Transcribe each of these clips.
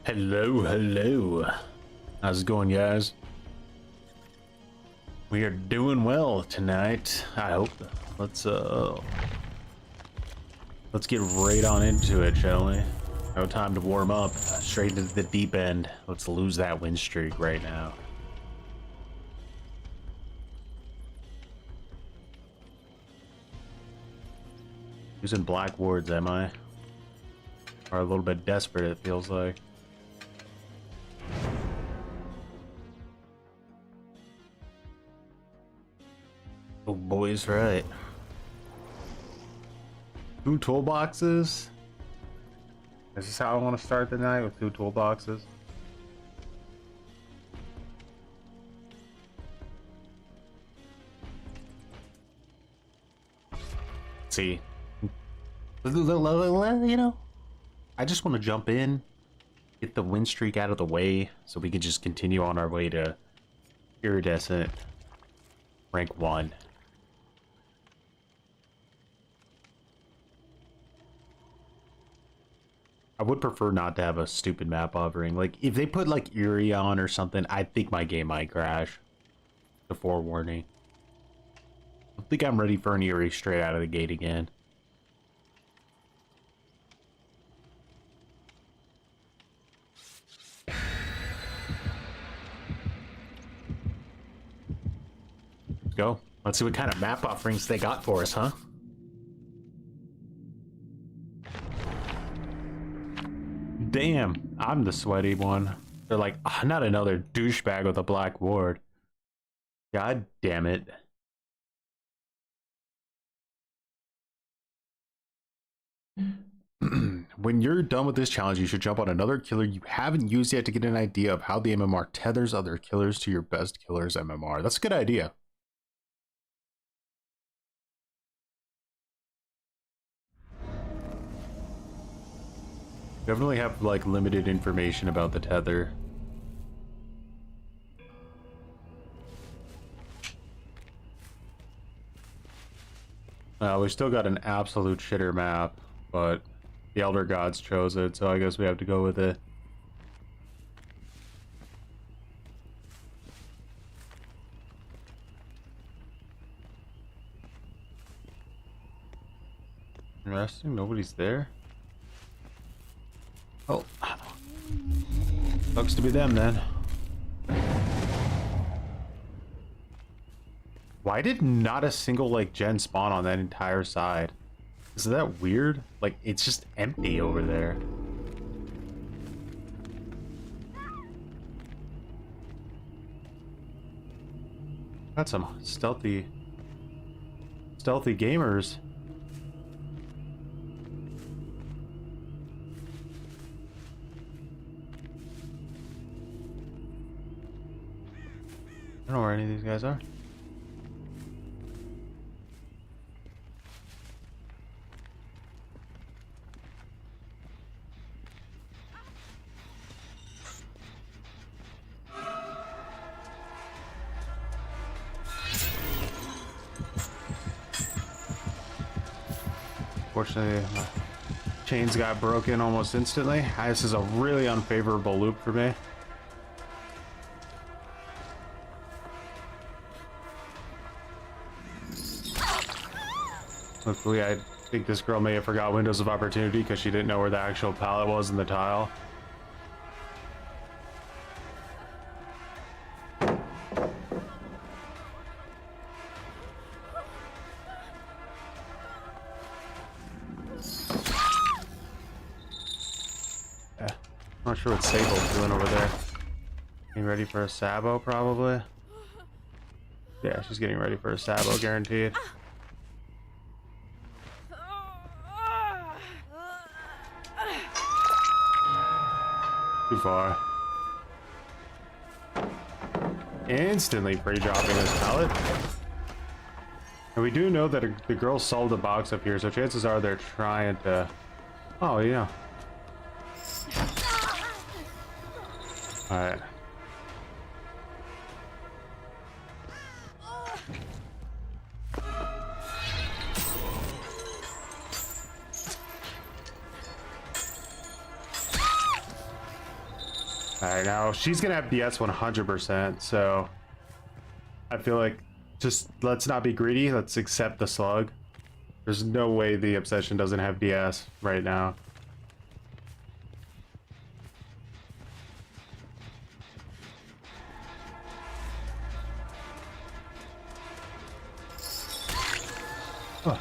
Hello, hello. How's it going, guys? We are doing well tonight, I hope. Let's get right on into it, shall we? No time to warm up. Straight into the deep end. Let's lose that win streak right now. Using black wards, am I? Or a little bit desperate, it feels like. Oh, boy's right. 2 toolboxes? Is this how I want to start the night, with 2 toolboxes? See, you know, I just want to jump in, get the win streak out of the way, so we can just continue on our way to iridescent rank 1. I would prefer not to have a stupid map hovering. Like, if they put, like, Eerie on or something, I think my game might crash. The forewarning. I think I'm ready for an Eerie straight out of the gate again. Let's go. Let's see what kind of map offerings they got for us, huh? Damn, I'm the sweaty one. They're like, oh, not another douchebag with a black ward. God damn it. When you're done with this challenge, you should jump on another killer you haven't used yet to get an idea of how the MMR tethers other killers to your best killer's MMR. That's a good idea. Definitely have, like, limited information about the tether. We still got an absolute shitter map, but the Elder Gods chose it, so I guess we have to go with it. Interesting, nobody's there. Oh, looks to be them then. Why did not a single, like, gen spawn on that entire side? Is that weird? Like, it's just empty over there. Got some stealthy gamers. I don't know where any of these guys are. Fortunately, my chains got broken almost instantly. This is a really unfavorable loop for me. Luckily, I think this girl may have forgot windows of opportunity because she didn't know where the actual pallet was in the tile. Yeah, not sure what Sable's doing over there. Getting ready for a Sabo, probably. Yeah, she's getting ready for a Sabo, guaranteed. Too far. Instantly pre-dropping this pallet. And we do know that the girl sold the box up here, so chances are they're trying to... Oh, yeah. Alright. Alright, now she's gonna have DS 100%, so I feel like just let's not be greedy, let's accept the slug. There's no way the obsession doesn't have DS right now. Oh,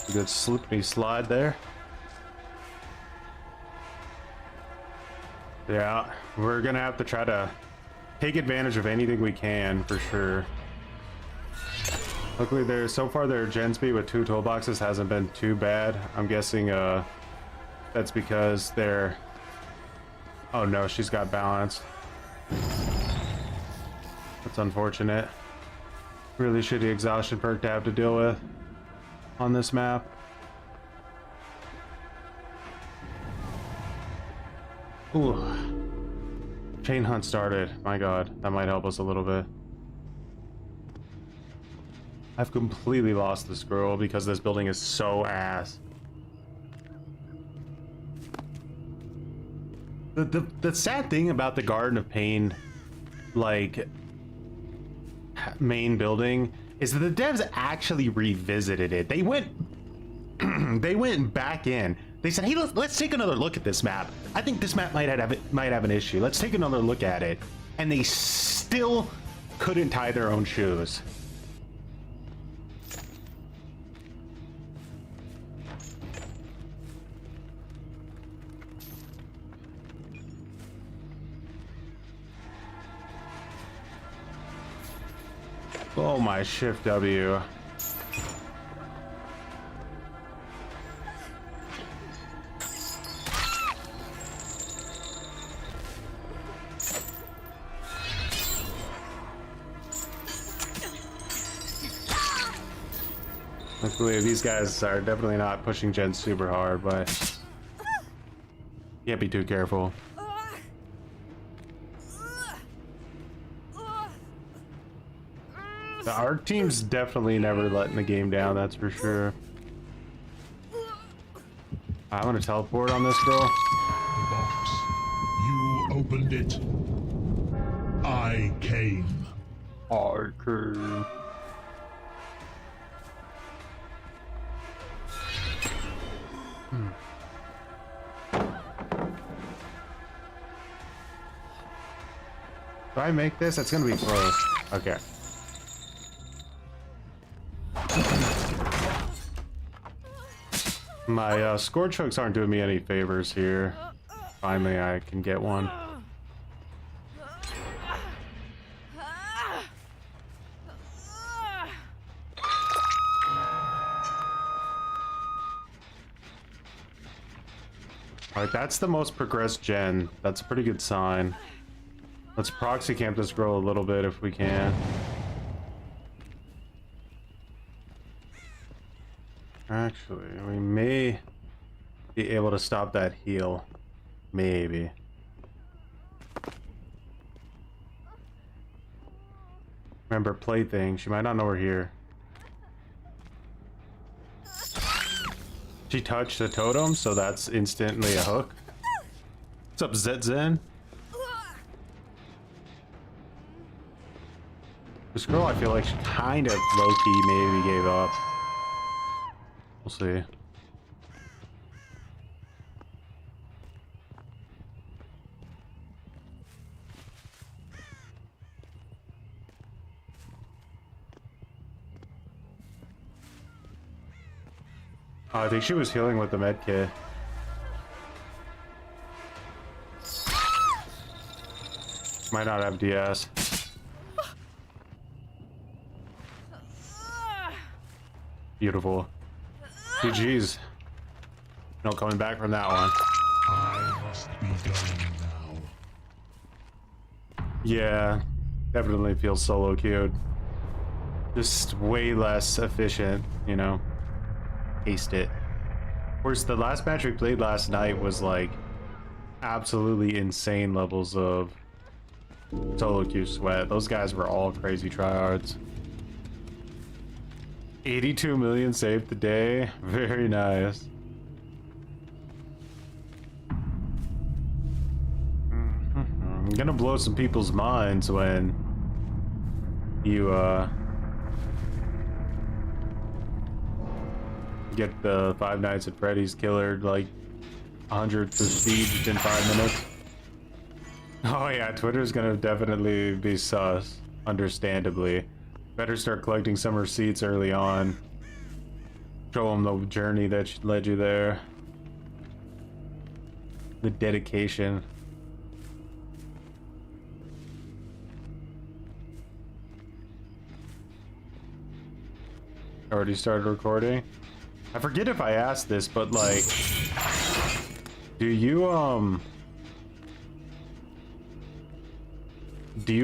a good slippery slide there. Yeah, we're gonna have to try to take advantage of anything we can for sure. Luckily, so far their gen speed with 2 toolboxes hasn't been too bad. I'm guessing that's because they're. Oh no, she's got balance. That's unfortunate. Really shitty exhaustion perk to have to deal with on this map. Ooh. Chain hunt started. My god, that might help us a little bit. I've completely lost this girl because this building is so ass. The sad thing about the Garden of Pain, like, main building is that the devs actually revisited it. They went they went back in. They said, hey, let's take another look at this map. I think this map might have an issue. Let's take another look at it. And they still couldn't tie their own shoes. Oh my, shift W. Luckily, these guys are definitely not pushing gen super hard, but can't be too careful. Our team's definitely never letting the game down, that's for sure. I'm gonna teleport on this girl. The box. You opened it. I came. Hardcore. Do I make this? It's gonna be close. Okay. My scourge hooks aren't doing me any favors here. Finally, I can get one. Alright, that's the most progressed gen. That's a pretty good sign. Let's proxy camp this girl a little bit if we can. Actually, we may be able to stop that heal. Maybe. Remember, plaything. She might not know we're here. She touched the totem, so that's instantly a hook. What's up, Zen? This girl, I feel like she kind of low-key maybe gave up. We'll see. I think she was healing with the med kit. Might not have DS. Beautiful. GG's. No coming back from that one. I must be going now. Yeah, definitely feels solo queued. Just way less efficient, you know. Taste it. Of course, the last match we played last night was like absolutely insane levels of solo queue sweat. Those guys were all crazy tryhards. 82 million saved today. Very nice. I'm gonna blow some people's minds when you get the Five Nights at Freddy's killer like 100 prestige in 5 minutes. Oh yeah, Twitter's gonna definitely be sus, understandably. Better start collecting some receipts early on. Show them the journey that led you there. The dedication. Already started recording? I forget if I asked this, but like, do you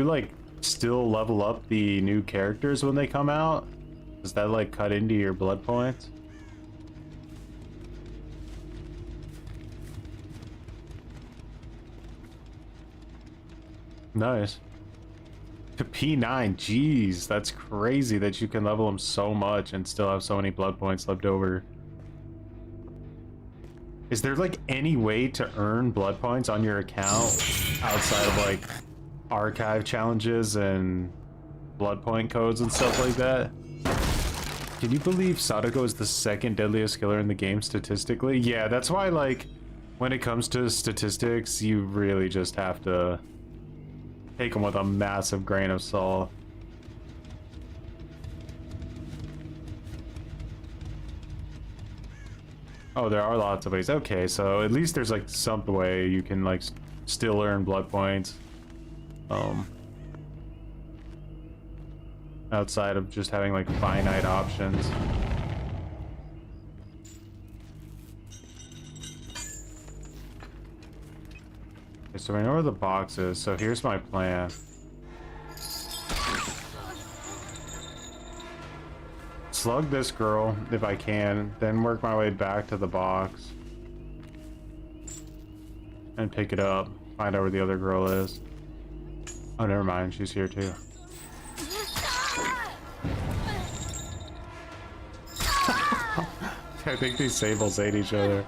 like still level up the new characters when they come out? Does that like cut into your blood points? Nice. To P9, jeez, that's crazy that you can level them so much and still have so many blood points left over. Is there like any way to earn blood points on your account outside of like archive challenges and blood point codes and stuff like that? Can you believe Sadako is the second deadliest killer in the game statistically? Yeah, that's why like when it comes to statistics, you really just have to take them with a massive grain of salt. Oh, there are lots of ways. Okay, so at least there's like some way you can like still earn blood points. Outside of just having like finite options. Okay, so I know where the box is, so here's my plan. Slug this girl if I can, then work my way back to the box. And pick it up. Find out where the other girl is. Oh, never mind, she's here too. I think these sables hate each other.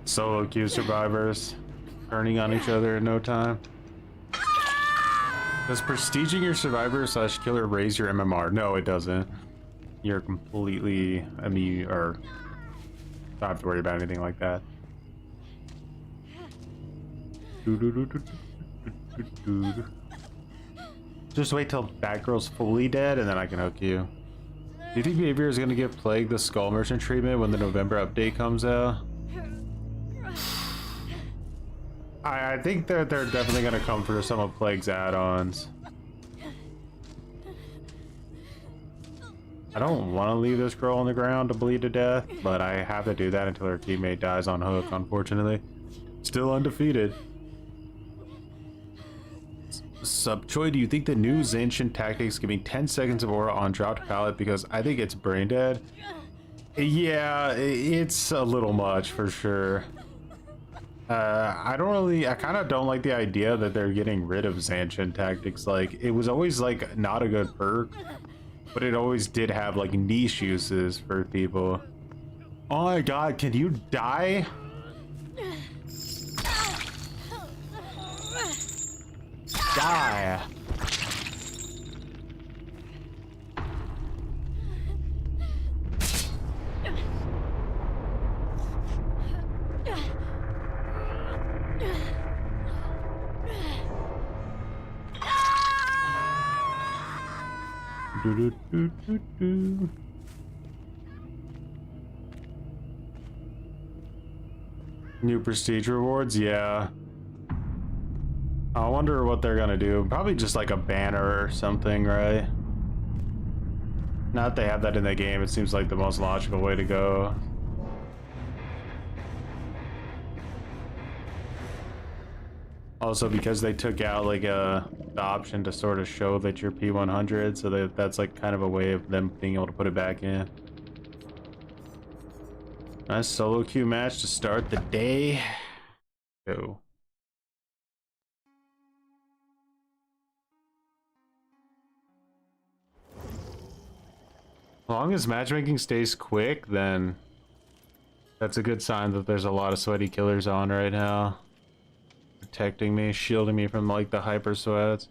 Solo queue survivors turning on each other in no time. Does prestiging your survivor slash killer raise your MMR? No, it doesn't. You're completely immune, or don't have to worry about anything like that. Just wait till Batgirl's fully dead and then I can hook you. Do you think Behavior is going to give Plague the Skull Merchant treatment when the November update comes out? I think that they're definitely going to come for some of Plague's add-ons. I don't want to leave this girl on the ground to bleed to death, but I have to do that until her teammate dies on hook, unfortunately. Still undefeated. Subchoy, do you think the new Zanshin tactics give me 10 seconds of aura on dropped pallet because I think it's brain dead? Yeah, it's a little much for sure. I kind of don't like the idea that they're getting rid of Zanshin tactics. Like, it was always like not a good perk, but it always did have like niche uses for people. Oh my god, can you die? Die. Do, do, do, do. New prestige rewards, yeah. I wonder what they're gonna do. Probably just like a banner or something, right? Not that they have that in the game. It seems like the most logical way to go. Also, because they took out like the option to sort of show that you're P100, so that's like kind of a way of them being able to put it back in. Nice solo queue match to start the day. Go. As long as matchmaking stays quick, then that's a good sign that there's a lot of sweaty killers on right now. Protecting me, shielding me from like the hyper sweats.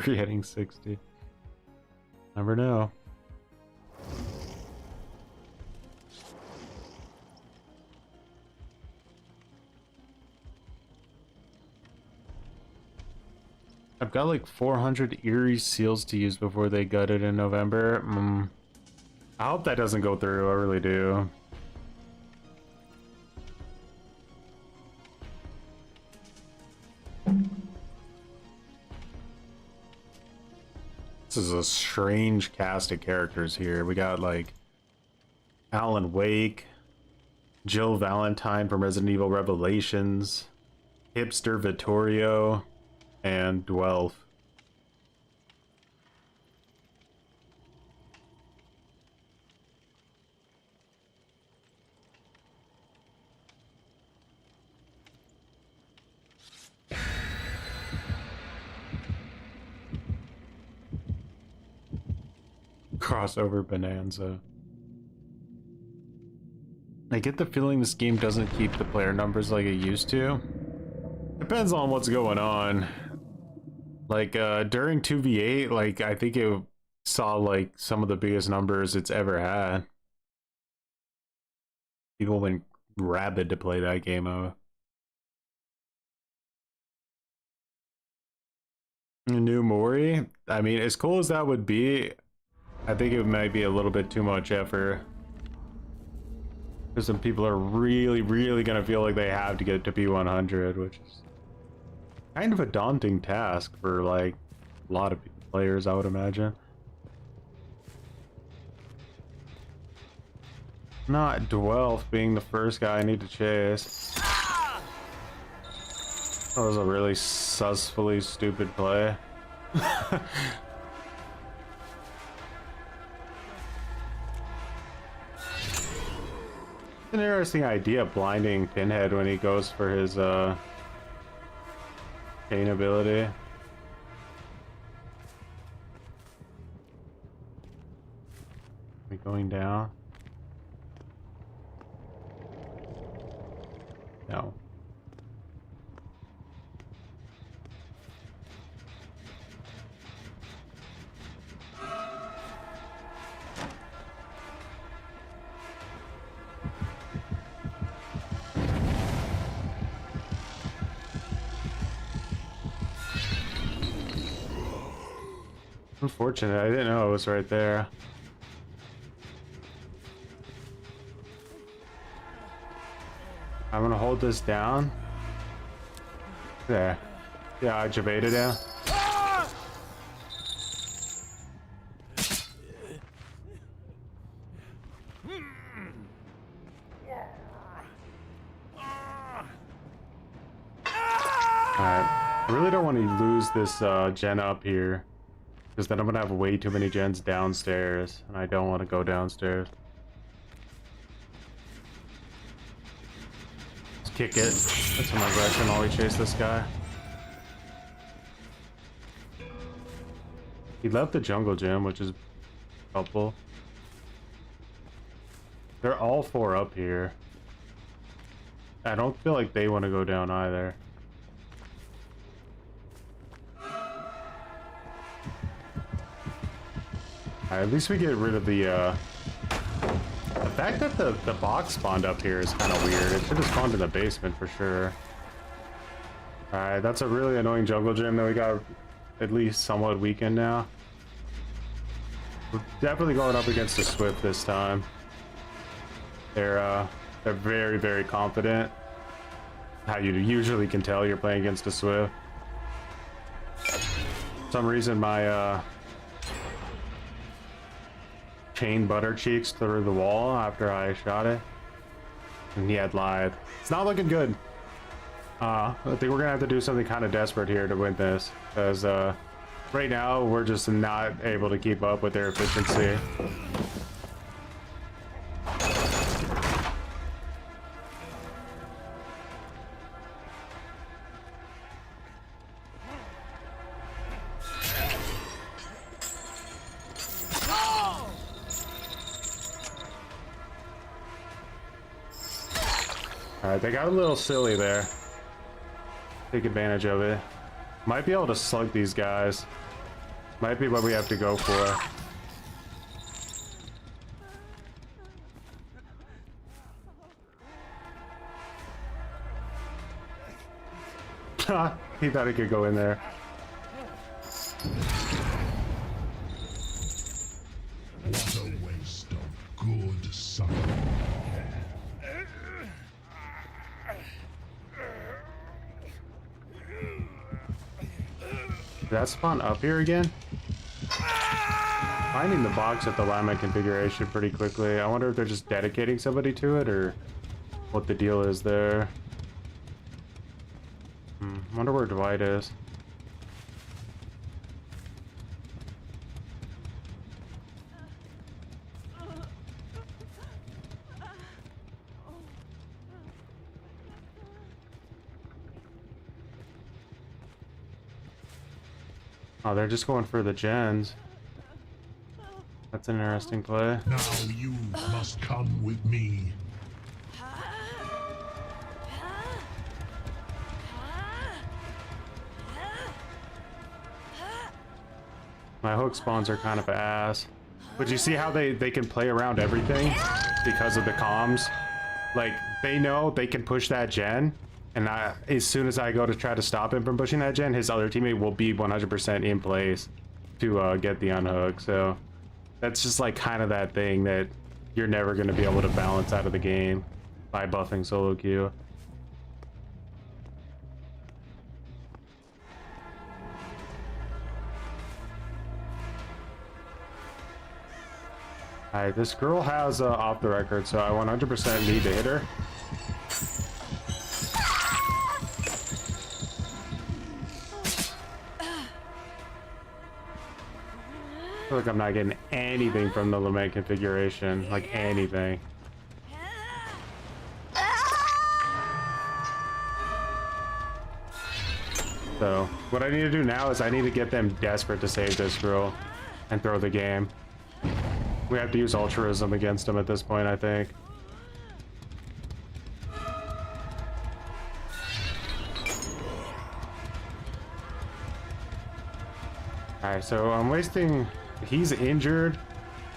We're getting 60. Never know. I've got like 400 eerie seals to use before they gut it in November. I hope that doesn't go through. I really do. This is a strange cast of characters here. We got like Alan Wake, Jill Valentine from Resident Evil Revelations, Hipster Vittorio, and Dwelf. Crossover bonanza. I get the feeling this game doesn't keep the player numbers like it used to. Depends on what's going on. Like during 2v8, like I think it saw like some of the biggest numbers it's ever had. People went rabid to play that game mode. New Mori, I mean, as cool as that would be, I think it might be a little bit too much effort. Because some people are really gonna feel like they have to get to P100, which is kind of a daunting task for like a lot of players, I would imagine. Not Dwelf being the first guy I need to chase. That was a really sussfully stupid play. An interesting idea, blinding Pinhead when he goes for his chain ability. Are we going down? No. Unfortunate, I didn't know it was right there. I'm gonna hold this down. There. Yeah, I evaded him. Alright. I really don't want to lose this gen up here. Because then I'm gonna have way too many gens downstairs, and I don't want to go downstairs. Let's kick it. That's my aggression while we chase this guy. He left the jungle gym, which is helpful. They're all four up here. I don't feel like they want to go down either. At least we get rid of the fact that the box spawned up here is kind of weird. It should have spawned in the basement for sure. Alright, that's a really annoying jungle gym that we got at least somewhat weakened now. We're definitely going up against a Swift this time. They're very confident. How you usually can tell you're playing against a Swift. For some reason my chain butter cheeks through the wall after I shot it. And he had lied. It's not looking good. I think we're gonna have to do something kind of desperate here to win this, because right now we're just not able to keep up with their efficiency. Alright, they got a little silly there. Take advantage of it. Might be able to slug these guys. Might be what we have to go for. He thought he could go in there. What a waste of good summer. Did that spawn up here again? Finding the box at the alignment configuration pretty quickly. I wonder if they're just dedicating somebody to it or what the deal is there. Wonder where Dwight is. Oh, they're just going for the gens. That's an interesting play. Now you must come with me. My hook spawns are kind of ass. But you see how they can play around everything because of the comms? Like, they know they can push that gen, and as soon as I go to try to stop him from pushing that gen, his other teammate will be 100% in place to get the unhook. So that's just like kind of that thing that you're never going to be able to balance out of the game by buffing solo queue. Alright, this girl has off the record, so I 100% need to hit her. I feel like I'm not getting anything from the lament configuration, like anything. So, what I need to do now is I need to get them desperate to save this girl and throw the game. We have to use altruism against them at this point, I think. Alright, so I'm wasting... He's injured.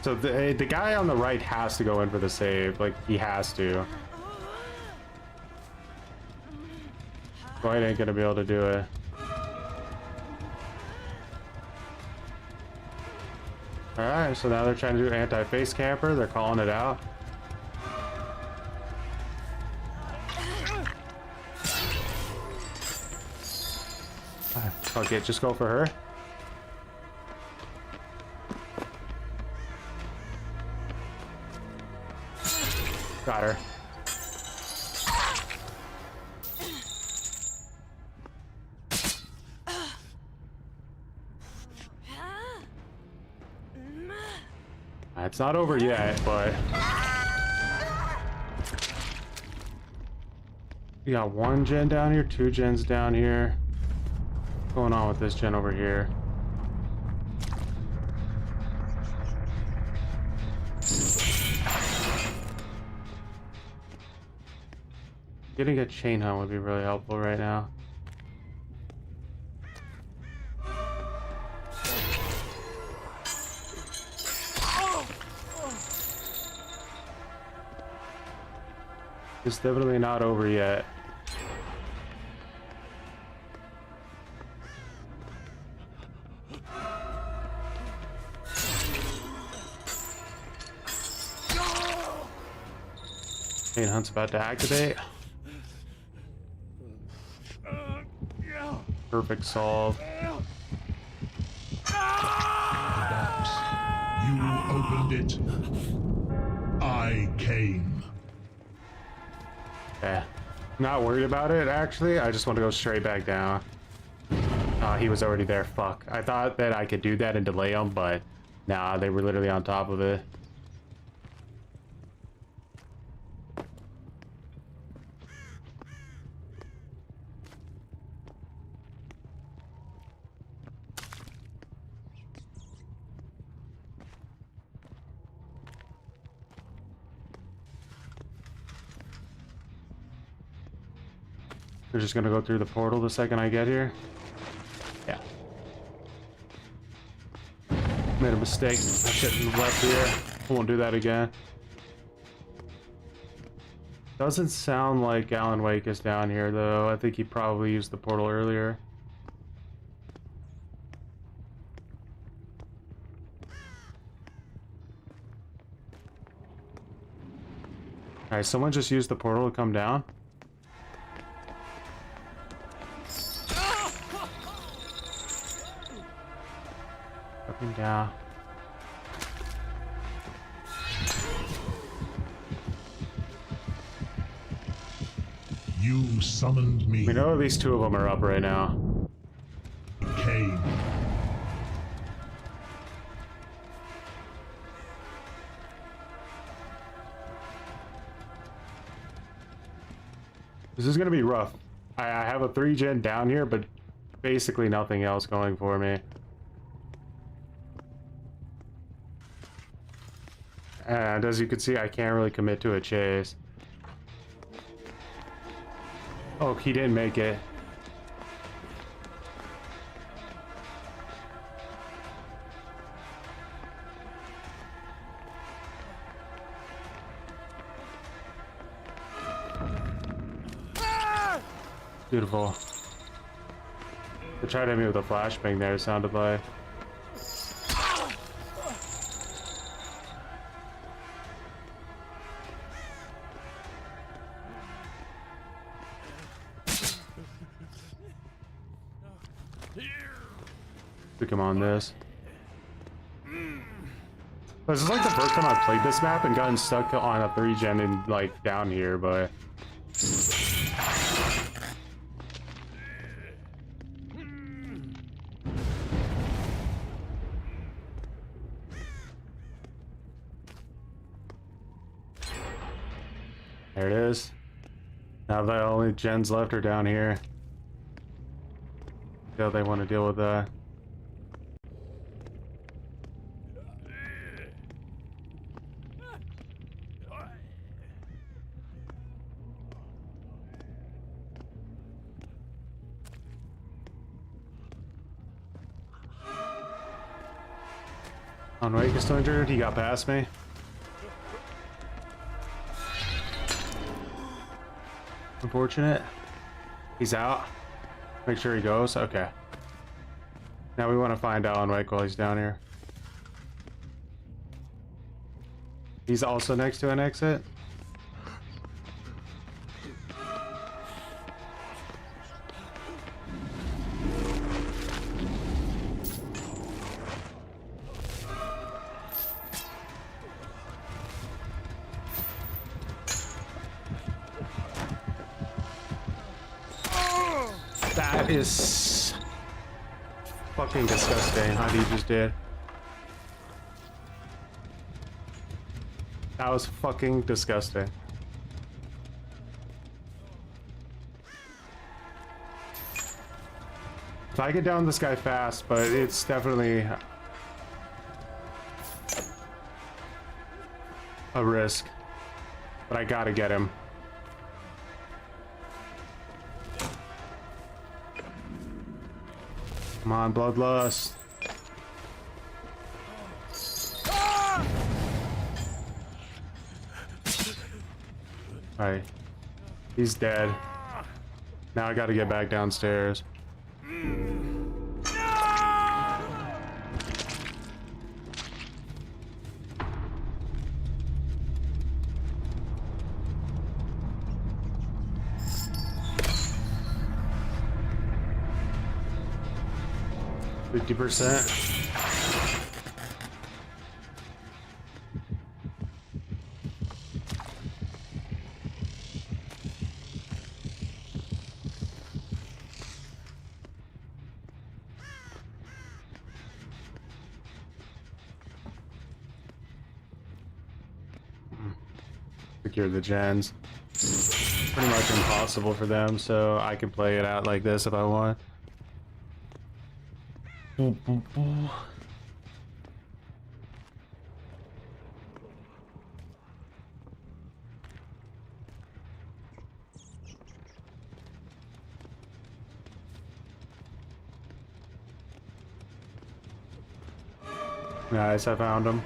So the guy on the right has to go in for the save. Like, he has to. Dwight ain't gonna be able to do it. Alright, so now they're trying to do anti-face camper. They're calling it out. Fuck it, just go for her. Got her. It's not over yet, but we got one gen down here, two gens down here. What's going on with this gen over here? Getting a chain hunt would be really helpful right now. It's definitely not over yet. Chain hunt's about to activate. Perfect solve. found it. I came. Yeah. Not worried about it, actually. I just want to go straight back down. He was already there. Fuck. I thought that I could do that and delay them, but nah, they were literally on top of it. They're just gonna go through the portal the second I get here. Yeah. Made a mistake. I shouldn't have left here. I won't do that again. Doesn't sound like Alan Wake is down here though. I think he probably used the portal earlier. Alright, someone just used the portal to come down. Fucking down. You summoned me. We know at least two of them are up right now. Came. This is gonna be rough. I have a 3-gen down here, but basically nothing else going for me. And as you can see, I can't really commit to a chase. Oh, he didn't make it. Beautiful. They tried to hit me with a flashbang there, it sounded like. Took him on this. This is like the first time I've played this map and gotten stuck on a 3-gen and like down here, but there it is. Now the only gens left are down here. See how they want to deal with that. Unranked is still injured. He got past me. Unfortunate. He's out. Make sure he goes. Okay. Now we want to find Alan Wake while he's down here. He's also next to an exit. That is fucking disgusting how he just did. That was fucking disgusting. If I get down this guy fast, but it's definitely a risk. But I gotta get him. Come on, Bloodlust. Alright. He's dead. Now I gotta get back downstairs. %. secure the gens. Pretty much impossible for them, so I can play it out like this if I want. Boom, boom, boom. Nice, I found him.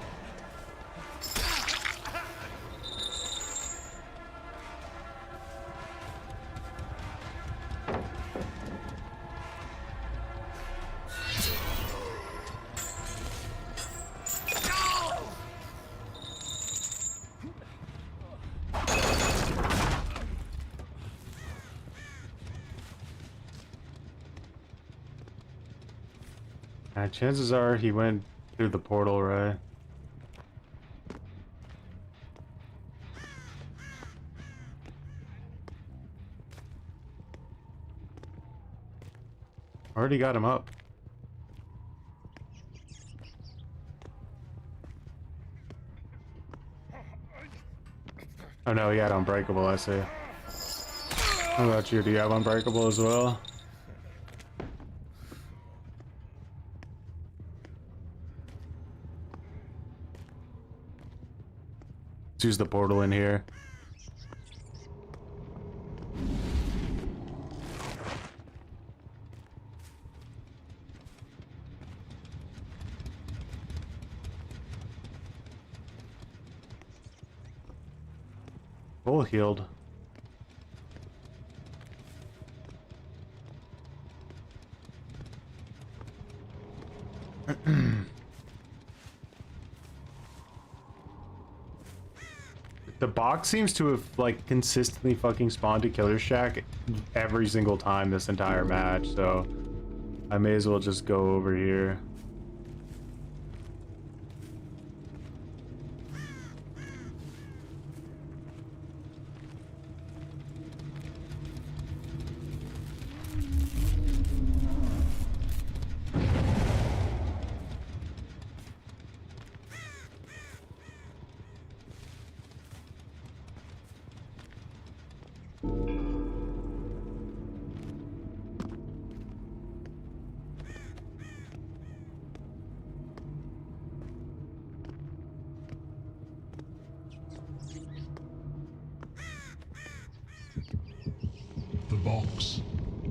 Chances are he went through the portal, right? Already got him up. Oh no, he had Unbreakable, I see. How about you? Do you have Unbreakable as well? Let's use the portal in here. Full healed. The box seems to have like consistently fucking spawned a killer shack every single time this entire match, so I may as well just go over here. The box.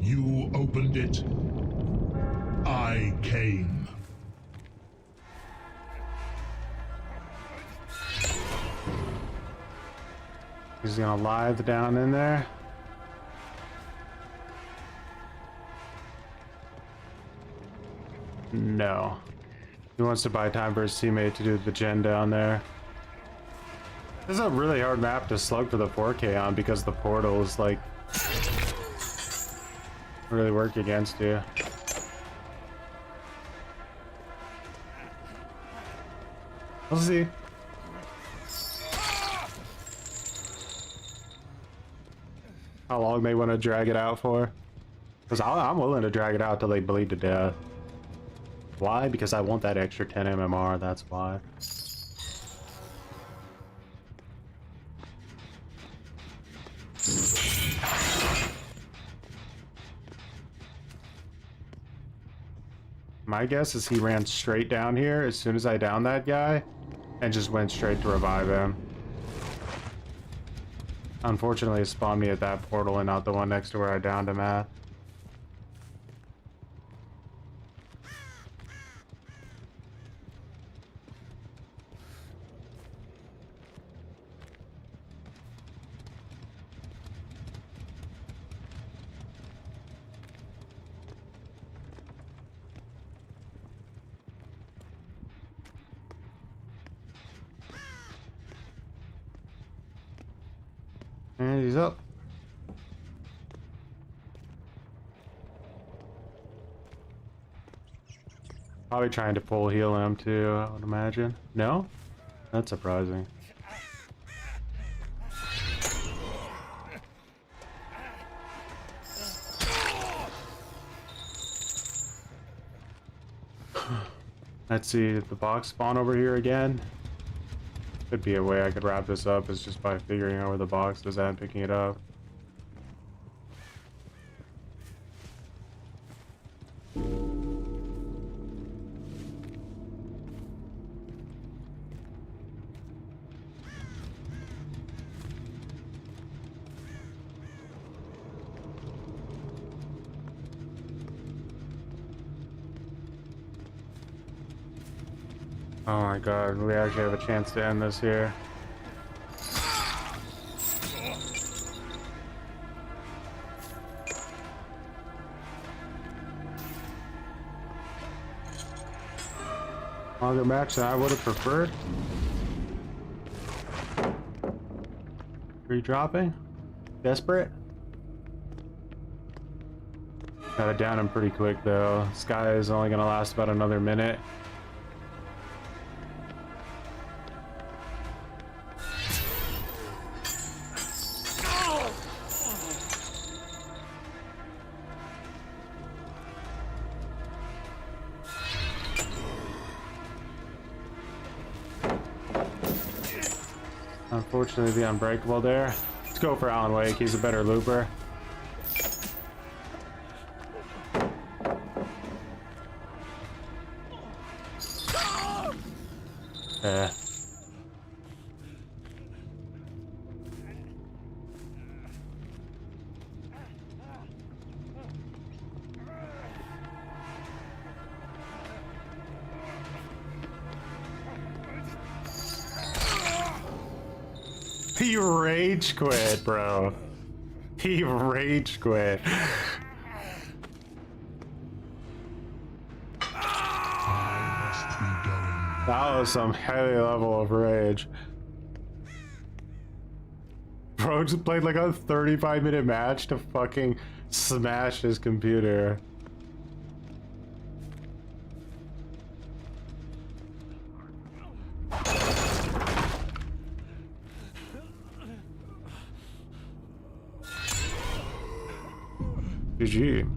You opened it. I came. He's gonna live down in there. No. He wants to buy time for his teammate to do the gen down there. This is a really hard map to slug for the 4K on because the portals like really work against you. We'll see. How long they want to drag it out for? Because I'm willing to drag it out till they bleed to death. Why? Because I want that extra 10 MMR, that's why. My guess is he ran straight down here as soon as I downed that guy and just went straight to revive him. Unfortunately, it spawned me at that portal and not the one next to where I downed him at. And he's up. Probably trying to full heal him too, I would imagine. No? That's surprising. Let's see, did the box spawn over here again? Could be a way I could wrap this up is just by figuring out where the box is at and picking it up. Oh my god, we actually have a chance to end this here. Longer match than I would have preferred. Re-dropping? Desperate? Got it down him pretty quick though. This guy is only gonna last about another minute. Unfortunately, the unbreakable there. Let's go for Alan Wake. He's a better looper. Yeah. He rage quit, bro. He rage quit. That was some heavy level of rage. Bro just played like a 35-minute match to fucking smash his computer. GG.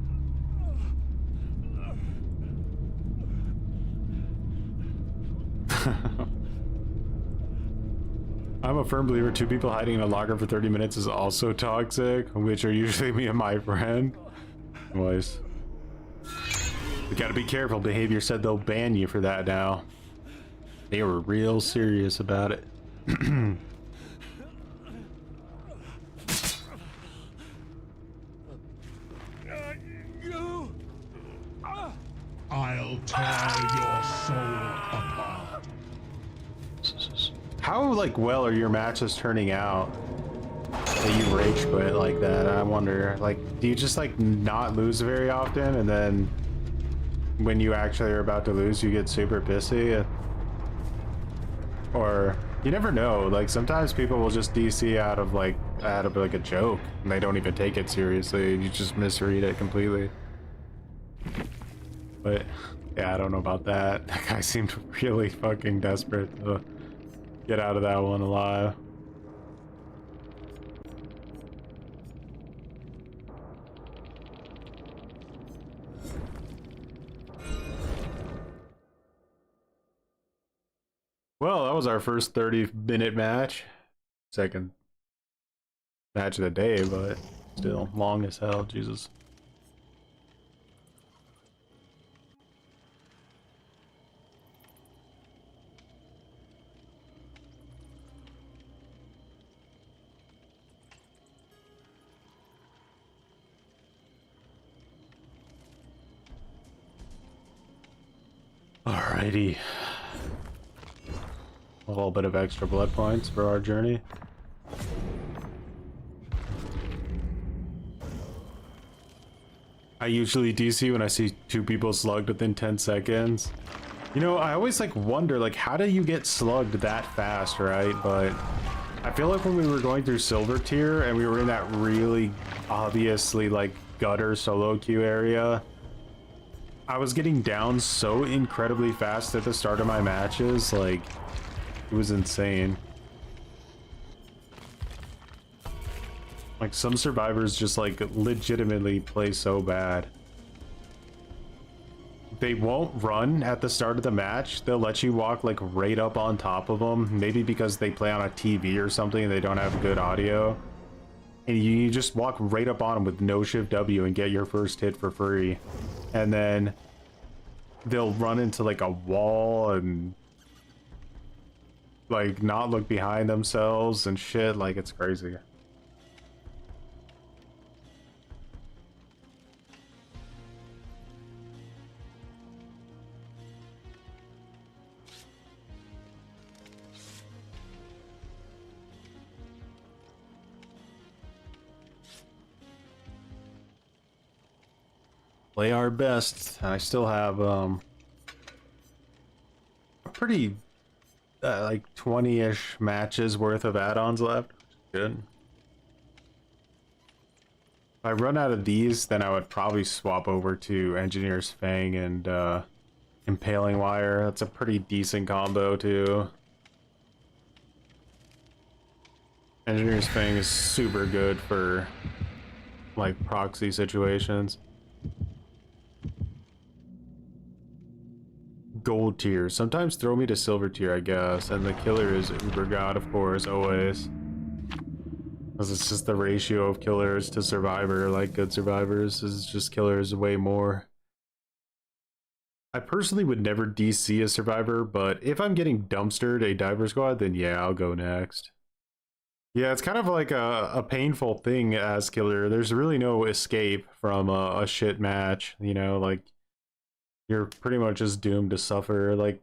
I'm a firm believer 2 people hiding in a locker for 30 minutes is also toxic, which are usually me and my friend. Anyways. We gotta be careful. Behavior said they'll ban you for that now. They were real serious about it. I'll tear your soul apart. How like well are your matches turning out that you rage quit like that? I wonder, like, do you just like not lose very often, and then when you actually are about to lose you get super pissy? Or you never know, like sometimes people will just DC out of like a joke and they don't even take it seriously. You just misread it completely. But yeah, I don't know about that. That guy seemed really fucking desperate to get out of that one alive. Well, that was our first 30-minute match. Second match of the day, but still long as hell, Jesus. Alrighty. A little bit of extra blood points for our journey. I usually DC when I see 2 people slugged within 10 seconds. You know, I always like wonder, like, how do you get slugged that fast, right? But I feel like when we were going through silver tier and we were in that really obviously like gutter solo queue area, I was getting down so incredibly fast at the start of my matches, like, it was insane. Like, some survivors just, like, legitimately play so bad. they won't run at the start of the match. They'll let you walk like right up on top of them. Maybe because they play on a TV or something and they don't have good audio. And you just walk right up on them with no shift W and get your first hit for free. And then they'll run into like a wall and like not look behind themselves and shit. Like, it's crazy. Play our best. I still have a pretty like 20-ish matches worth of add-ons left. Good. If I run out of these, then I would probably swap over to Engineer's Fang and Impaling Wire. That's a pretty decent combo too. Engineer's Fang is super good for like proxy situations. Gold tier. Sometimes throw me to silver tier, I guess. And the killer is Uber God, of course, always. Because it's just the ratio of killers to survivor, like good survivors, is just killers way more. I personally would never DC a survivor, but if I'm getting dumpstered a diver squad, then yeah, I'll go next. Yeah, it's kind of like a painful thing as killer. There's really no escape from a shit match, you know, like you're pretty much just doomed to suffer. Like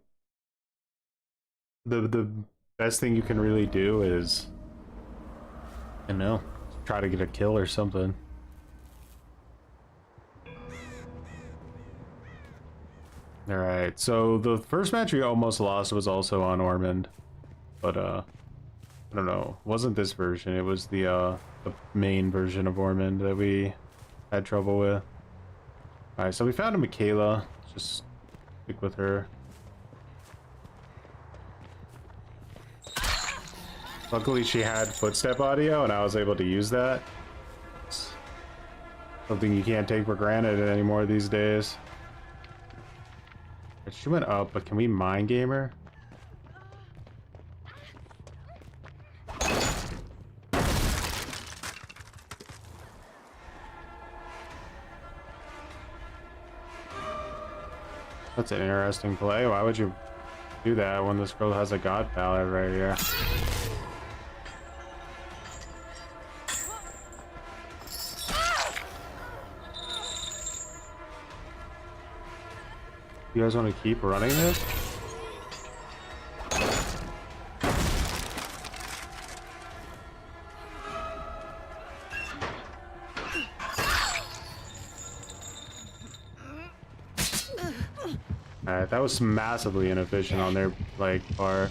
the best thing you can really do is, I don't know, try to get a kill or something. Alright, so the first match we almost lost was also on Ormond, but I don't know, it wasn't this version, it was the main version of Ormond that we had trouble with. Alright, so we found a Michaela. Just stick with her. Luckily she had footstep audio and I was able to use that. It's something you can't take for granted anymore these days. She went up, but can we mind game her? That's an interesting play. Why would you do that when this girl has a god ballad right here? You guys want to keep running this? Alright, that was massively inefficient on their like part.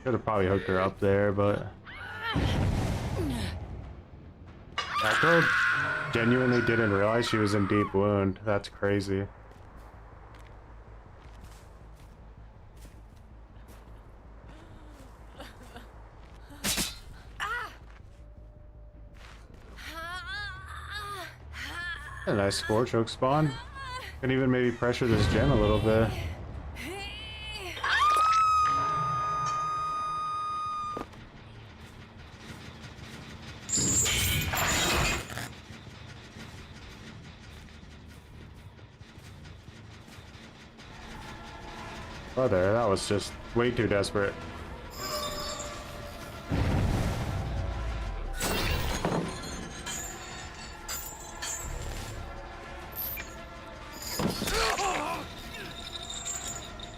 Could have probably hooked her up there, but that girl genuinely didn't realize she was in deep wound. That's crazy. A nice score choke spawn. Can even maybe pressure this gen a little bit. Oh, there, that was just way too desperate.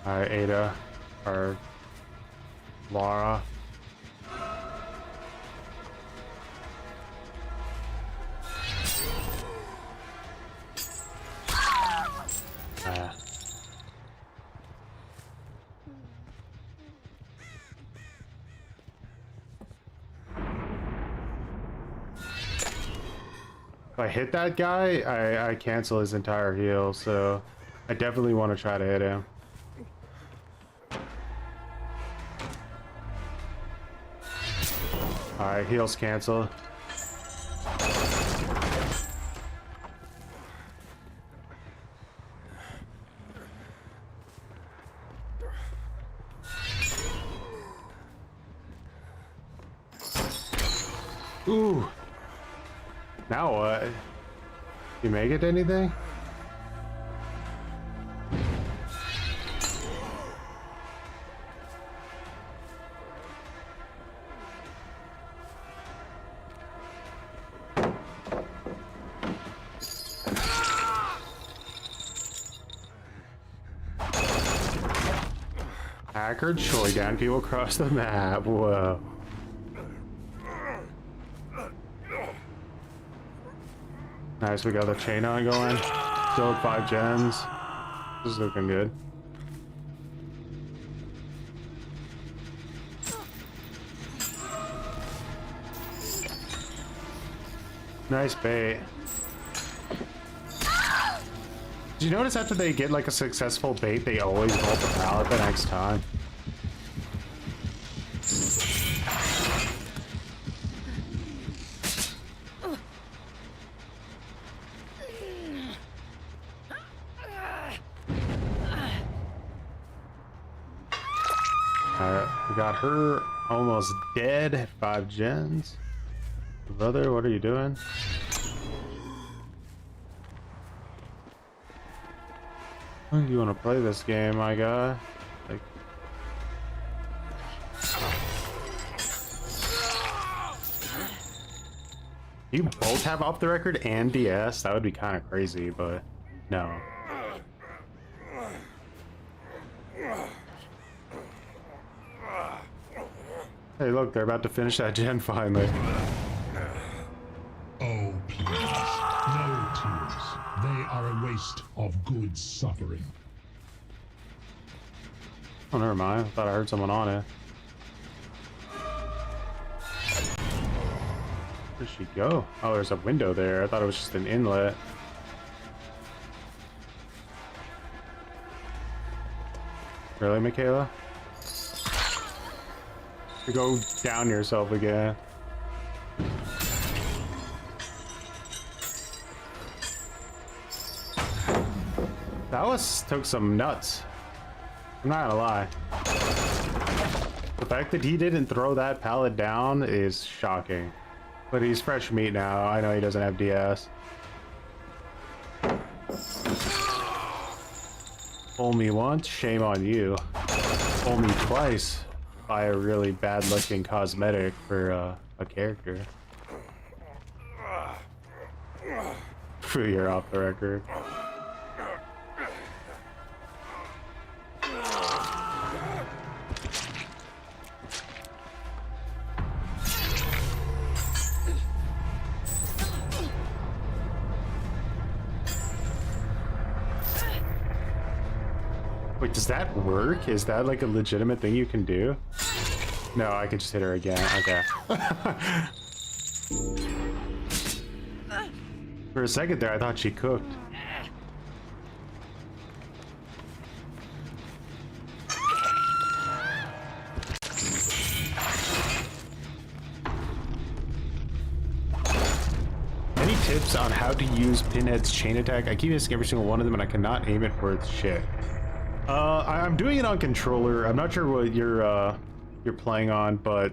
Alright, Ada, or Laura. If I hit that guy, I cancel his entire heal, so I definitely want to try to hit him. Alright, heals cancel. Ooh. Now what? You make it to anything? Hacker Choi down people across the map. Whoa. Nice, we got the chain on going. Still at 5 gens. This is looking good. Nice bait. Did you notice after they get like a successful bait, they always vault the pallet the next time? Alright, we got her almost dead. 5 gens. Brother, what are you doing? You want to play this game, my guy? Like, you both have off the record and DS? That would be kind of crazy, but no. Hey, look, they're about to finish that gen finally. Oh, please. No tears. They are a waste of good suffering. Oh, never mind. I thought I heard someone on it. Where'd she go? Oh, there's a window there. I thought it was just an inlet. Really, Michaela? You go down yourself again. That took some nuts. I'm not gonna lie. The fact that he didn't throw that pallet down is shocking. But he's fresh meat now. I know he doesn't have DS. Pull me once, shame on you. Pull me twice, buy a really bad looking cosmetic for a character. You're off the record. Wait, does that work? Is that like a legitimate thing you can do? No, I can just hit her again. Okay. For a second there, I thought she cooked. Any tips on how to use Pinhead's chain attack? I keep missing every single one of them and I cannot aim it worth shit. I'm doing it on controller. I'm not sure what you're playing on, but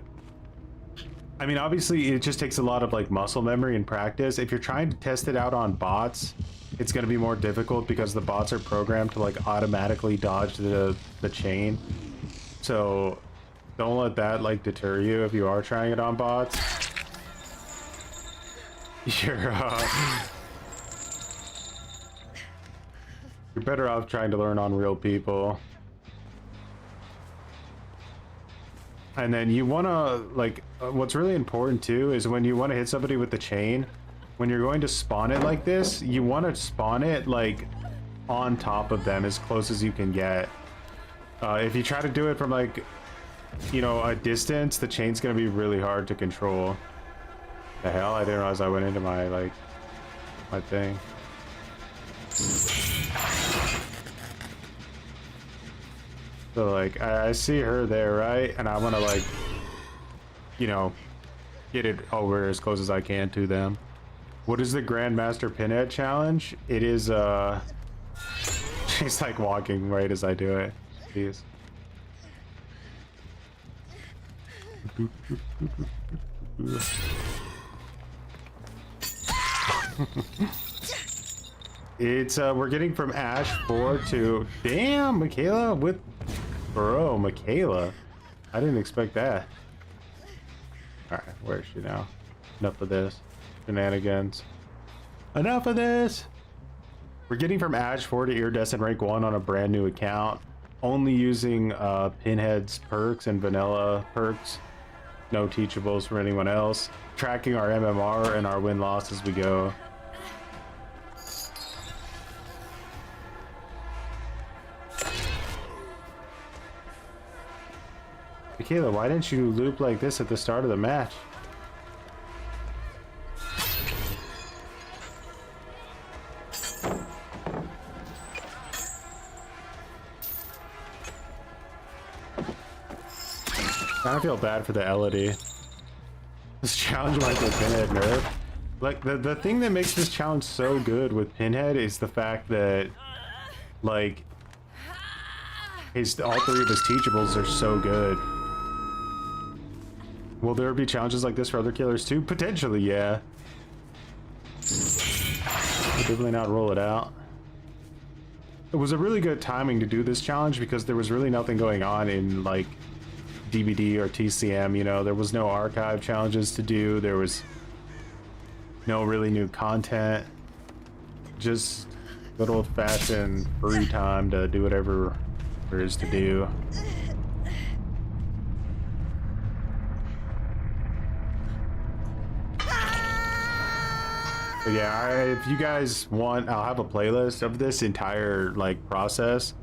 I mean, obviously it just takes a lot of like muscle memory and practice. If you're trying to test it out on bots, it's going to be more difficult because the bots are programmed to like automatically dodge the chain. So don't let that like deter you if you are trying it on bots. You're better off trying to learn on real people. And then you want to, like, what's really important too is when you want to hit somebody with the chain, when you're going to spawn it like this, you want to spawn it, like, on top of them as close as you can get. If you try to do it from, like, you know, a distance, the chain's going to be really hard to control. The hell? I didn't realize I went into my, like, my thing. So like I see her there, right? And I want to like, you know, get it over as close as I can to them. What is the Grandmaster Pinhead challenge? It is she's like walking right as I do it. Jeez. It's we're getting from Ash 4 to damn Michaela with bro Michaela. I didn't expect that. All right, where is she now? Enough of this shenanigans. Enough of this. We're getting from Ash 4 to Iridescent rank 1 on a brand new account, only using Pinhead's perks and vanilla perks. No teachables from anyone else. Tracking our MMR and our win-loss as we go. Michaela, why didn't you loop like this at the start of the match? I feel bad for the Elodie. This challenge might get Pinhead nerfed. Like, the thing that makes this challenge so good with Pinhead is the fact that, like, all three of his teachables are so good. Will there be challenges like this for other killers too? Potentially, yeah. We'll definitely not roll it out. It was a really good timing to do this challenge because there was really nothing going on in, like, DVD or TCM, you know. There was no archive challenges to do. There was no really new content. Just good old-fashioned free time to do whatever there is to do. But yeah, if you guys want, I'll have a playlist of this entire, like, process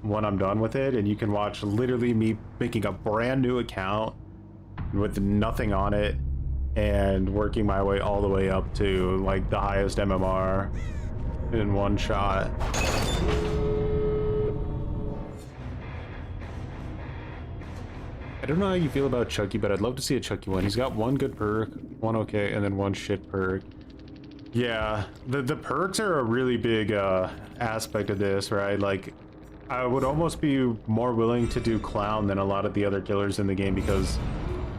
when I'm done with it, and you can watch literally me making a brand new account with nothing on it and working my way all the way up to, like, the highest MMR in one shot. I don't know how you feel about Chucky, but I'd love to see a Chucky one. He's got one good perk, one okay, and then one shit perk. Yeah, the perks are a really big aspect of this, right? Like, I would almost be more willing to do Clown than a lot of the other killers in the game, because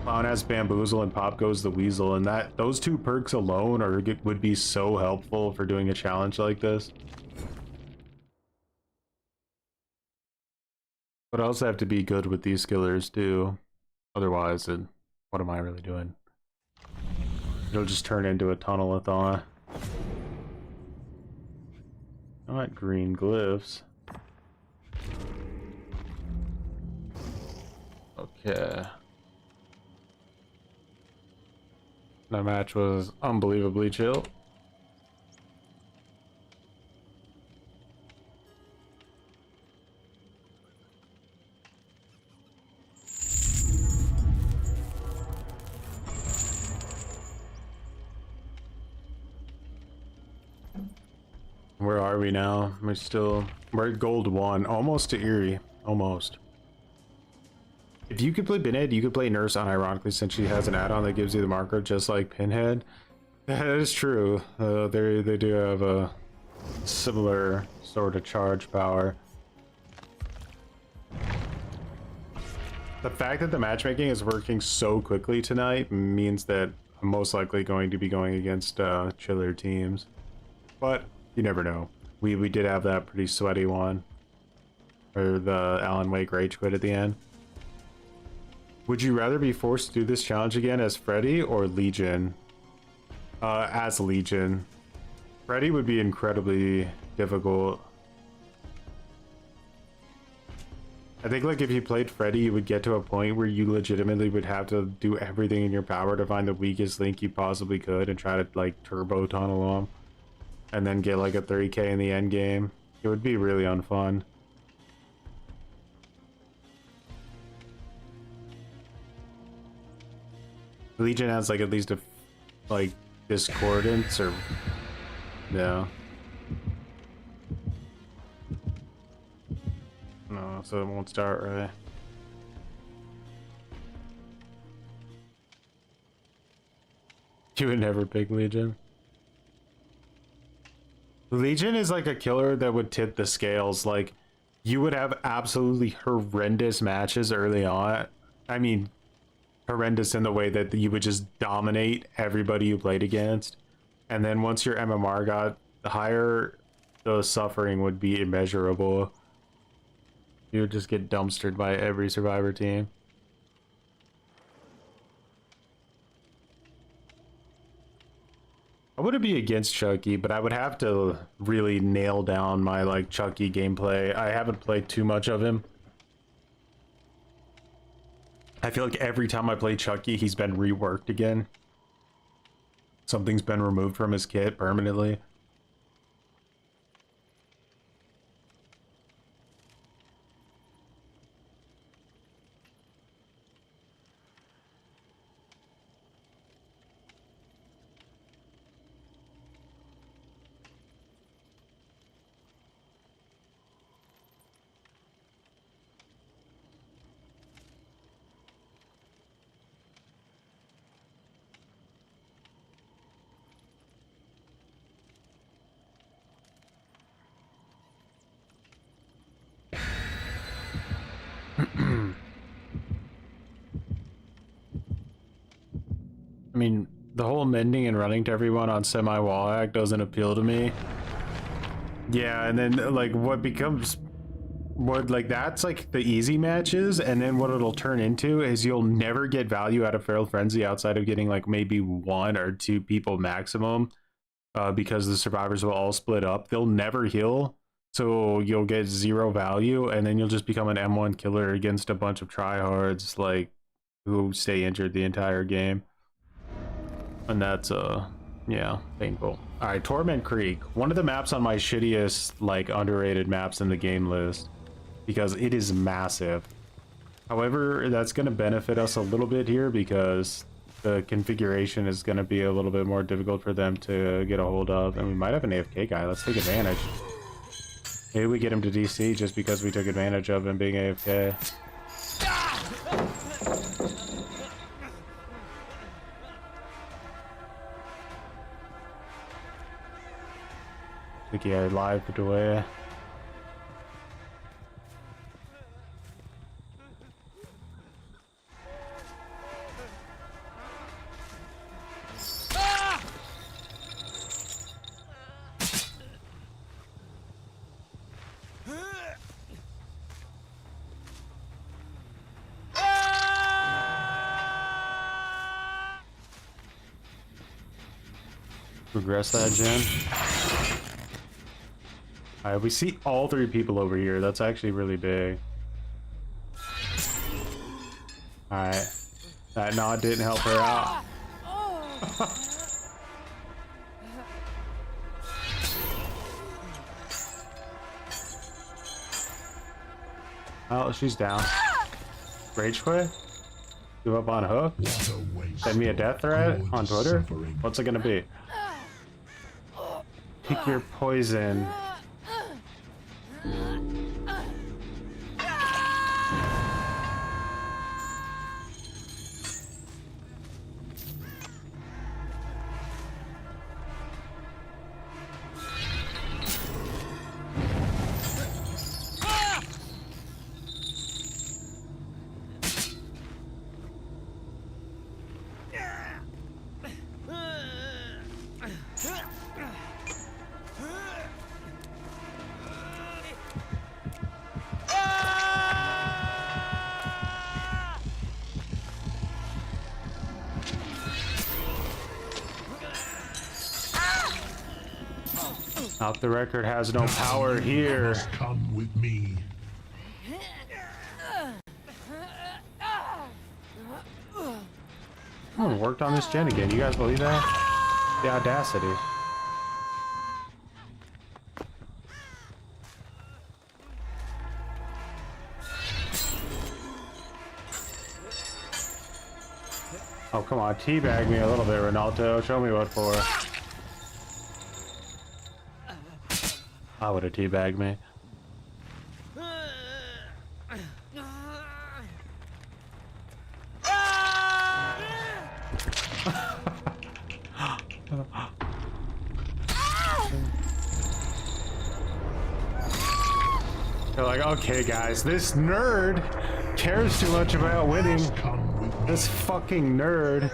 Clown has Bamboozle and Pop Goes the Weasel, and those two perks alone would be so helpful for doing a challenge like this. But I also have to be good with these killers too. Otherwise, then what am I really doing? It'll just turn into a tunnel-a-thon. Not green glyphs. Okay. That match was unbelievably chill. Where are we now? We're at gold 1, almost to Eerie, almost. If you could play Pinhead, you could play Nurse unironically, since she has an add-on that gives you the marker just like Pinhead. That is true. They do have a similar sort of charge power. The fact that the matchmaking is working so quickly tonight means that I'm most likely going to be going against chiller teams. But you never know. We did have that pretty sweaty one. Or the Alan Wake rage quit at the end. Would you rather be forced to do this challenge again as Freddy or Legion? As Legion. Freddy would be incredibly difficult. I think, like, if you played Freddy, you would get to a point where you legitimately would have to do everything in your power to find the weakest link you possibly could and try to, like, turbo tunnel him. And then get, like, a 30k in the end game. It would be really unfun. Legion has, like, at least a, like, discordance or... yeah. No, so it won't start right. You would never pick Legion. Legion is like a killer that would tip the scales. Like, you would have absolutely horrendous matches early on. I mean, horrendous in the way that you would just dominate everybody you played against. And then once your MMR got higher, the suffering would be immeasurable. You would just get dumpstered by every survivor team. I wouldn't be against Chucky, but I would have to really nail down my like Chucky gameplay. I haven't played too much of him. I feel like every time I play Chucky, he's been reworked again. Something's been removed from his kit permanently. I mean, the whole mending and running to everyone on semi-wall hack doesn't appeal to me. Yeah, and then like that's like the easy matches, and then what it'll turn into is you'll never get value out of Feral Frenzy outside of getting like maybe 1 or 2 people maximum, because the survivors will all split up. They'll never heal, so you'll get 0 value, and then you'll just become an M1 killer against a bunch of tryhards like who stay injured the entire game. And that's yeah, painful. All right, Torment Creek, one of the maps on my shittiest like underrated maps in the game list, because it is massive. However, that's going to benefit us a little bit here because the configuration is going to be a little bit more difficult for them to get a hold of, and we might have an AFK guy. Let's take advantage. Maybe we get him to DC just because we took advantage of him being AFK. I think he had live put away. Progress that, Jen. Alright, we see all 3 people over here. That's actually really big. Alright. That nod didn't help her out. Oh, she's down. Rage quit? Give up on hook? Send me a death threat on Twitter? What's it gonna be? Pick your poison. Off the record has no power here. Come with me. Oh, worked on this gen again. You guys believe that? The audacity. Oh, come on. Teabag me a little bit, Ronaldo. Show me what for. I would have teabagged me. They're like, okay guys, this nerd cares too much about winning. This fucking nerd.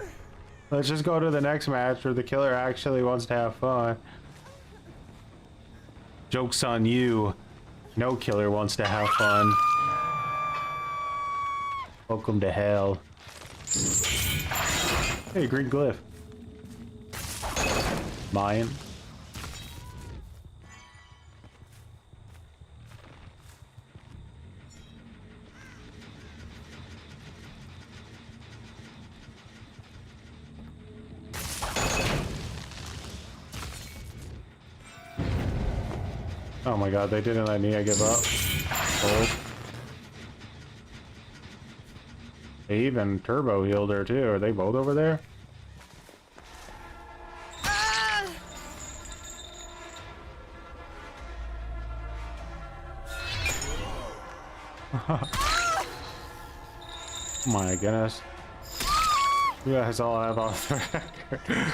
Let's just go to the next match where the killer actually wants to have fun. Joke's on you. No killer wants to have fun. Welcome to hell. Hey, green glyph. Mine. Oh my god, they didn't let me give up. Oh. They even turbo healed her too. Are they both over there? My goodness. You guys all have off the record.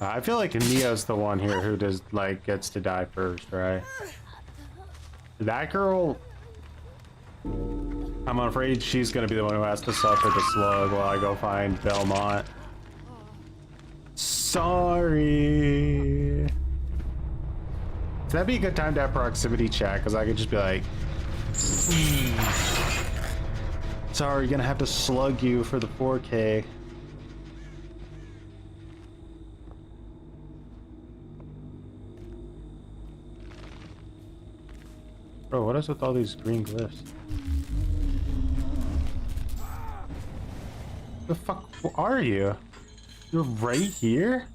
I feel like Neo's the one here who does like gets to die first, right? That girl, I'm afraid she's gonna be the one who has to suffer the slug while I go find Belmont. Sorry. So that'd be a good time to have proximity chat, because I could just be like, sorry, gonna have to slug you for the 4K. Bro, what is with all these green glyphs? The fuck are you? You're right here?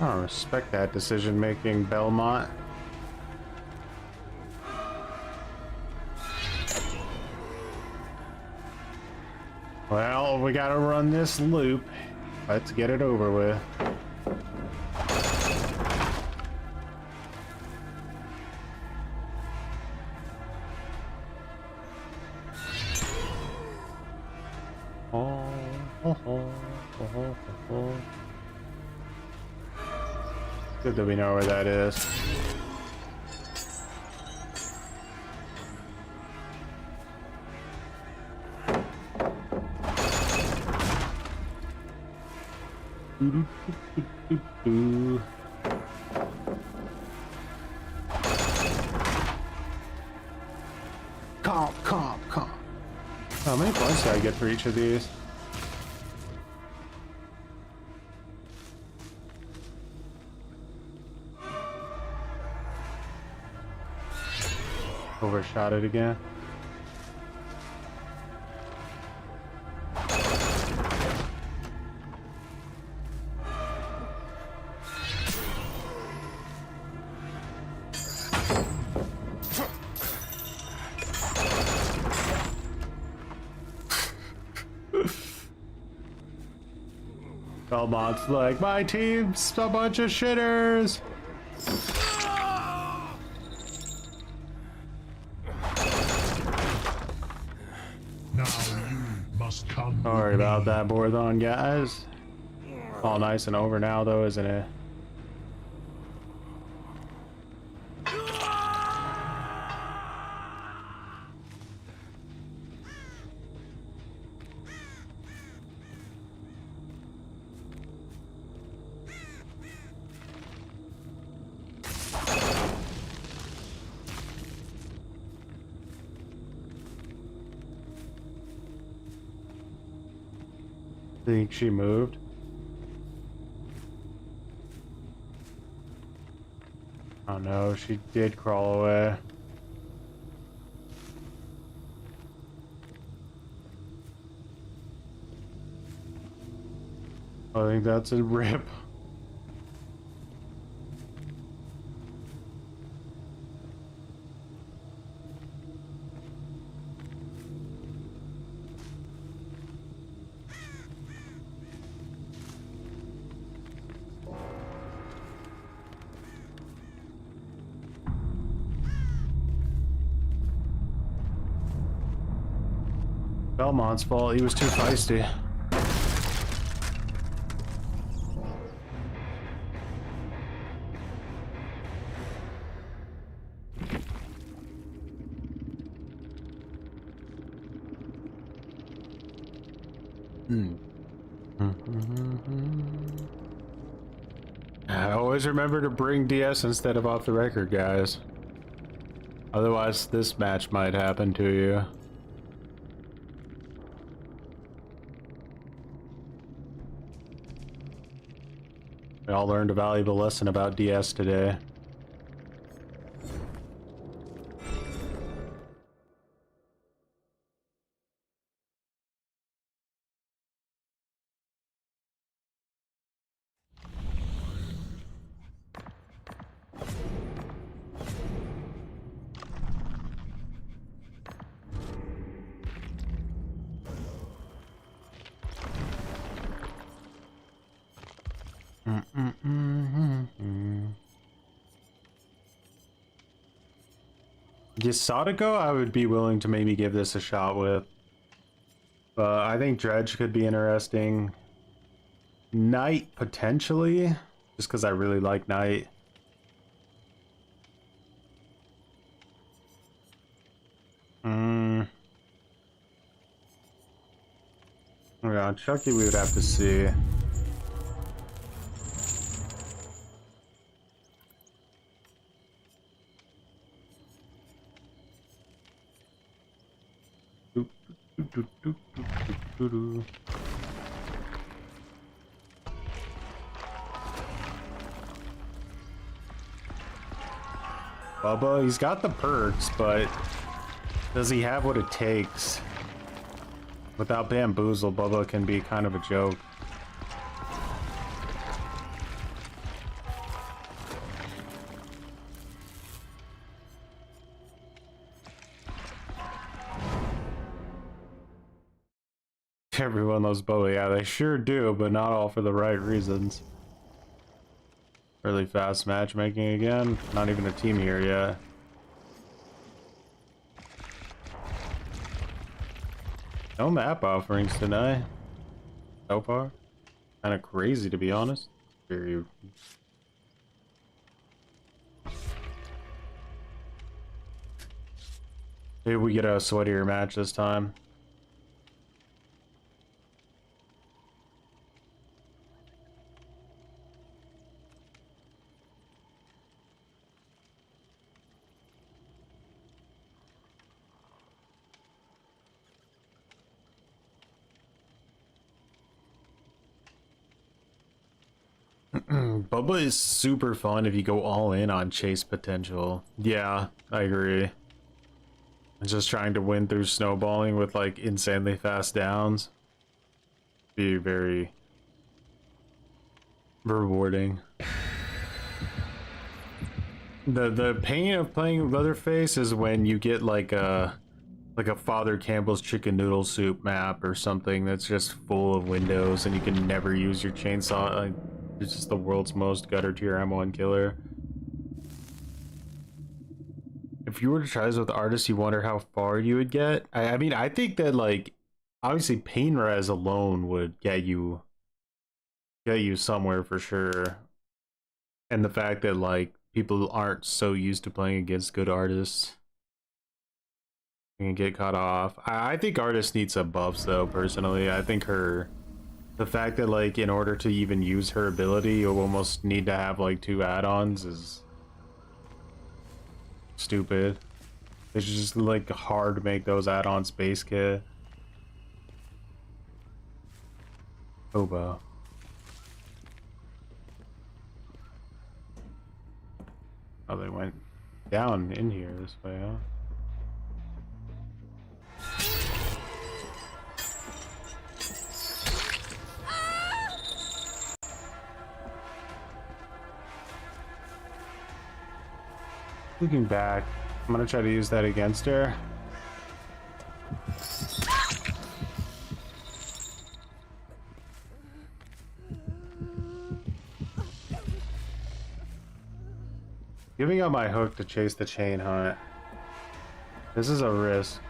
I don't respect that decision making, Belmont. Well, we gotta run this loop. Let's get it over with. Good that we know where that is. Comp. How many points do I get for each of these? Overshot it again. Belmont's like, my team's a bunch of shitters. Sorry about that, Borthon, guys. All nice and over now, though, isn't it? Think she moved? Oh no, she did crawl away. I think that's a rip. Belmont's fault. He was too feisty. I always remember to bring DS instead of off the record, guys. Otherwise, this match might happen to you. We all learned a valuable lesson about DS today. Sadako, I would be willing to maybe give this a shot with. But I think Dredge could be interesting. Knight, potentially. Just because I really like Knight. Yeah, Chucky we would have to see. Bubba, he's got the perks, but does he have what it takes? Without Bamboozle, Bubba can be kind of a joke. Everyone loves Bubba, yeah, they sure do, but not all for the right reasons. Really fast matchmaking again. Not even a team here yet. No map offerings tonight. So far. Kind of crazy, to be honest. Very. Maybe we get a sweatier match this time. Bubba is super fun if you go all in on chase potential. Yeah, I agree. Just trying to win through snowballing with like insanely fast downs. Be very rewarding. The pain of playing Leatherface is when you get like a Father Campbell's chicken noodle soup map or something that's just full of windows and you can never use your chainsaw. Like, it's just the world's most gutter tier M1 killer. If you were to try this with artists, you wonder how far you would get. I mean, I think that like obviously pain res alone would get you somewhere for sure. And the fact that like people aren't so used to playing against good artists and get caught off. I think artist needs some buffs though, personally. I think the fact that like in order to even use her ability you'll almost need to have like 2 add-ons is stupid. It's just like hard to make those add-ons base kit. Oba. Oh, they went down in here this way, huh? Looking back, I'm gonna try to use that against her. Giving up my hook to chase the chain hunt. This is a risk.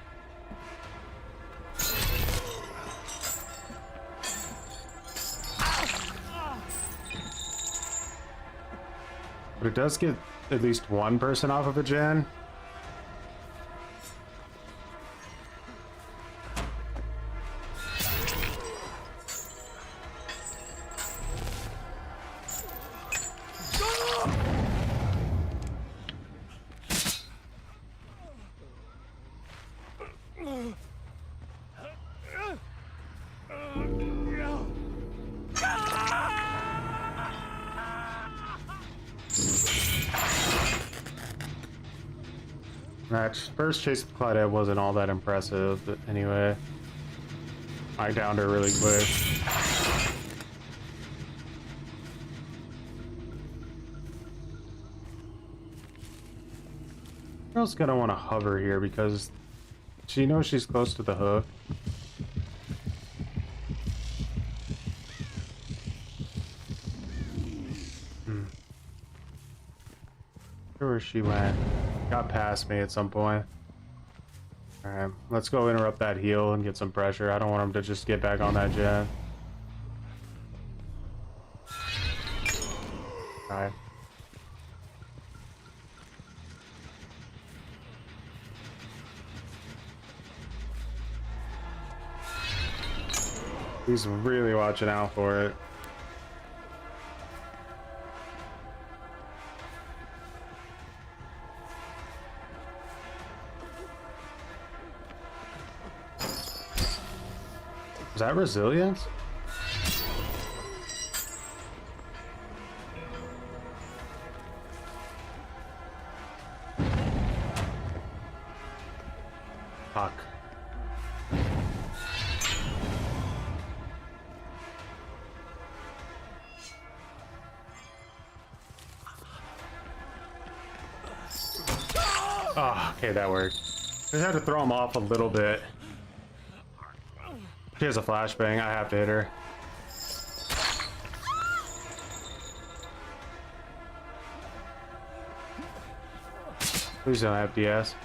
But it does get at least one person off of a gen. That first chase with Claudette wasn't all that impressive, but anyway, I downed her really quick. Girl's gonna want to hover here because she knows she's close to the hook. Where she went. Got past me at some point. Alright, let's go interrupt that heal and get some pressure. I don't want him to just get back on that jet. Alright. He's really watching out for it. Is that resilience? Fuck. Oh, okay, that worked. I just had to throw him off a little bit. She has a flashbang. I have to hit her. Please don't have DS.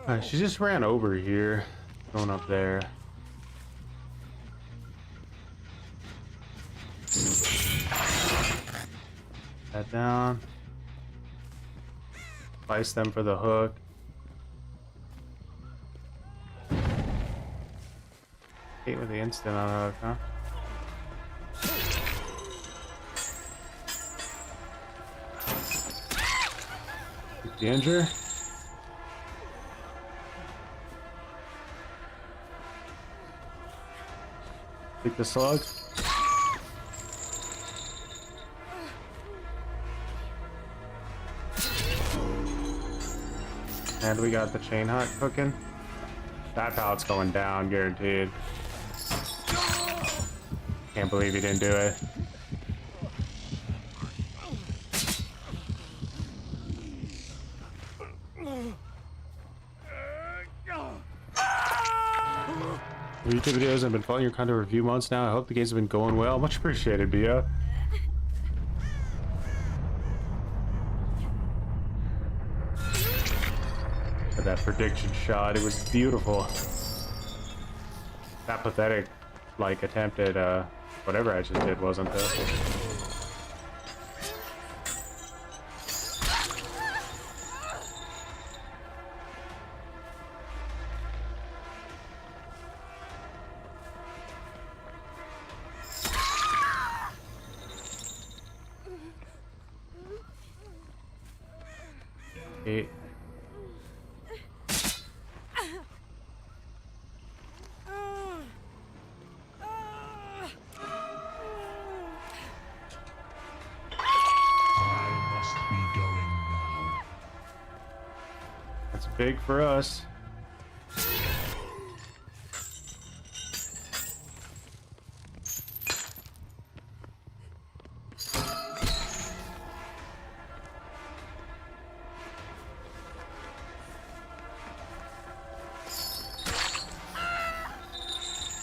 Alright, she just ran over here. Going up there. That down. Slice them for the hook. Hate with the instant on the hook, huh? Keep the injure. Take the slug. And we got the chain hunt cooking. That pallet's going down, guaranteed. Can't believe he didn't do it. YouTube videos, I've been following your content for a few months now. I hope the games have been going well. Much appreciated, Bia. That prediction shot, it was beautiful. That pathetic, like, attempt at whatever I just did, wasn't there? Eight. Big for us.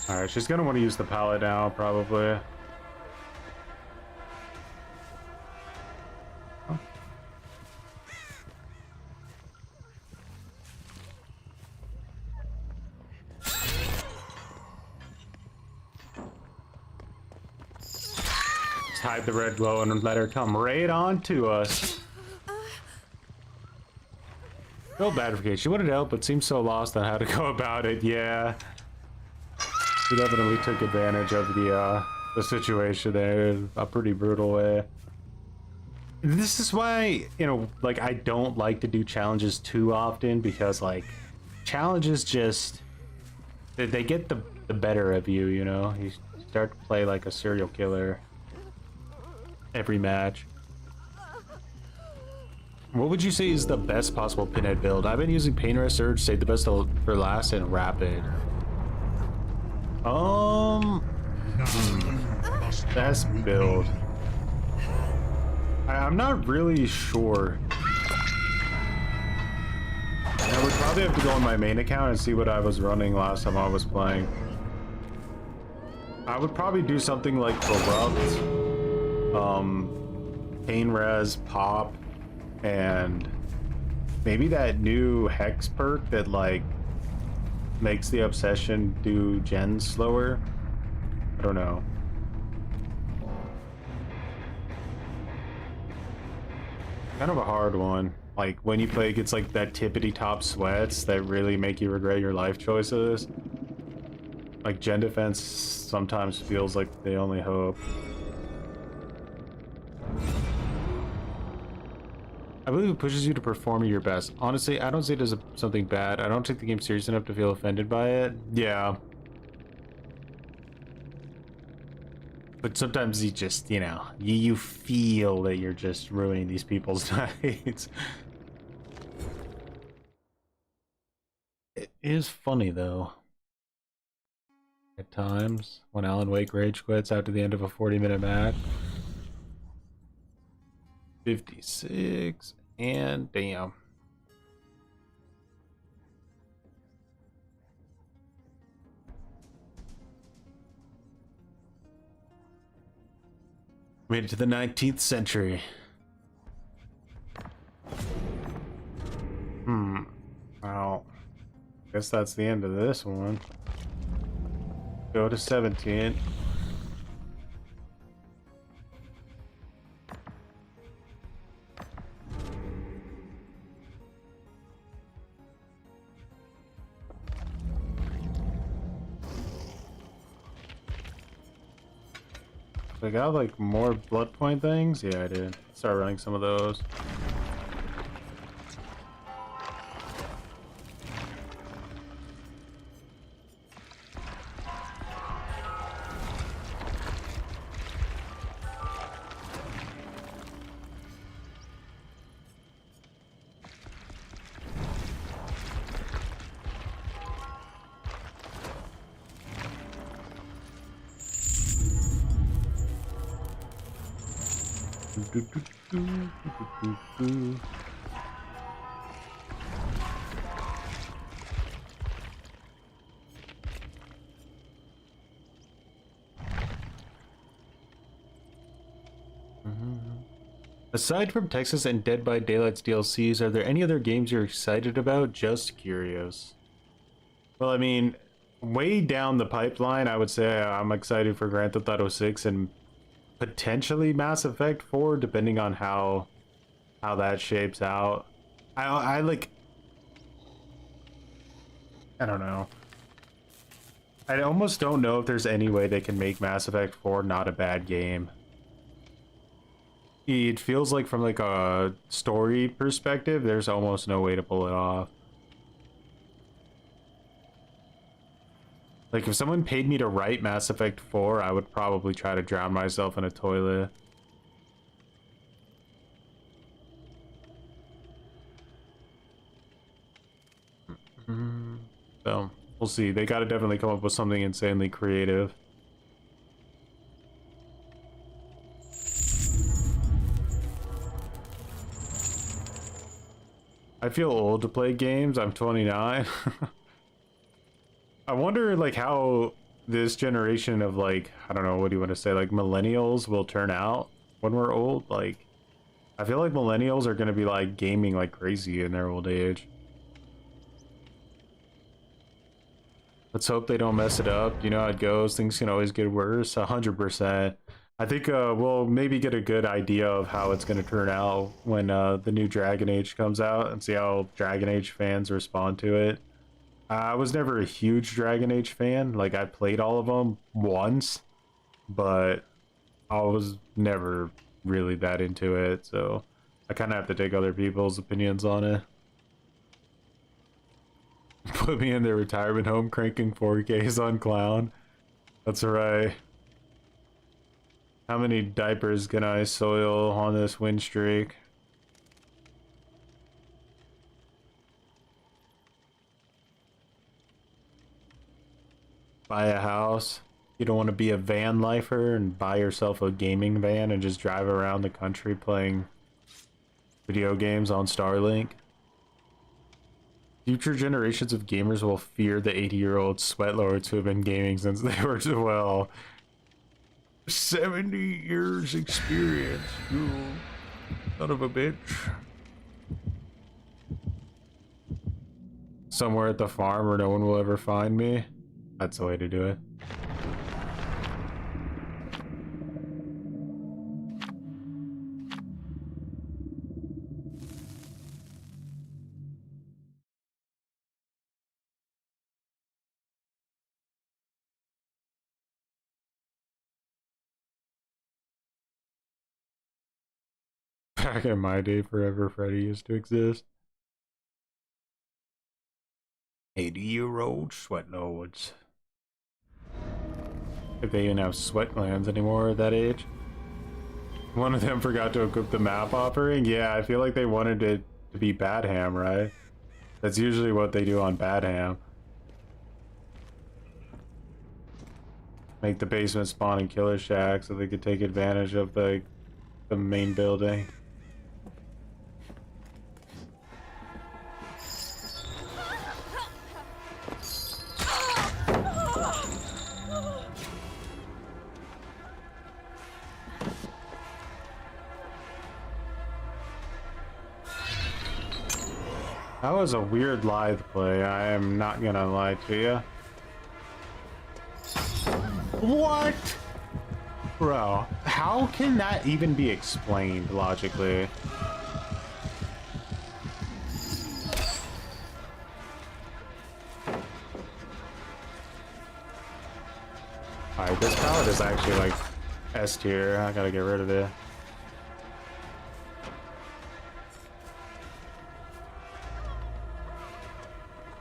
All right, she's gonna want to use the pallet now, probably. hide the red glow and let her come right on to us. Feel bad for Kate. She wanted help, but seemed so lost on how to go about it. Yeah. She definitely took advantage of the situation there in a pretty brutal way. This is why, you know, like, I don't like to do challenges too often, because, like, challenges just, they get the better of you, you know? You start to play like a serial killer every match. What would you say is the best possible Pinhead build? I've been using Pain Surge, save the best for last, and Rapid. Best build. I'm not really sure. I would probably have to go on my main account and see what I was running last time I was playing. I would probably do something like Corrupt, Pain Res, Pop, and maybe that new Hex perk that, like, makes the Obsession do gens slower. I don't know. Kind of a hard one. Like, when you play against, like, that tippity top sweats that really make you regret your life choices. Like, gen defense sometimes feels like the only hope. I believe it pushes you to perform your best. Honestly, I don't see it as something bad. I don't take the game serious enough to feel offended by it. Yeah. But sometimes you just, you know, you feel that you're just ruining these people's nights. It is funny, though. At times, when Alan Wake rage quits after the end of a 40-minute match. 56, and damn. Made it to the 19th century. Well, guess that's the end of this one. Go to 17. I got like more blood point things? Yeah, I did. Start running some of those. Aside from Texas and Dead by Daylight's DLCs, are there any other games you're excited about? Just curious. Well, I mean, way down the pipeline, I would say I'm excited for Grand Theft Auto 6 and potentially Mass Effect 4, depending on how that shapes out. I like, I don't know. I almost don't know if there's any way they can make Mass Effect 4 not a bad game. It feels like, from like a story perspective, there's almost no way to pull it off. Like, if someone paid me to write Mass Effect 4, I would probably try to drown myself in a toilet. So, we'll see. They gotta definitely come up with something insanely creative. I feel old to play games. I'm 29. I wonder, like, how this generation of, like, I don't know, what do you want to say, like, millennials will turn out when we're old. Like, I feel like millennials are going to be, like, gaming like crazy in their old age. Let's hope they don't mess it up. You know how it goes. Things can always get worse. 100%. I think we'll maybe get a good idea of how it's going to turn out when the new Dragon Age comes out and see how Dragon Age fans respond to it. I was never a huge Dragon Age fan. Like, I played all of them once, but I was never really that into it, so I kind of have to take other people's opinions on it. Put me in their retirement home cranking 4Ks on Clown. That's right. How many diapers can I soil on this win streak? Buy a house. You don't want to be a van lifer and buy yourself a gaming van and just drive around the country playing video games on Starlink. Future generations of gamers will fear the 80-year-old sweatlords who have been gaming since they were 12. 70 years experience, you son of a bitch. Somewhere at the farm where no one will ever find me. That's the way to do it. Back in my day, Forever Freddy used to exist. 80-year-old sweatlords. If they even have sweat glands anymore at that age. One of them forgot to equip the map offering. Yeah, I feel like they wanted it to be Bad Ham, right? That's usually what they do on Bad Ham. Make the basement spawn in Killer Shack so they could take advantage of the main building. That was a weird lithe play, I am not gonna lie to you. What? Bro, how can that even be explained logically? Alright, this pallet is actually like S tier, I gotta get rid of it.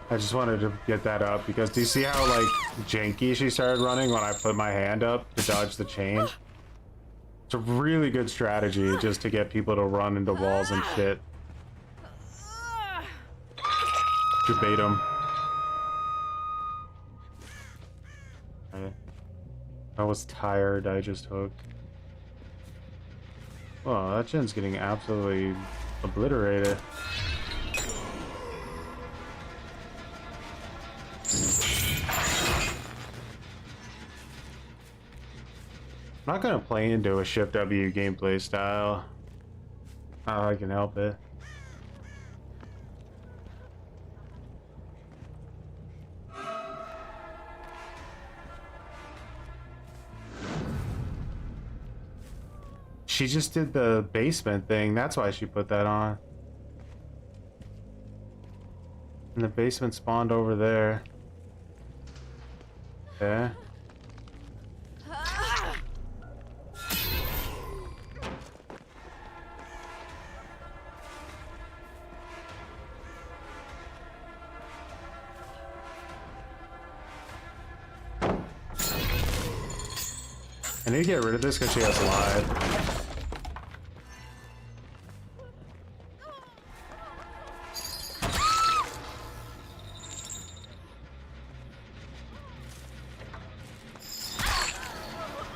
I just wanted to get that up because do you see how like janky she started running when I put my hand up to dodge the chain? It's a really good strategy just to get people to run into walls and shit. To bait them. I was tired, I just hooked. Oh, that gen's getting absolutely obliterated. I'm not gonna play into a Shift W gameplay style. How I can help it. She just did the basement thing, that's why she put that on. And the basement spawned over there. Okay. I need to get rid of this because she has live.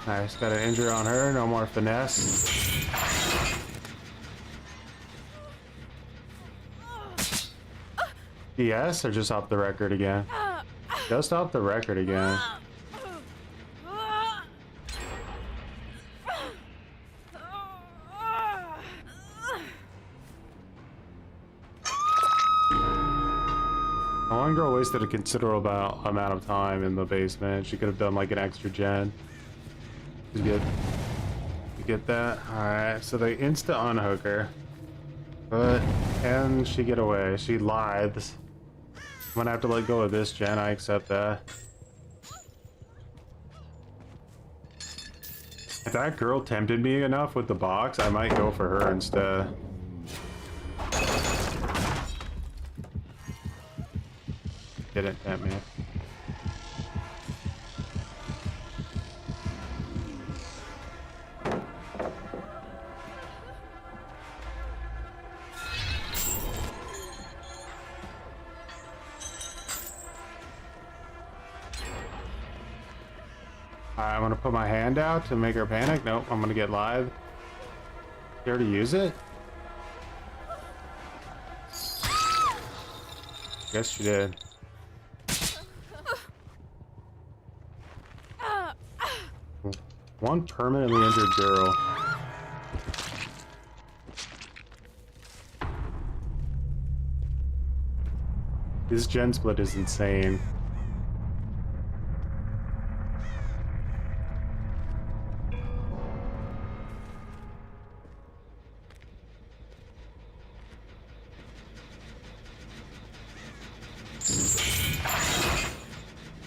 Nice, got an injury on her, no more finesse. DS or just off the record again? Just off the record again. One girl wasted a considerable amount of time in the basement. She could have done like an extra gen. She's good. get that. Alright, so they insta unhook her. But can she get away? She lithes. I'm gonna have to let go of this gen, I accept that. If that girl tempted me enough with the box, I might go for her instead. Didn't tempt me. Alright, I'm gonna put my hand out to make her panic. Nope, I'm gonna get live. Care to use it? Guess she did. One permanently injured girl. This gen split is insane.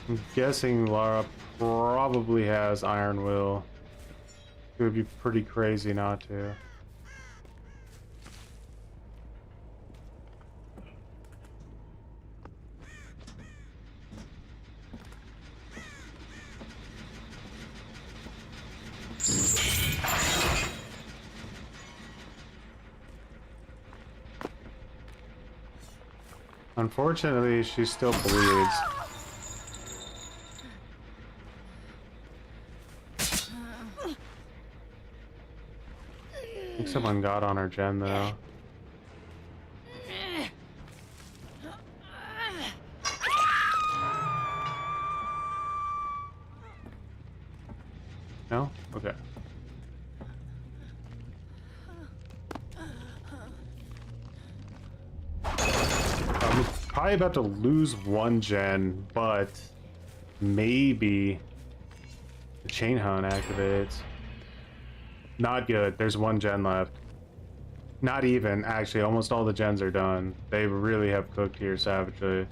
I'm guessing Lara probably has Iron Will. It would be pretty crazy not to. Unfortunately, she still bleeds. I think someone got on her gen though. No? Okay. I'm probably about to lose one gen, but maybe the chain hunt activates. Not good. There's one gen left. Not even, actually. Almost all the gens are done. They really have cooked here savagely.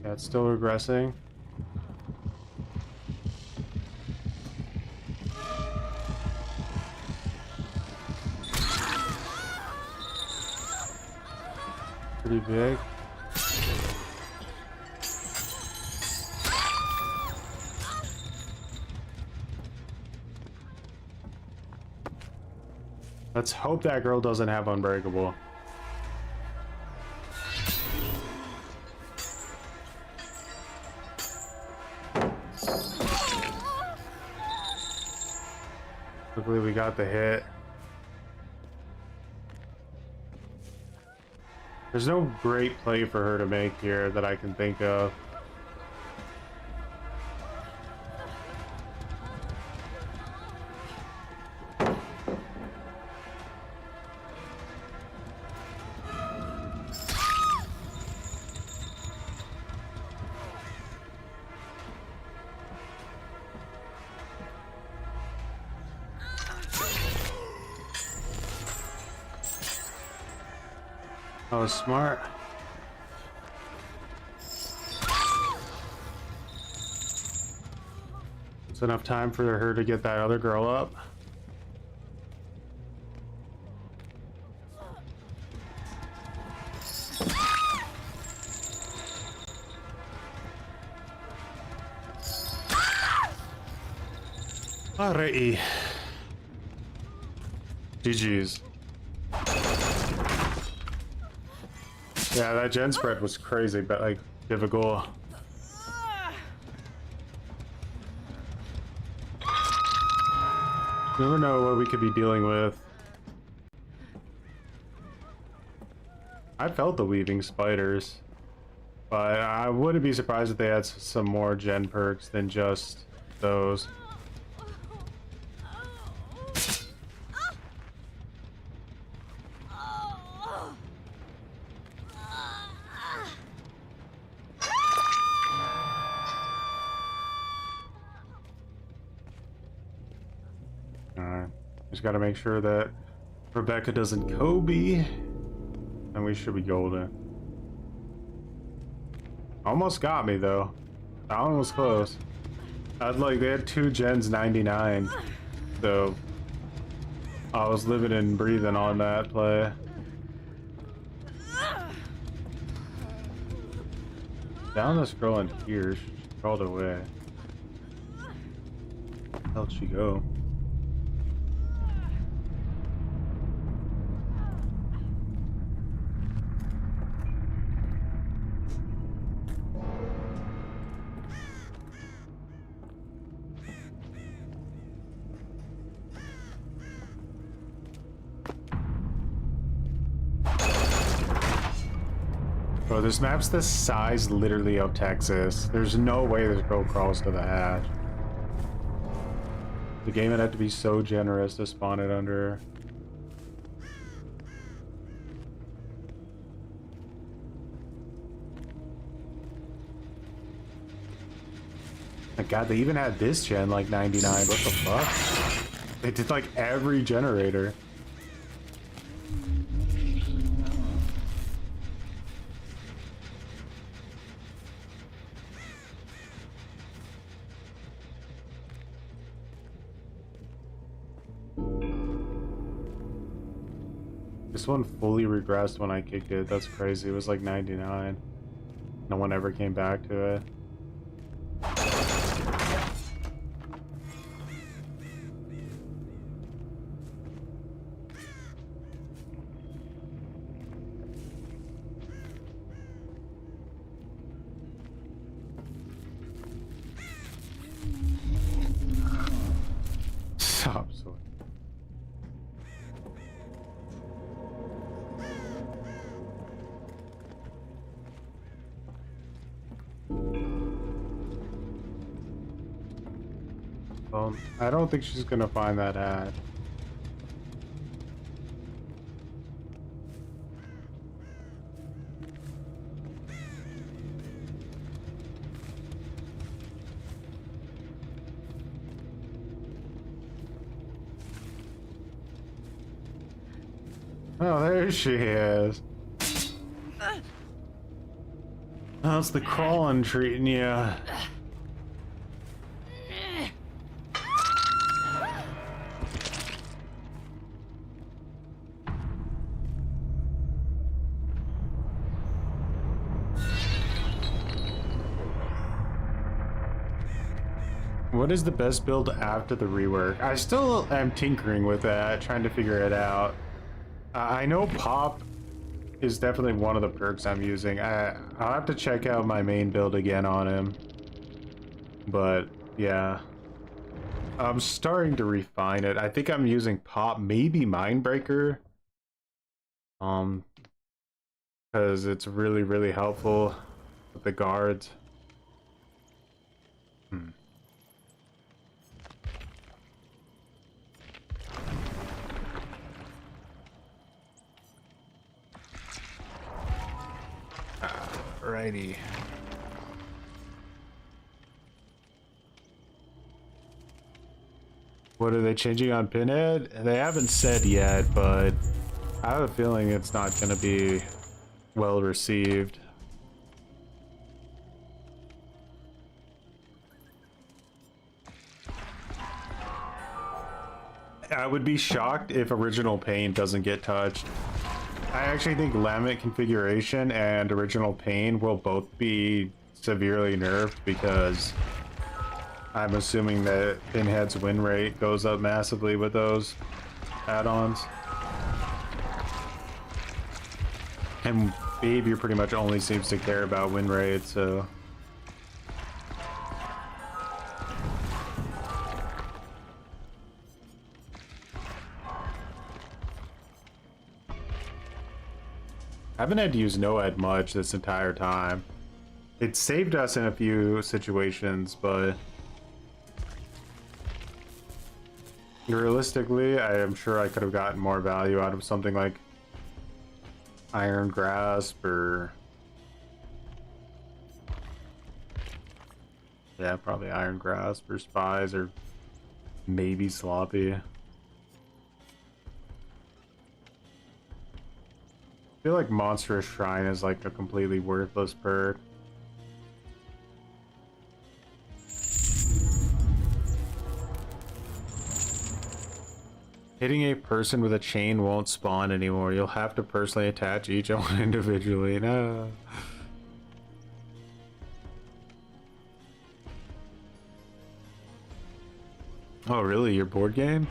Yeah, it's still regressing. Pretty big. Let's hope that girl doesn't have Unbreakable. Luckily we got the hit. There's no great play for her to make here that I can think of. Oh, smart. It's enough time for her to get that other girl up. Alrighty. GG's. Yeah, that gen spread was crazy, but like difficult. You never know what we could be dealing with. I felt the weaving spiders, but I wouldn't be surprised if they had some more gen perks than just those. Alright. Just gotta make sure that Rebecca doesn't Kobe. And we should be golden. Almost got me though. That one was close. They had 2 gens 99. So I was living and breathing on that play. Down this girl in here, she crawled away. Where the hell did she go? Bro, this map's the size literally of Texas. There's no way this girl crawls to the hatch. The game would have to be so generous to spawn it under her. My god, they even had this gen like 99. What the fuck? They did like every generator. This one fully regressed when I kicked it. That's crazy. It was like 99. No one ever came back to it. Stop, so. I don't think she's gonna find that hat. Oh, there she is. How's the crawling treating you? What is the best build after the rework? I still am tinkering with that, trying to figure it out. I know Pop is definitely one of the perks I'm using. I'll have to check out my main build again on him. But yeah, I'm starting to refine it. I think I'm using Pop, maybe Mindbreaker. Because it's really, really helpful with the guards. Alrighty. What are they changing on Pinhead? They haven't said yet, but I have a feeling it's not going to be well received. I would be shocked if original paint doesn't get touched. I actually think Lament configuration and original pain will both be severely nerfed because I'm assuming that Pinhead's win rate goes up massively with those add-ons. And Behavior pretty much only seems to care about win rate, so... I haven't had to use no-ed much this entire time. It saved us in a few situations, but realistically, I am sure I could have gotten more value out of something like Iron Grasp or... yeah, probably Iron Grasp or Spies or maybe Sloppy. feel like Monstrous Shrine is like a completely worthless perk. Hitting a person with a chain won't spawn anymore. You'll have to personally attach each one individually. No. Oh, really? Your board game?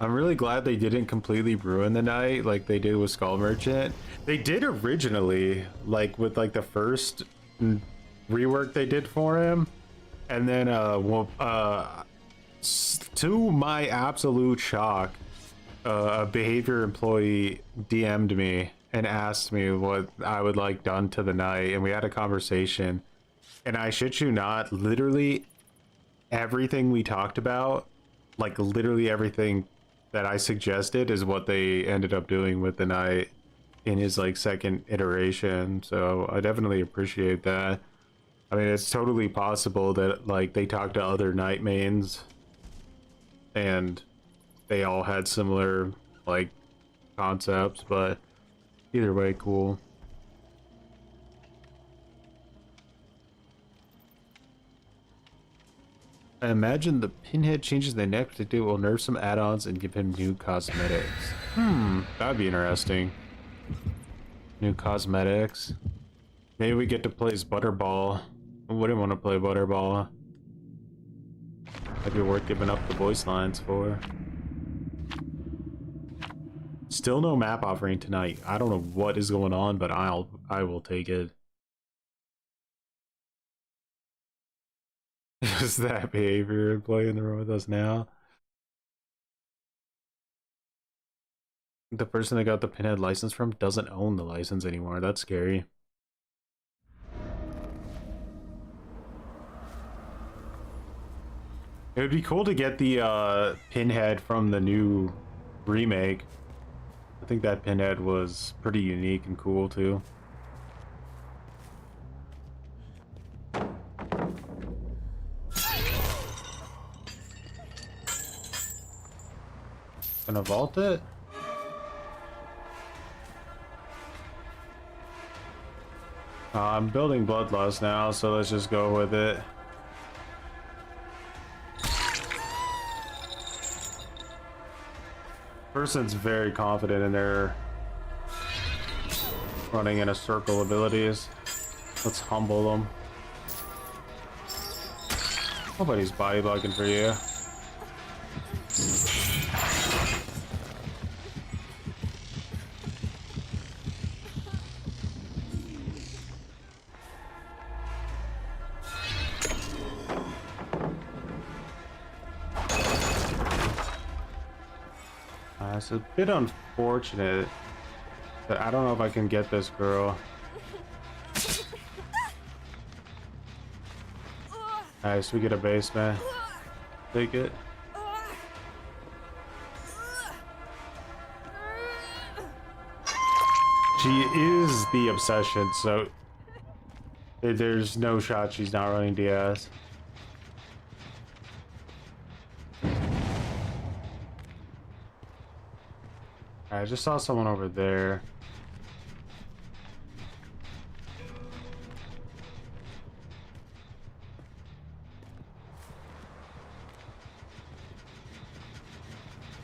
I'm really glad they didn't completely ruin the night like they did with Skull Merchant. They did originally, like with like the first rework they did for him, and then to my absolute shock, a behavior employee DM'd me and asked me what I would like done to the night, and we had a conversation. And I shit you not, literally everything we talked about, like literally everything that I suggested is what they ended up doing with the night in his like second iteration. So I definitely appreciate that. I mean, it's totally possible that like they talked to other night mains and they all had similar like concepts, but either way, cool. I imagine the Pinhead changes the neck to will nerf some add-ons and give him new cosmetics. That'd be interesting. New cosmetics. Maybe we get to play as Butterball. I wouldn't want to play Butterball. Might be worth giving up the voice lines for. Still no map offering tonight. I don't know what is going on, but I will take it. Is that behavior play in the room with us now? The person that got the Pinhead license from doesn't own the license anymore. That's scary. It would be cool to get the Pinhead from the new remake. I think that Pinhead was pretty unique and cool too. Gonna vault it? I'm building Bloodlust now, so let's just go with it. Person's very confident in their running in a circle abilities. Let's humble them. Nobody's body bugging for you. It's a bit unfortunate, but I don't know if I can get this girl. Nice, we get a basement. Take it. She is the obsession, so there's no shot she's not running DS. I just saw someone over there.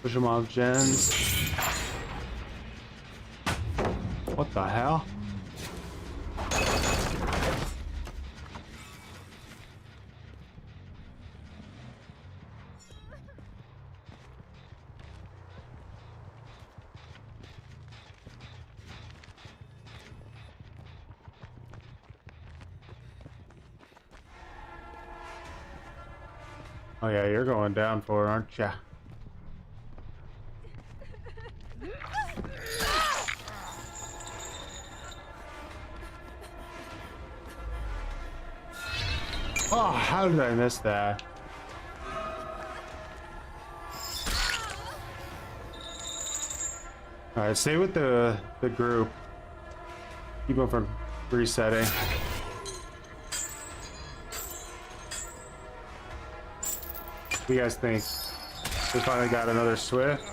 Push him off gens. What the hell? Oh yeah, you're going down for it, aren't ya? Oh, how did I miss that? Alright, stay with the group. Keep them from resetting. What do you guys think? We finally got another Swift.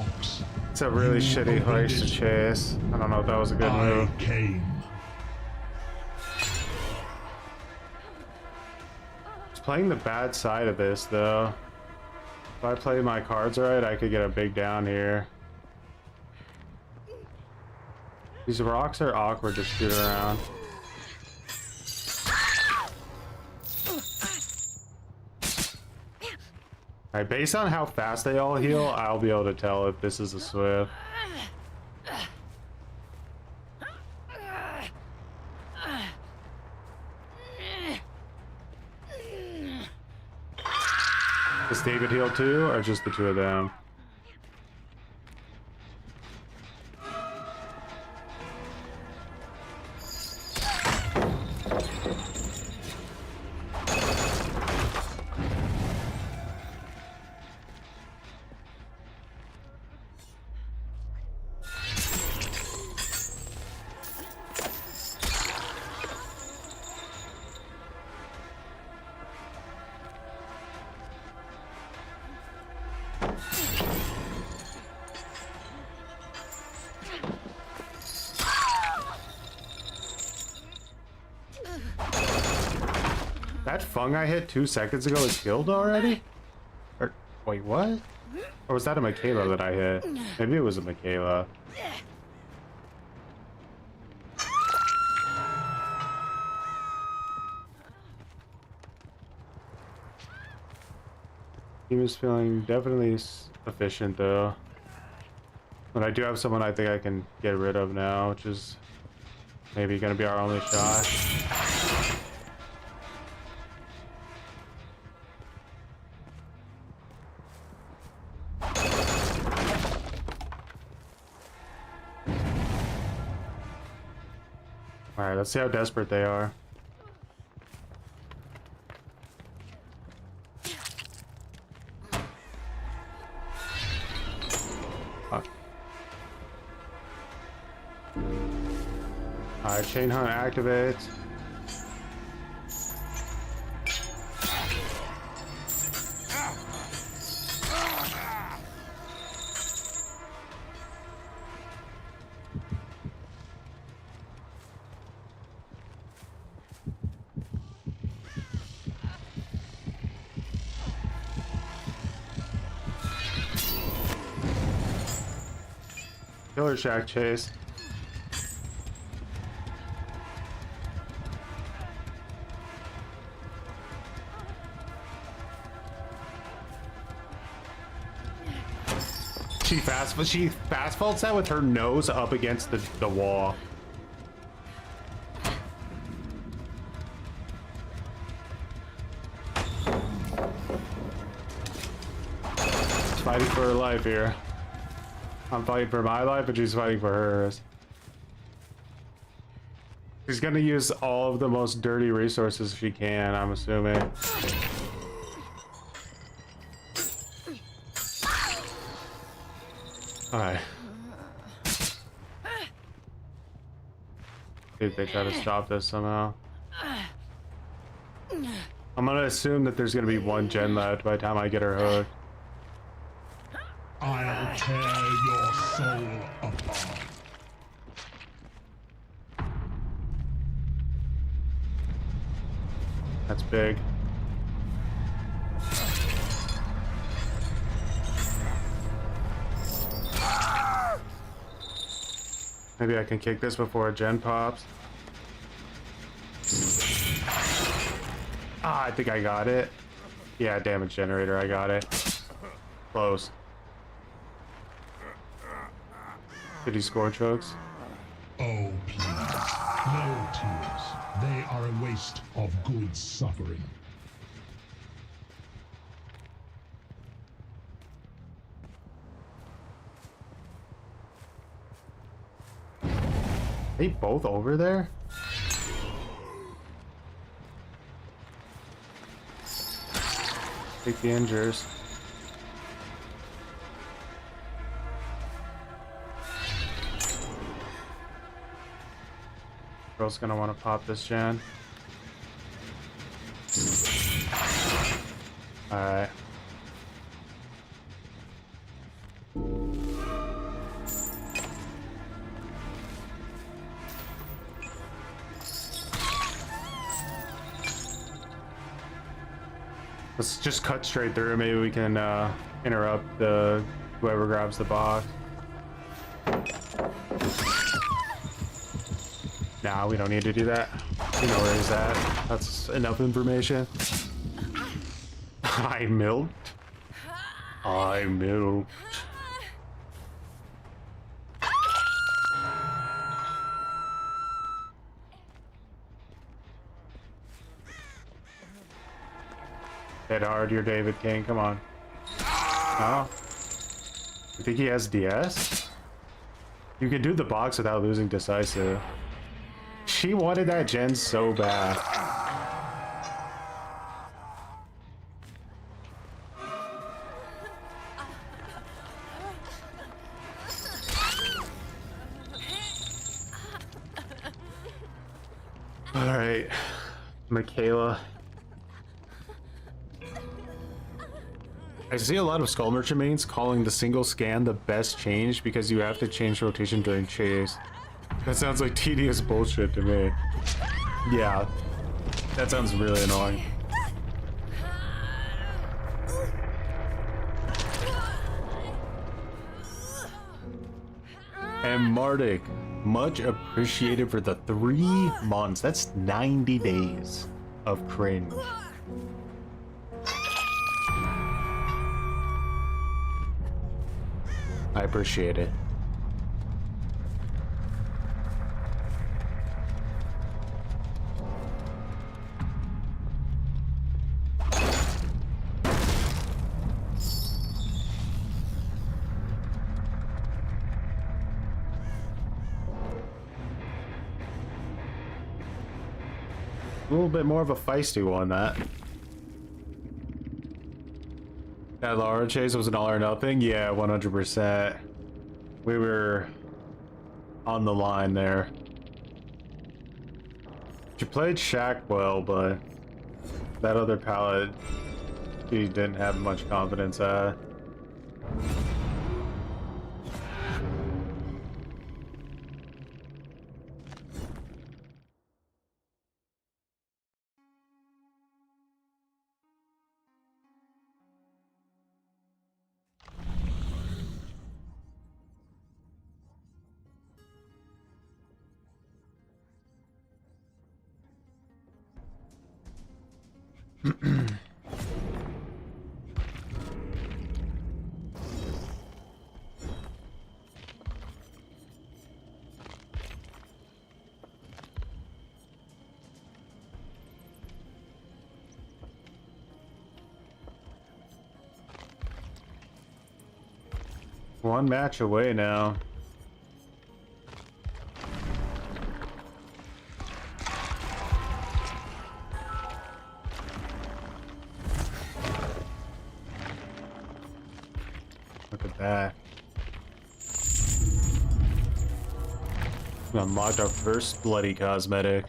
rocks. It's a really You shitty opened place to it. chase. I don't know if that was a good I move. came. Just playing the bad side of this, though. If I play my cards right, I could get a big down here. These rocks are awkward to shoot around. Alright, based on how fast they all heal, I'll be able to tell if this is a Swift. Does David heal too, or just the two of them? That Fung I hit 2 seconds ago is killed already? Or, wait, what? Or was that a Michaela that I hit? Maybe it was a Michaela. Team is feeling definitely efficient though. But I do have someone I think I can get rid of now, which is maybe gonna be our only shot. Alright, let's see how desperate they are. Alright, Chain Hunt activates. Killer Shack chase. She fast faults that with her nose up against the wall. She's fighting for her life here. I'm fighting for my life, but she's fighting for hers. She's gonna use all of the most dirty resources she can, I'm assuming. Alright. See if they try to stop this somehow. I'm gonna assume that there's gonna be one gen left by the time I get her hooked. I'll tear your soul apart. That's big. Maybe I can kick this before a gen pops. Ah, I think I got it. Yeah, damage generator, I got it. Close. Did he score chokes? Oh, please. No tears. They are a waste of good suffering. They both over there? Take the injures. Girl's gonna want to pop this gen. Alright. Let's just cut straight through. Maybe we can interrupt the whoever grabs the box. Nah, we don't need to do that. We know where he's at. That's enough information. I milked. I milked. Hit hard, you're David King. Come on. Oh. You think he has DS? You can do the box without losing decisive. She wanted that gen so bad. Alright. Michaela. I see a lot of Skull Merchant mains calling the single scan the best change because you have to change rotation during chase. That sounds like tedious bullshit to me. Yeah, that sounds really annoying. And Mardik, much appreciated for the 3 months. That's 90 days of cringe. I appreciate it. A little bit more of a feisty one, that. That Laura chase was an all or nothing? Yeah, 100%. We were on the line there. She played Shaq well, but that other palette, she didn't have much confidence at. One match away now. Look at that. We unlocked our first bloody cosmetic.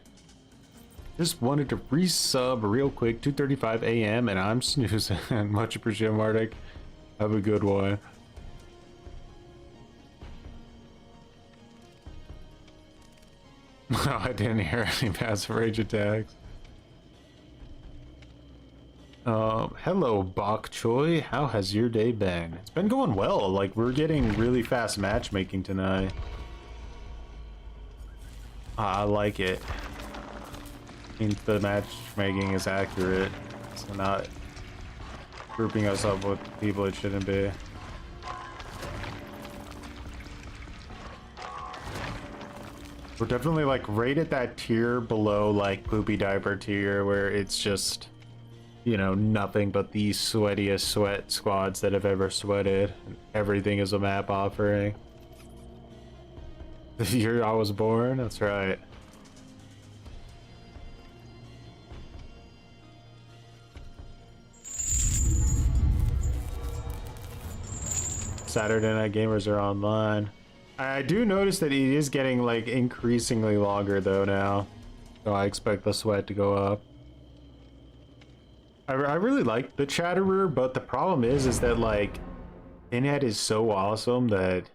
Just wanted to resub real quick, 2:35 a.m. and I'm snoozing. Much appreciated, Mardik. Have a good one. No, I didn't hear any passive rage attacks. Hello, Bok Choi. How has your day been? It's been going well. Like, we're getting really fast matchmaking tonight. I like it. I think the matchmaking is accurate. So not grouping us up with people it shouldn't be. We're definitely like right at that tier below like poopy diaper tier where it's just, you know, nothing but the sweatiest sweat squads that have ever sweated. And everything is a map offering. The year I was born, that's right. Saturday Night Gamers are online. I do notice that it is getting like increasingly longer though now, so I expect the sweat to go up. I really like the Chatterer, but the problem is that like Pinhead is so awesome that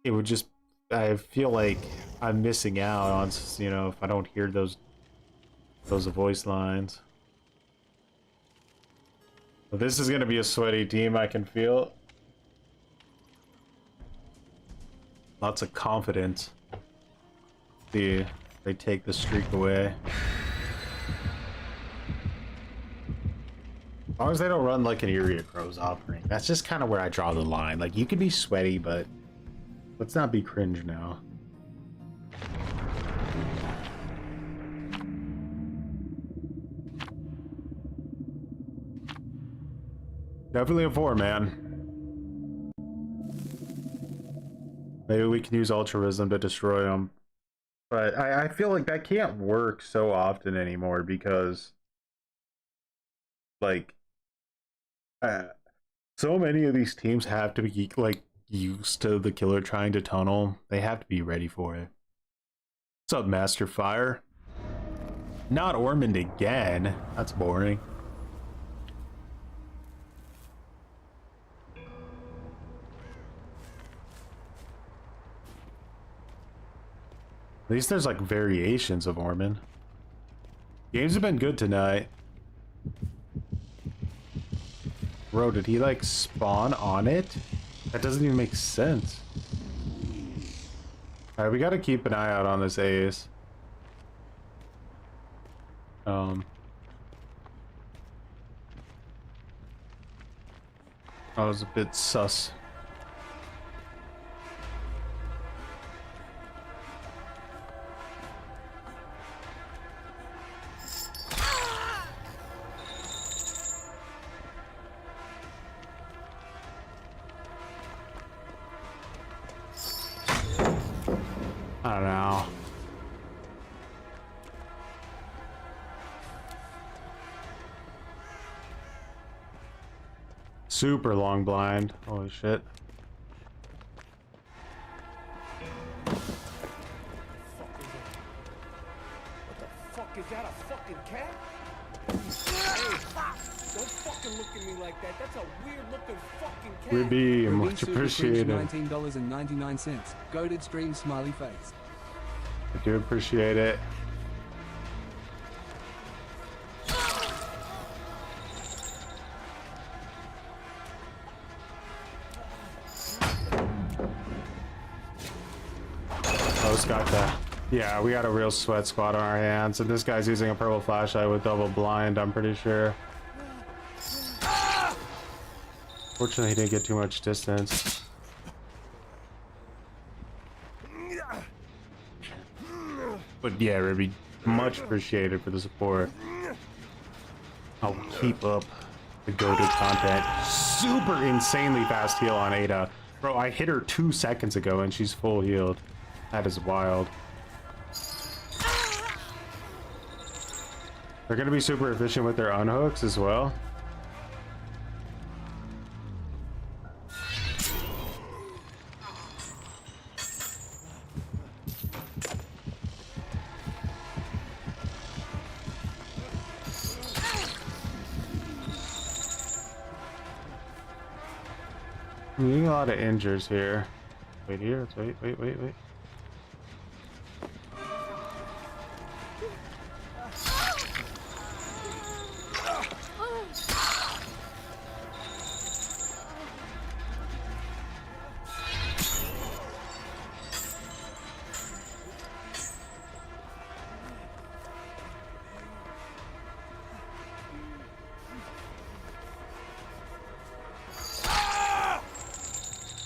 it would just, I feel like I'm missing out on, you know, if I don't hear those voice lines. Well, this is gonna be a sweaty team, I can feel. Lots of confidence. See, they take the streak away. As long as they don't run like an Area Crow's offering. That's just kind of where I draw the line. Like, you can be sweaty, but let's not be cringe now. Definitely a 4, man. Maybe we can use Altruism to destroy them. But I feel like that can't work so often anymore because, like, so many of these teams have to be, like, used to the killer trying to tunnel. They have to be ready for it. What's up, Master Fire? Not Ormond again. That's boring. At least there's like variations of Ormond. Games have been good tonight. Bro, did he like spawn on it? That doesn't even make sense. Alright, we gotta keep an eye out on this ace. That was a bit sus. I don't know. Super long blind. Holy shit. What the fuck is that, a fucking cat? Hey, don't fucking look at me like that. That's a weird looking fucking cat. Ruby, much appreciated. $19.99. Goated stream smiley face. I do appreciate it. Oh, it's got the... Yeah, we got a real sweat spot on our hands, and this guy's using a purple flashlight with double blind, I'm pretty sure. Fortunately, he didn't get too much distance. But yeah, Ruby, much appreciated for the support. I'll keep up the goated content. Super insanely fast heal on Ada. Bro, I hit her 2 seconds ago and she's full healed. That is wild. They're gonna be super efficient with their unhooks as well. I'm getting a lot of injures here. Wait here, let's wait.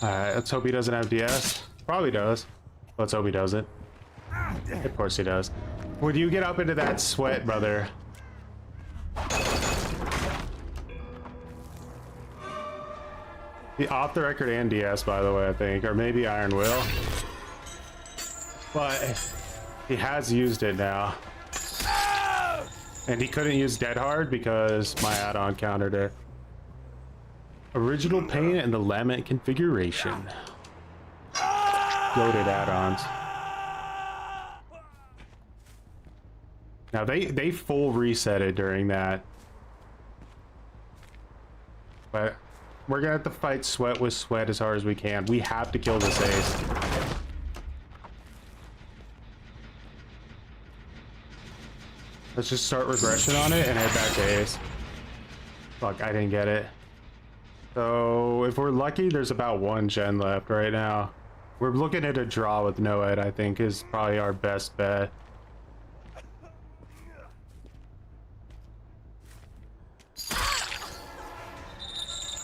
Alright, let's hope he doesn't have DS. Probably does. Let's hope he doesn't. Of course he does. Would you get up into that sweat, brother? The off the record and DS, by the way, I think. Or maybe Iron Will. But he has used it now. And he couldn't use Dead Hard because my add-on countered it. Original paint and the Lament configuration. Goated add-ons. Now they full resetted during that. But we're gonna have to fight sweat with sweat as hard as we can. We have to kill this ace. Let's just start regression on it and head back to ace. Fuck, I didn't get it. So if we're lucky, there's about 1 gen left right now. We're looking at a draw with no Ed, I think, is probably our best bet.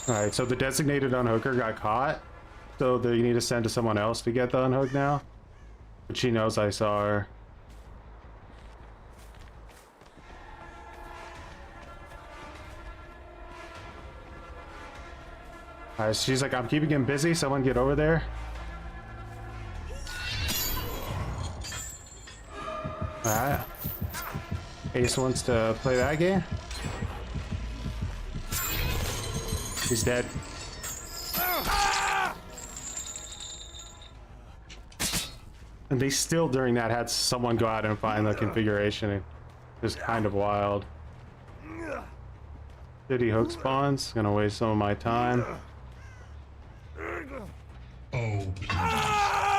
Alright, so the designated unhooker got caught. So they need to send to someone else to get the unhook now. But she knows I saw her. Alright, she's like, I'm keeping him busy. Someone get over there. Alright. Ace wants to play that game. He's dead. And they still, during that, had someone go out and find the configuration. It was kind of wild. City hook spawns. Gonna waste some of my time. Oh, please.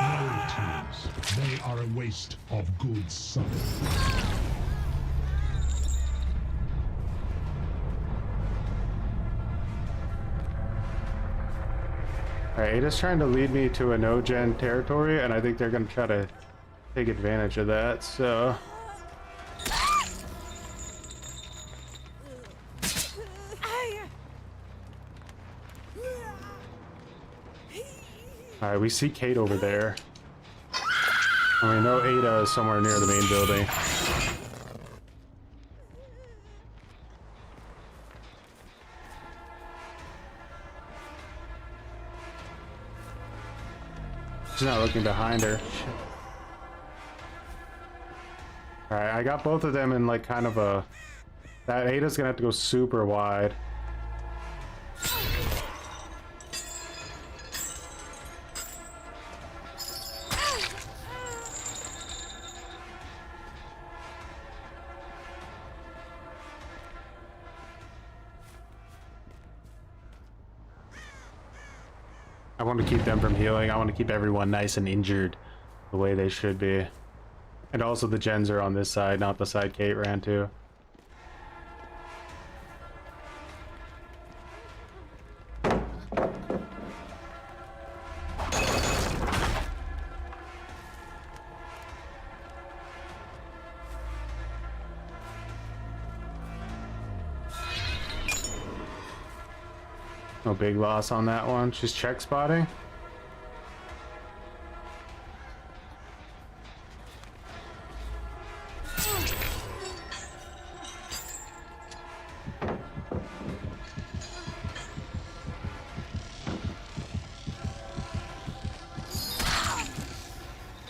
No tears. They are a waste of good suffering. Alright, Ada's trying to lead me to a no-gen territory, and I think they're gonna try to take advantage of that, so... Alright, we see Kate over there. And we know Ada is somewhere near the main building. She's not looking behind her. Alright, I got both of them in like kind of a... That Ada's gonna have to go super wide. I want to keep them from healing. I want to keep everyone nice and injured the way they should be. And also the gens are on this side, not the side Kate ran to. No big loss on that one. She's check spotting.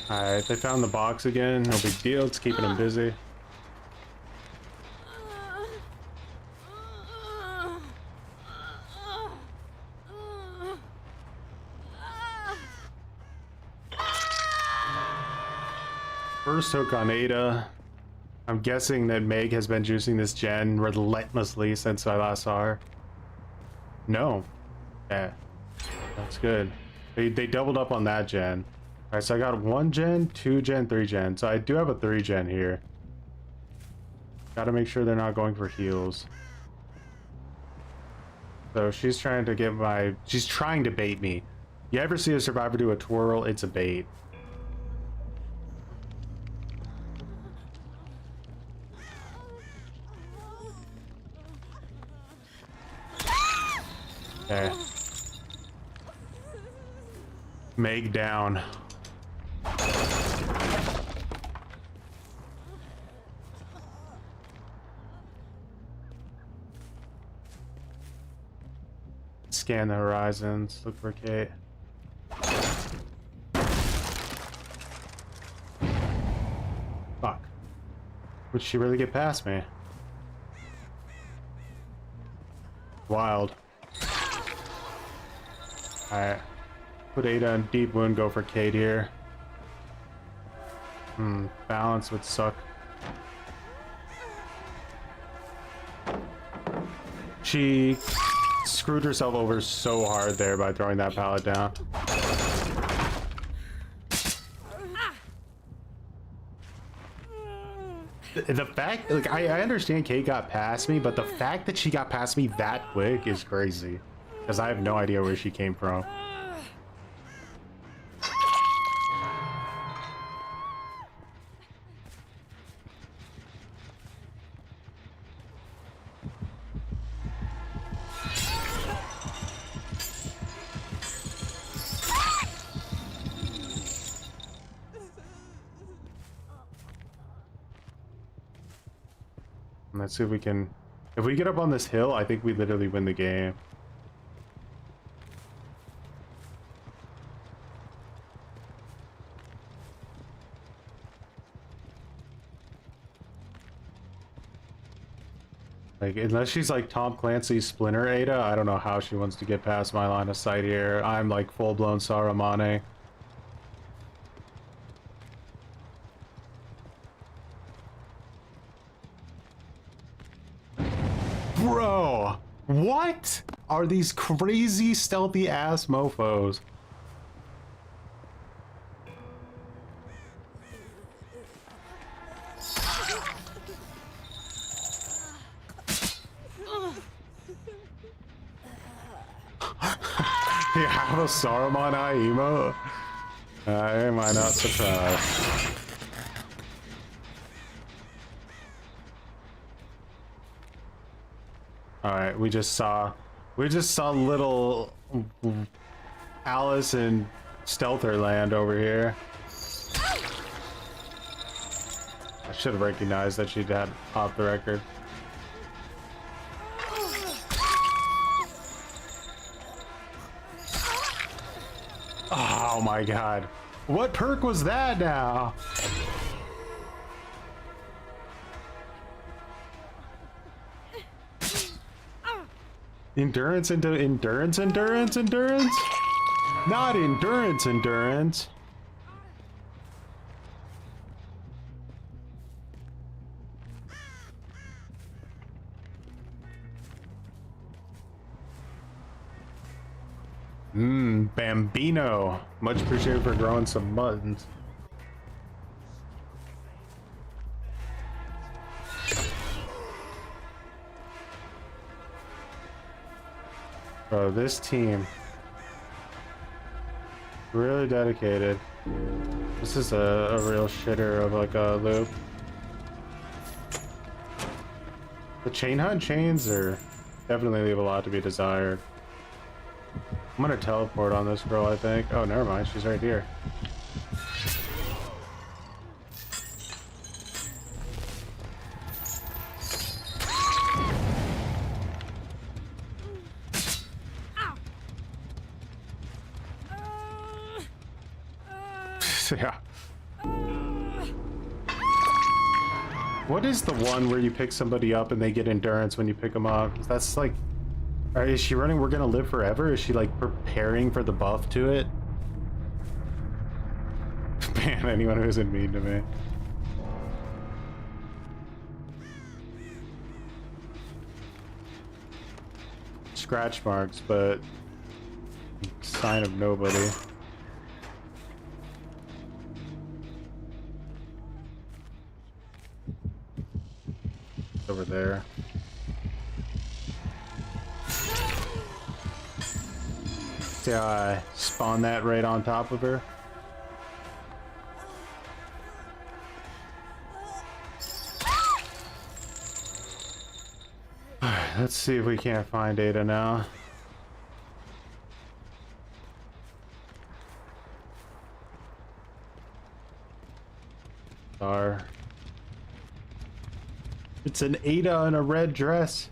Alright, they found the box again. No big deal. It's keeping them busy. First hook on Ada. I'm guessing that Meg has been juicing this gen relentlessly since I last saw her. No. Yeah. That's good. They doubled up on that gen. Alright, so I got 1 gen, 2 gen, 3 gen. So I do have a 3 gen here. Gotta make sure they're not going for heals. So she's trying to get my... She's trying to bait me. You ever see a survivor do a twirl? It's a bait. Okay. Meg down. Scan the horizons, look for Kate. Fuck. Would she really get past me? Wild. Alright. Put Ada in deep wound, go for Kate here. Balance would suck. She screwed herself over so hard there by throwing that pallet down. The fact, like, I understand Kate got past me, but the fact that she got past me that quick is crazy. Because I have no idea where she came from. Let's see if we can... If we get up on this hill, I think we literally win the game. Like, unless she's like Tom Clancy's Splinter Ada, I don't know how she wants to get past my line of sight here. I'm like full-blown Saruman. Bro, what are these crazy stealthy ass mofos? You have a Saruman eye emote? Am I not surprised? Alright, we just saw little Alice in Stealtherland over here. I should have recognized that she'd had off the record. Oh my god. What perk was that now? Endurance into endurance. Not endurance. Bambino. Much appreciated for growing some muttons. Bro, this team really dedicated. This is a real shitter of like a loop. The chain hunt chains are definitely leave a lot to be desired. I'm gonna teleport on this girl, I think. Oh, never mind, she's right here. Yeah. What is the one where you pick somebody up and they get endurance when you pick them up? That's like... Is she running We're Gonna Live Forever? Is she like preparing for the buff to it? Man, anyone who isn't mean to me. Scratch marks, but sign of nobody. Over there. See how I spawn that right on top of her? Let's see if we can't find Ada now. Star. It's an Ada in a red dress.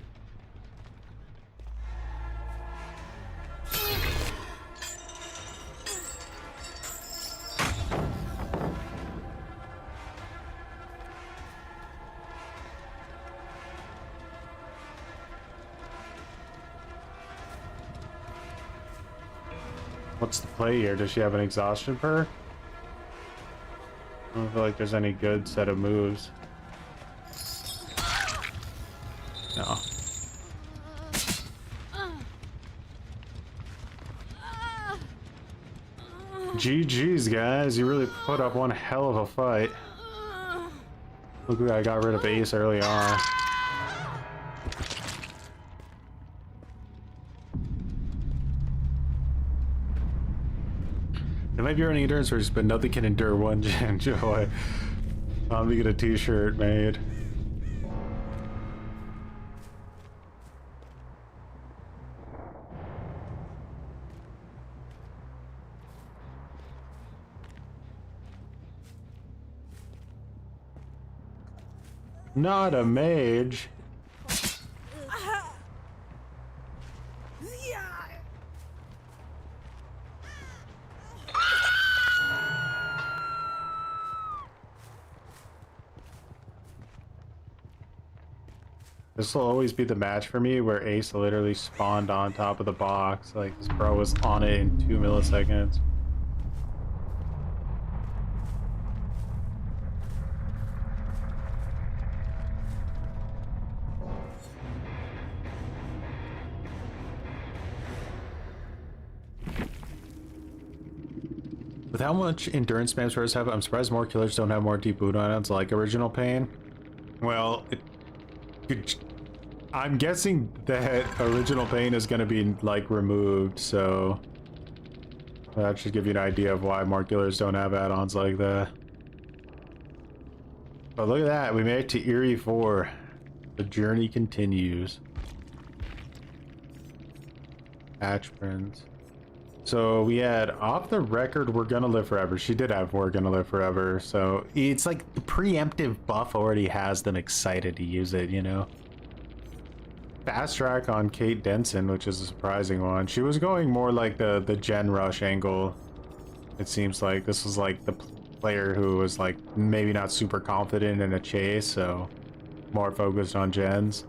What's the play here? Does she have an exhaustion perk? I don't feel like there's any good set of moves. No. GG's, guys. You really put up one hell of a fight. Look, I got rid of Ace early on. It might be running endurance first, but nothing can endure one gen joy. I'm gonna get a t-shirt made. Not a mage. This will always be the match for me where Ace literally spawned on top of the box. Like, this bro was on it in 2 milliseconds. With how much endurance spam stores have, I'm surprised more killers don't have more deep boot items like Original Pain. Well, I'm guessing that Original Pain is going to be like removed, so that should give you an idea of why more killers don't have add-ons like that. But look at that, we made it to Eerie 4. The journey continues. Patch prints. So we had off the record, We're Gonna Live Forever. She did have We're Gonna Live Forever, so it's like the preemptive buff already has them excited to use it, you know? Fast track on Kate Denson, which is a surprising one. She was going more like the gen rush angle. It seems like this was like the player who was like maybe not super confident in a chase, so more focused on gens.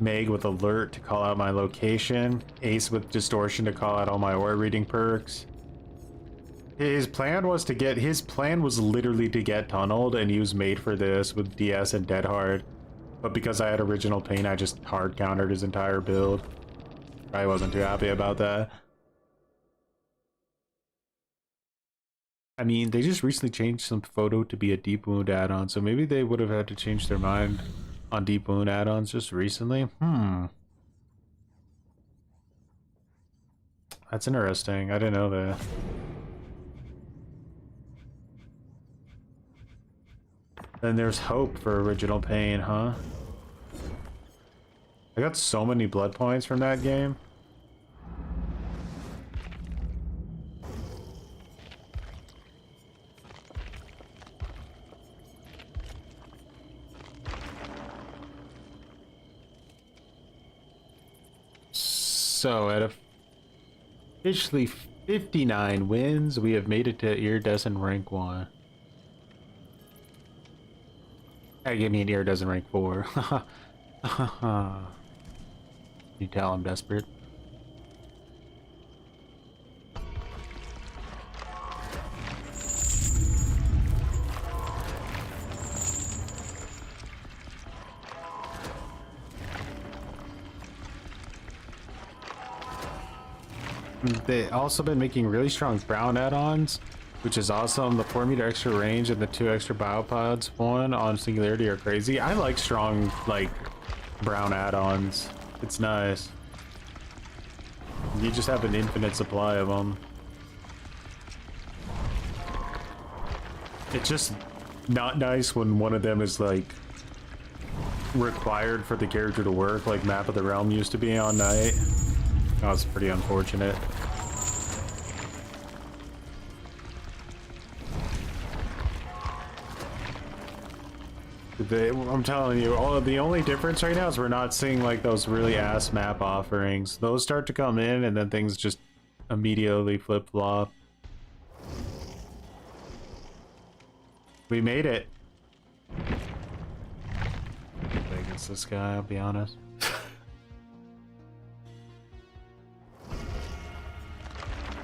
Meg with alert to call out my location. Ace with distortion to call out all my aura reading perks. His plan was literally to get tunneled, and he was made for this with DS and Dead Hard. But because I had Original Pain, I just hard countered his entire build. I wasn't too happy about that. I mean, they just recently changed some photo to be a deep wound add-on, so maybe they would have had to change their mind on deep wound add-ons just recently. That's interesting. I didn't know that. Then there's hope for Original Pain, huh? I got so many blood points from that game. So, at officially 59 wins, we have made it to Iridescent rank 1. Hey, give me an Iridescent rank 4. You tell I'm desperate. They also been making really strong brown add-ons, which is awesome. The 4 meter extra range and the 2 extra biopods one on Singularity are crazy. I like strong, like, brown add-ons. It's nice. You just have an infinite supply of them. It's just not nice when one of them is, like, required for the character to work, like Map of the Realm used to be on Night. That was pretty unfortunate. I'm telling you, the only difference right now is we're not seeing like those really ass map offerings. Those start to come in and then things just immediately flip-flop. We made it. Against this guy, I'll be honest.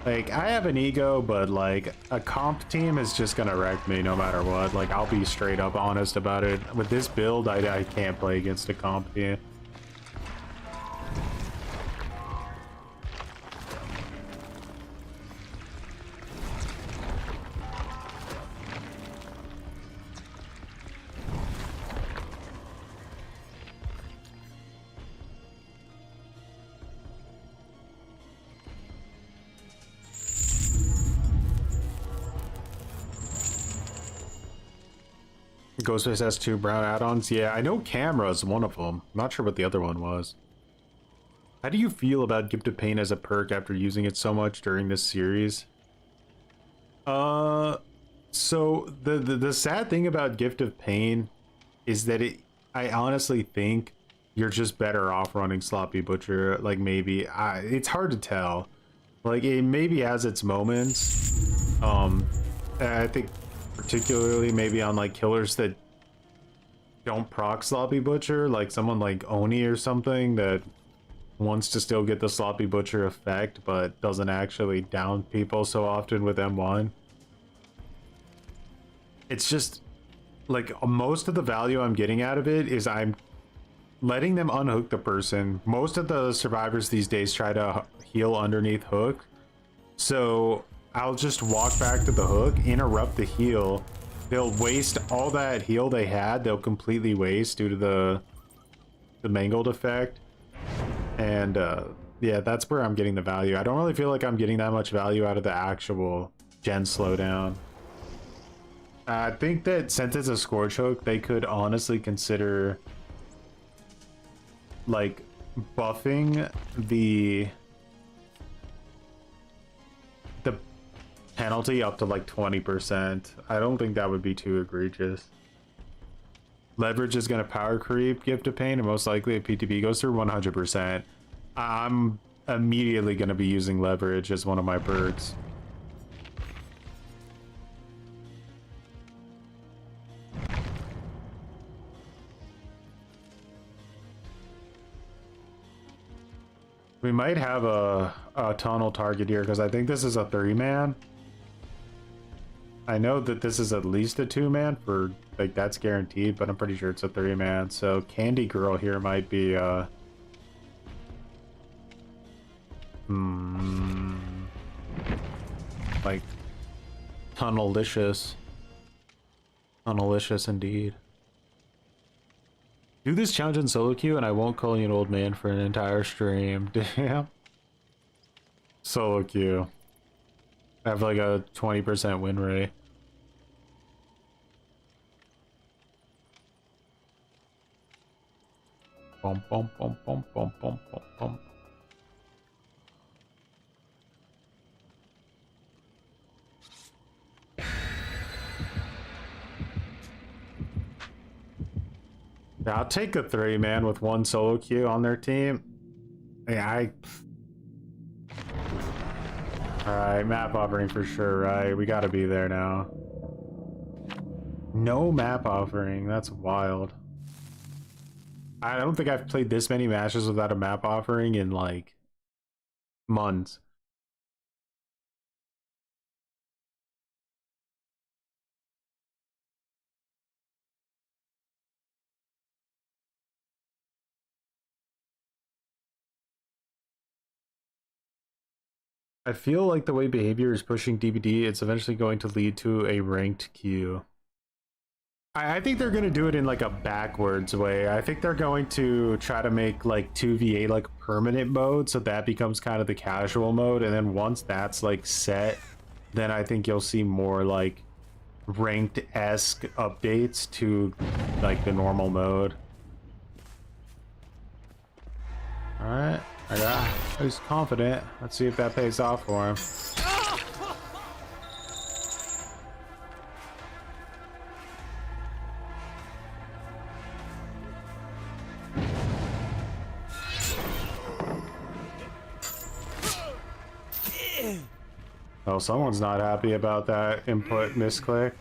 Like, I have an ego, but like, a comp team is just gonna wreck me no matter what. Like, I'll be straight up honest about it. With this build, I can't play against a comp team. Ghostface has 2 brown add-ons. Yeah, I know camera's one of them. I'm not sure what the other one was. How do you feel about Gift of Pain as a perk after using it so much during this series? So the sad thing about Gift of Pain is that I honestly think you're just better off running Sloppy Butcher. Like, maybe it's hard to tell. Like, it maybe has its moments. I think particularly maybe on like killers that don't proc Sloppy Butcher, like someone like Oni or something that wants to still get the Sloppy Butcher effect but doesn't actually down people so often with M1. It's just like most of the value I'm getting out of it is I'm letting them unhook the person. Most of the survivors these days try to heal underneath hook, so I'll just walk back to the hook, interrupt the heal. They'll waste all that heal they had. They'll completely waste due to the mangled effect. And yeah, that's where I'm getting the value. I don't really feel like I'm getting that much value out of the actual gen slowdown. I think that since it's a Scorch Hook, they could honestly consider like buffing the penalty up to like 20%. I don't think that would be too egregious. Leverage is going to power creep Gift of Pain, and most likely if PTB goes through 100%. I'm immediately going to be using leverage as one of my perks. We might have a tunnel target here because I think this is a 3-man. I know that this is at least a 2-man for like that's guaranteed, but I'm pretty sure it's a 3-man. So Candy Girl here might be like tunnelicious. Tunnelicious indeed. Do this challenge in solo queue and I won't call you an old man for an entire stream. Damn. Solo queue. I have like a 20% win rate. Bum bum bum bum bum bum bum bum. Yeah, I'll take a 3-man with 1 solo queue on their team. Yeah, Alright, map offering for sure, right? We gotta be there now. No map offering, that's wild. I don't think I've played this many matches without a map offering in like months. I feel like the way behavior is pushing DBD, it's eventually going to lead to a ranked queue. I think they're going to do it in like a backwards way. I think they're going to try to make like 2v8 like permanent mode, so that becomes kind of the casual mode, and then once that's like set, then I think you'll see more like ranked-esque updates to like the normal mode. Alright, he's confident. Let's see if that pays off for him. Oh, someone's not happy about that input misclick.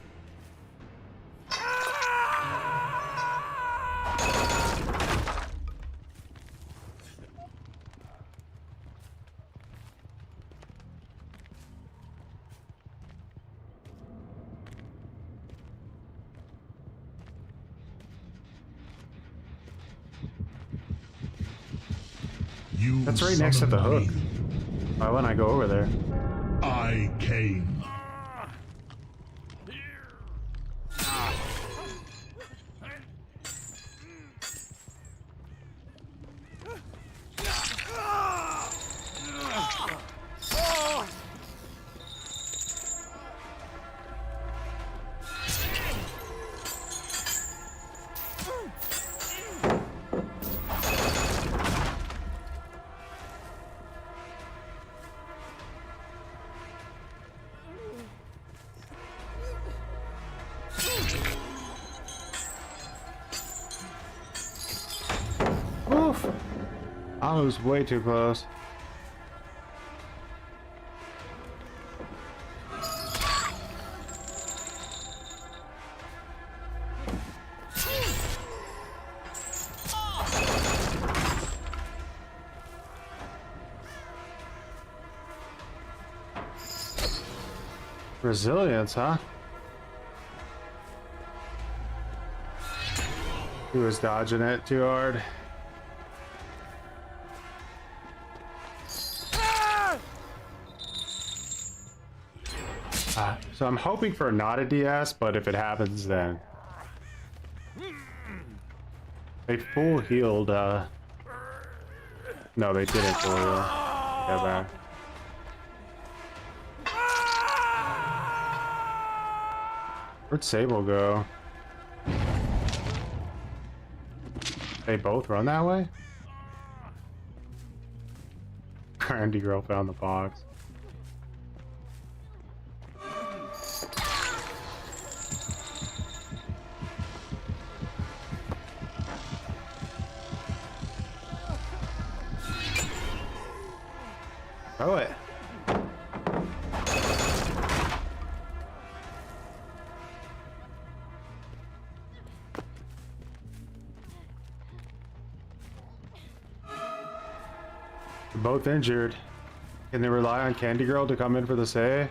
That's right next to the hook. Why wouldn't I go over there? I came. I was way too close. Resilience, huh? He was dodging it too hard. So I'm hoping for not a DS, but if it happens, then they full healed. No, they didn't full heal. Yeah, back. Where'd Sable go? They both run that way? Randy girl found the box. Throw it. They're both injured. Can they rely on Candy Girl to come in for the save?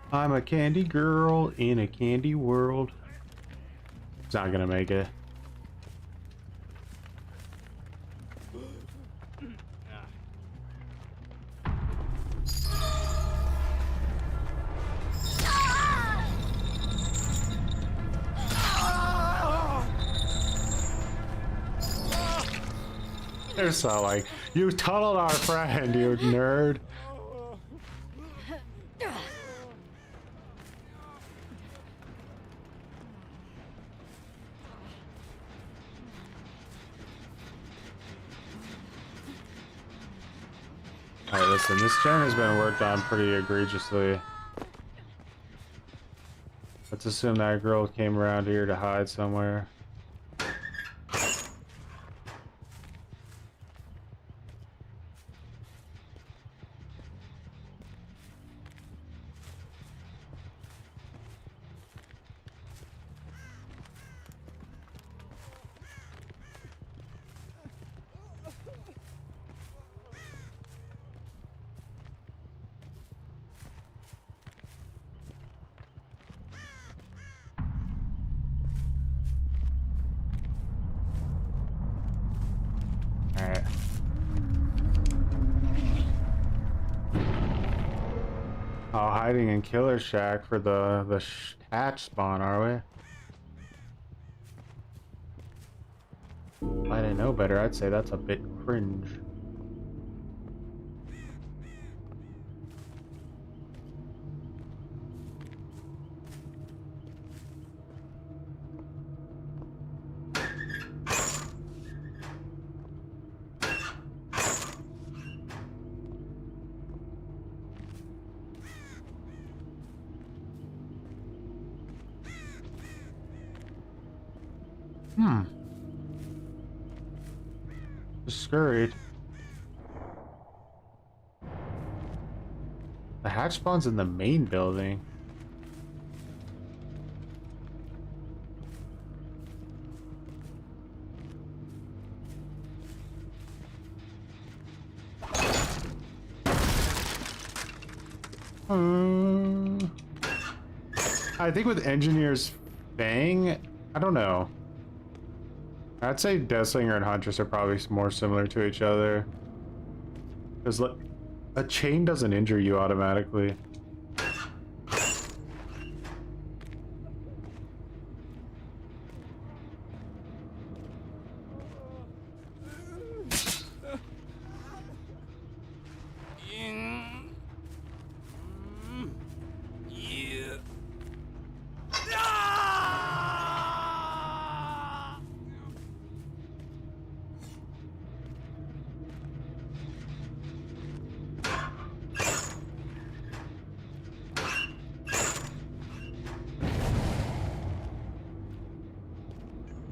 I'm a candy girl in a candy world. It's not gonna make it. They're so like, you tunneled our friend, you nerd. Alright, listen, this gen has been worked on pretty egregiously. Let's assume that girl came around here to hide somewhere. Alright. Oh, hiding in Killer Shack for the hatch spawn, are we? I didn't know better. I'd say that's a bit cringe. Just scurried. The hatch spawn's in the main building. I think with Engineer's Fang, I don't know. I'd say Deathslinger and Huntress are probably more similar to each other. Because a chain doesn't injure you automatically.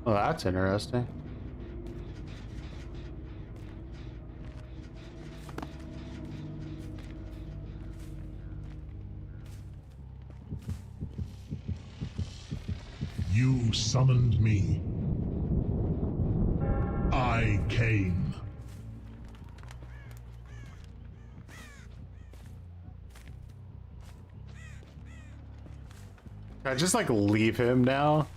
Well, that's interesting. You summoned me. I came. Can I just like leave him now?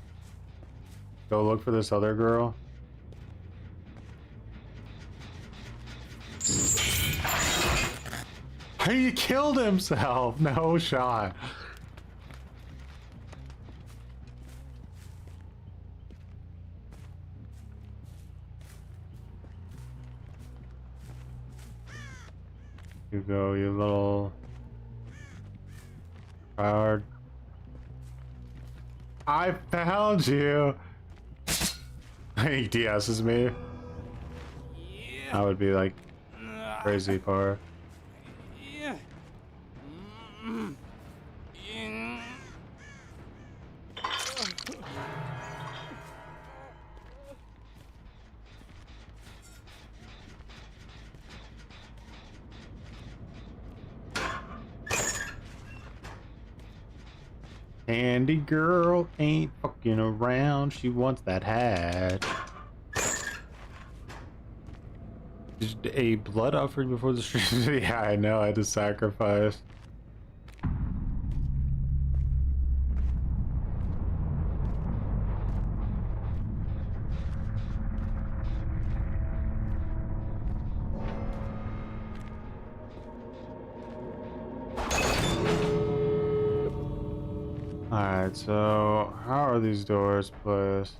Go look for this other girl. He killed himself. No shot. You go, you little coward. I found you. He DS's me. I would be like crazy for. Candy girl ain't fucking around. She wants that hat. Just a blood offering before the stream. Yeah, I know. I had to sacrifice. Alright, so how are these doors placed?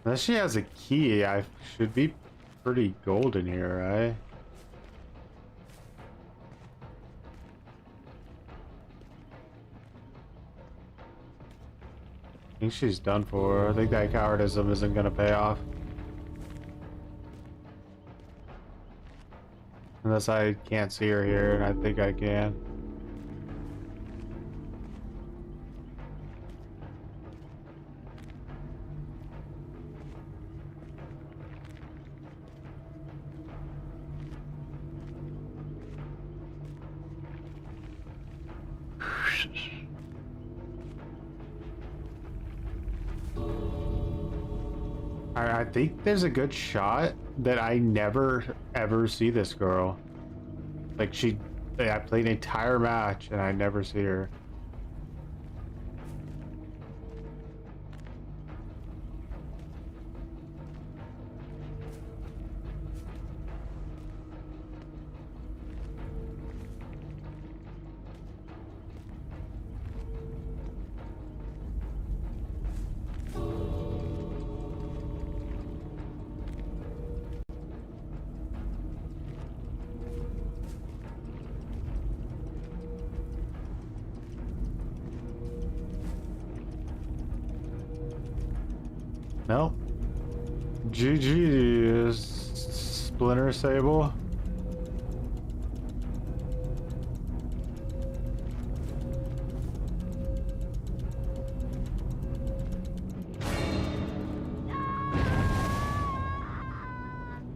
Unless she has a key, I should be pretty golden here, right? I think she's done for. I think that cowardism isn't gonna pay off. Unless I can't see her here, and I think I can. I think there's a good shot that I never ever see this girl. Like I played an entire match and I never see her. No. GG is Splinter Sable.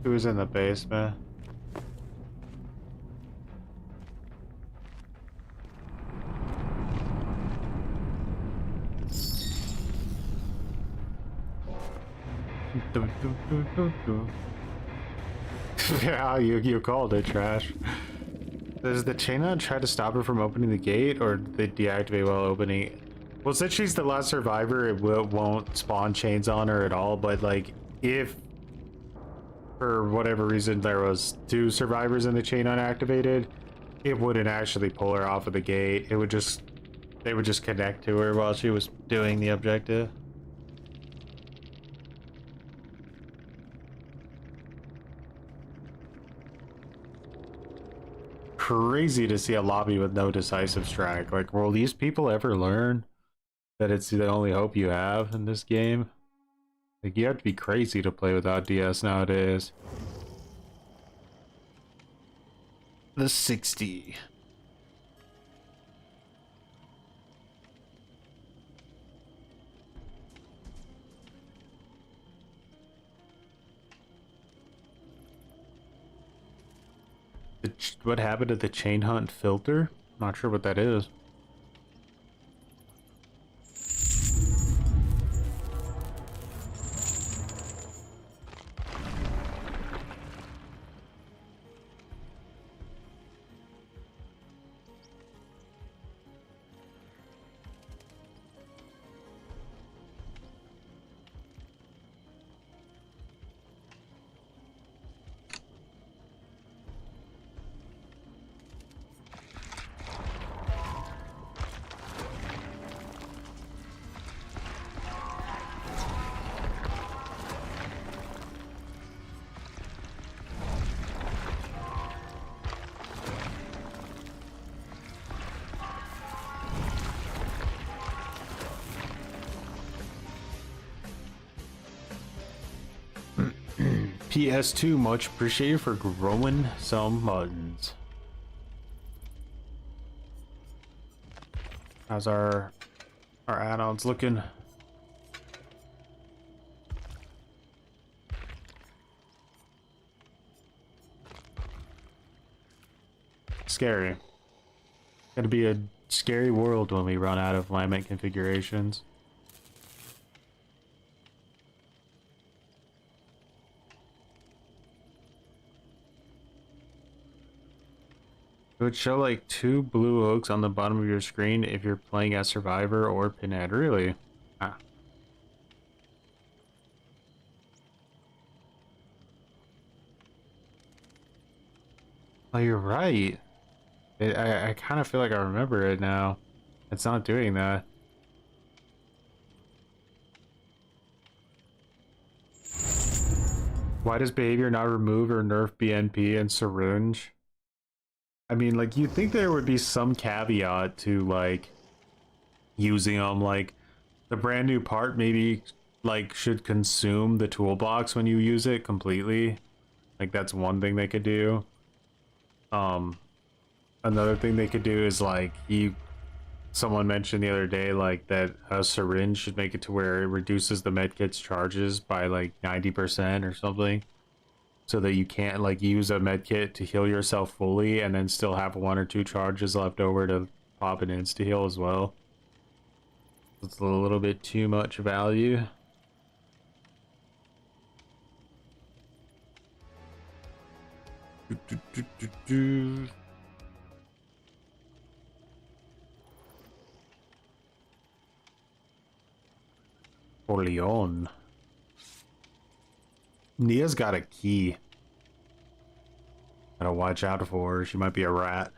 Who's in the basement? Yeah, you called it, Trash. Does the chain on try to stop her from opening the gate, or did they deactivate while opening? Well, since she's the last survivor, it won't spawn chains on her at all, but like, if for whatever reason there was 2 survivors in the chain unactivated, it wouldn't actually pull her off of the gate. It would just, they would just connect to her while she was doing the objective. Crazy to see a lobby with no decisive strike. Like, will these people ever learn that it's the only hope you have in this game? Like, you have to be crazy to play without DS nowadays. the 60. What happened to the chain hunt filter? Not sure what that is. PS2, much appreciated for growing some muttons. How's our add-ons looking? Scary. Gonna be a scary world when we run out of alignment configurations. It would show like 2 blue hooks on the bottom of your screen if you're playing as Survivor or Pinhead. Really? Ah. Oh, you're right. I kind of feel like I remember it now. It's not doing that. Why does behavior not remove or nerf BNP and syringe? I mean, like, you'd think there would be some caveat to, like, using them. Like, the brand new part maybe, like, should consume the toolbox when you use it completely. Like, that's one thing they could do. Another thing they could do is, like, someone mentioned the other day, like, that a syringe should make it to where it reduces the medkit's charges by, like, 90% or something. So that you can't, like, use a medkit to heal yourself fully and then still have 1 or 2 charges left over to pop an insta-heal as well. It's a little bit too much value. Orleon. Nia's got a key. Gotta watch out for her. She might be a rat.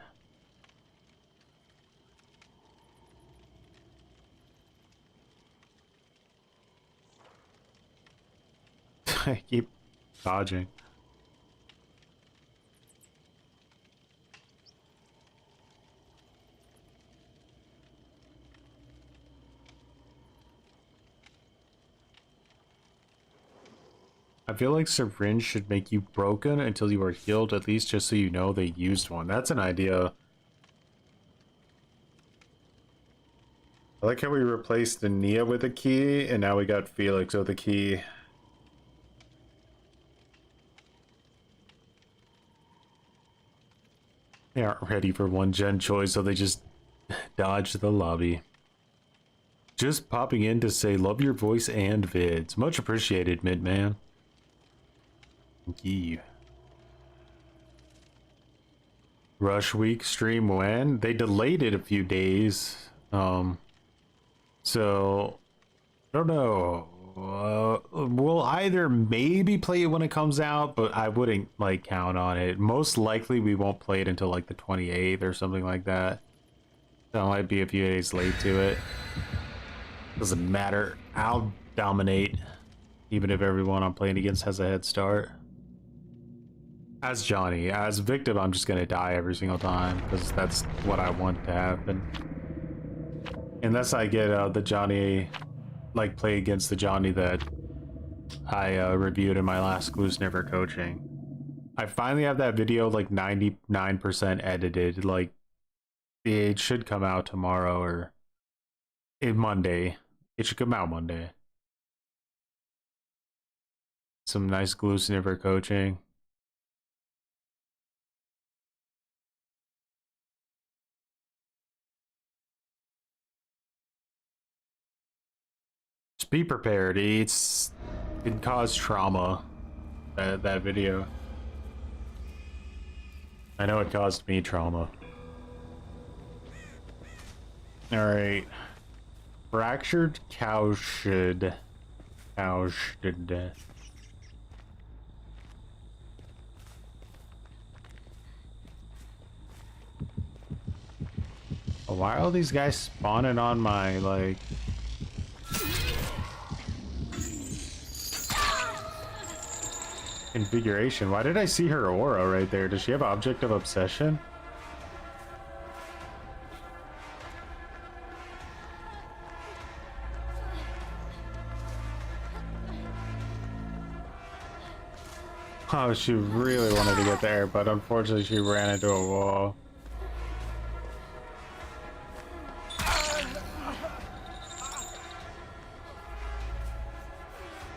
I keep dodging. I feel like syringe should make you broken until you are healed, at least just so you know they used one. That's an idea. I like how we replaced the Nia with a key, and now we got Felix with a key. They aren't ready for 1-gen choice, so they just dodge the lobby. Just popping in to say love your voice and vids. Much appreciated, Midman. Thank you. Rush week stream when? They delayed it a few days. So I don't know. We'll either maybe play it when it comes out, but I wouldn't like count on it. Most likely we won't play it until like the 28th or something like that. So I might be a few days late to it. Doesn't matter. I'll dominate, even if everyone I'm playing against has a head start. As Johnny, as victim, I'm just gonna die every single time because that's what I want to happen. Unless I get the Johnny, like play against the Johnny that I reviewed in my last GlueSnifferCoaching. I finally have that video like 99% edited. Like, it should come out tomorrow or Monday. It should come out Monday. Some nice GlueSnifferCoaching. Just be prepared. It caused trauma. That video. I know it caused me trauma. All right. Fractured cowshed. Cowshed. Why are all these guys spawning on my, like... configuration? Why did I see her aura right there? Does she have object of obsession? Oh, she really wanted to get there, but unfortunately she ran into a wall.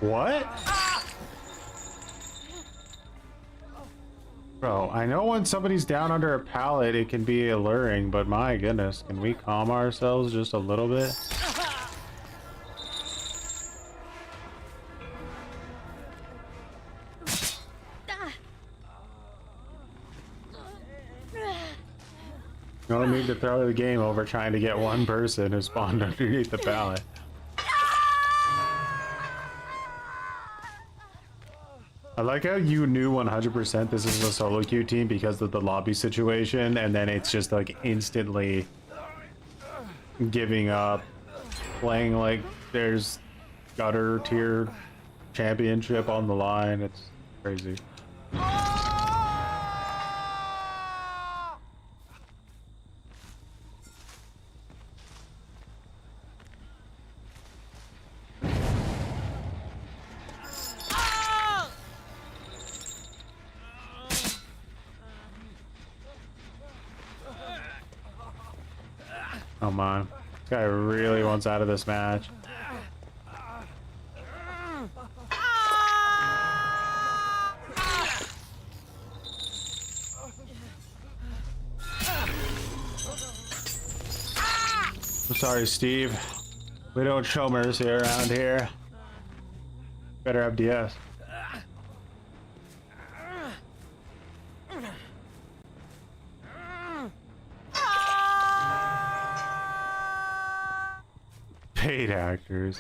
What? Bro, I know when somebody's down under a pallet it can be alluring, but my goodness, can we calm ourselves just a little bit? No need to throw the game over trying to get one person who spawned underneath the pallet. I like how you knew 100% this is a solo queue team because of the lobby situation, and then it's just like instantly giving up, playing like there's gutter tier championship on the line. It's crazy. Come on. This guy really wants out of this match. I'm sorry, Steve. We don't show mercy around here. Better have DS. Paid actors.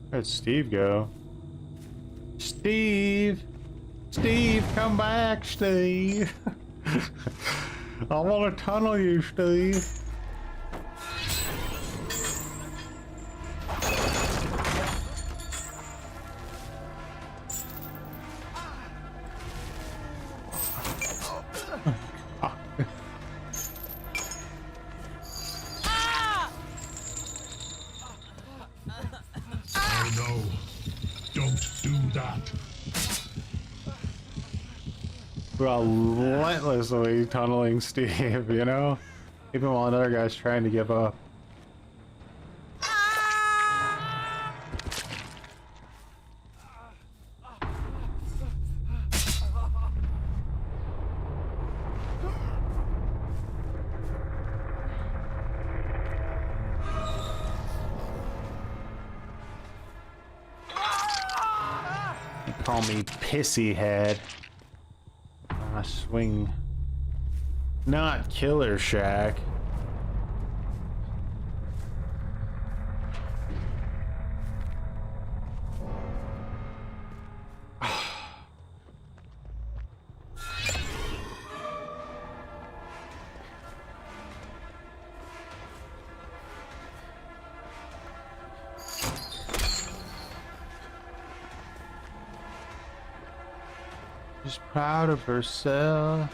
Where'd Steve go? Steve! Steve, come back, Steve! I want to tunnel you, Steve. Oh no, don't do that. Relentlessly tunneling Steve, you know? Even while another guy's trying to give up. They call me Pissy Head. I swing. Not Killer Shack. She's proud of herself.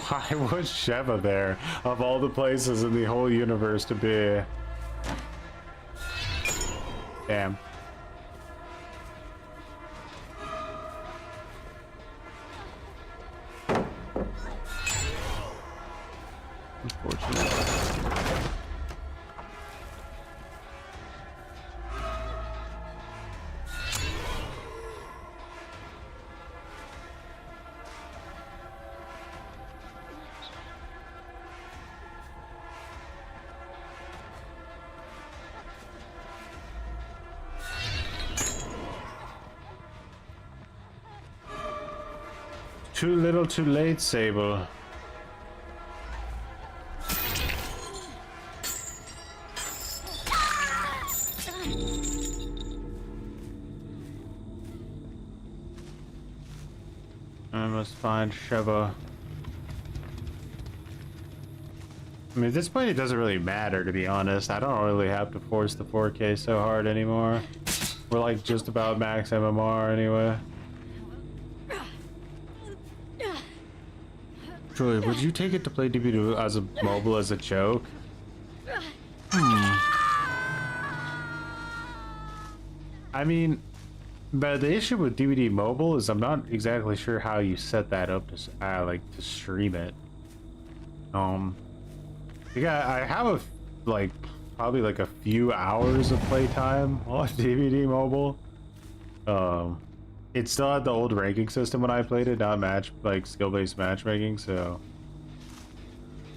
Why was Sheva there, of all the places in the whole universe to be? Damn. Unfortunate. Too little, too late, Sable. I must find Sheva. I mean, at this point, it doesn't really matter, to be honest. I don't really have to force the 4K so hard anymore. We're like just about max MMR anyway. Troy, would you take it to play DBD as a mobile as a joke? I mean, but the issue with DVD mobile is I'm not exactly sure how you set that up to like to stream it. Yeah, I have like probably like a few hours of playtime on DVD mobile. It still had the old ranking system when I played it, not like skill-based matchmaking, so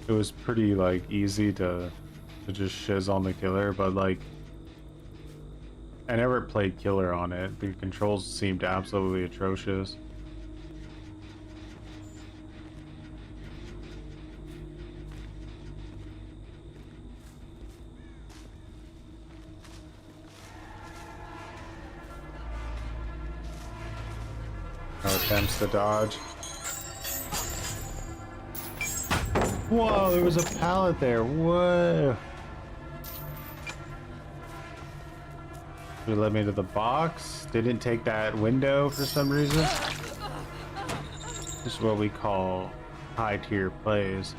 it was pretty like easy to just shiz on the killer, but like I never played killer on it. The controls seemed absolutely atrocious. No attempts to dodge. Whoa, there was a pallet there. Whoa. It led me to the box. Didn't take that window for some reason. This is what we call high tier plays.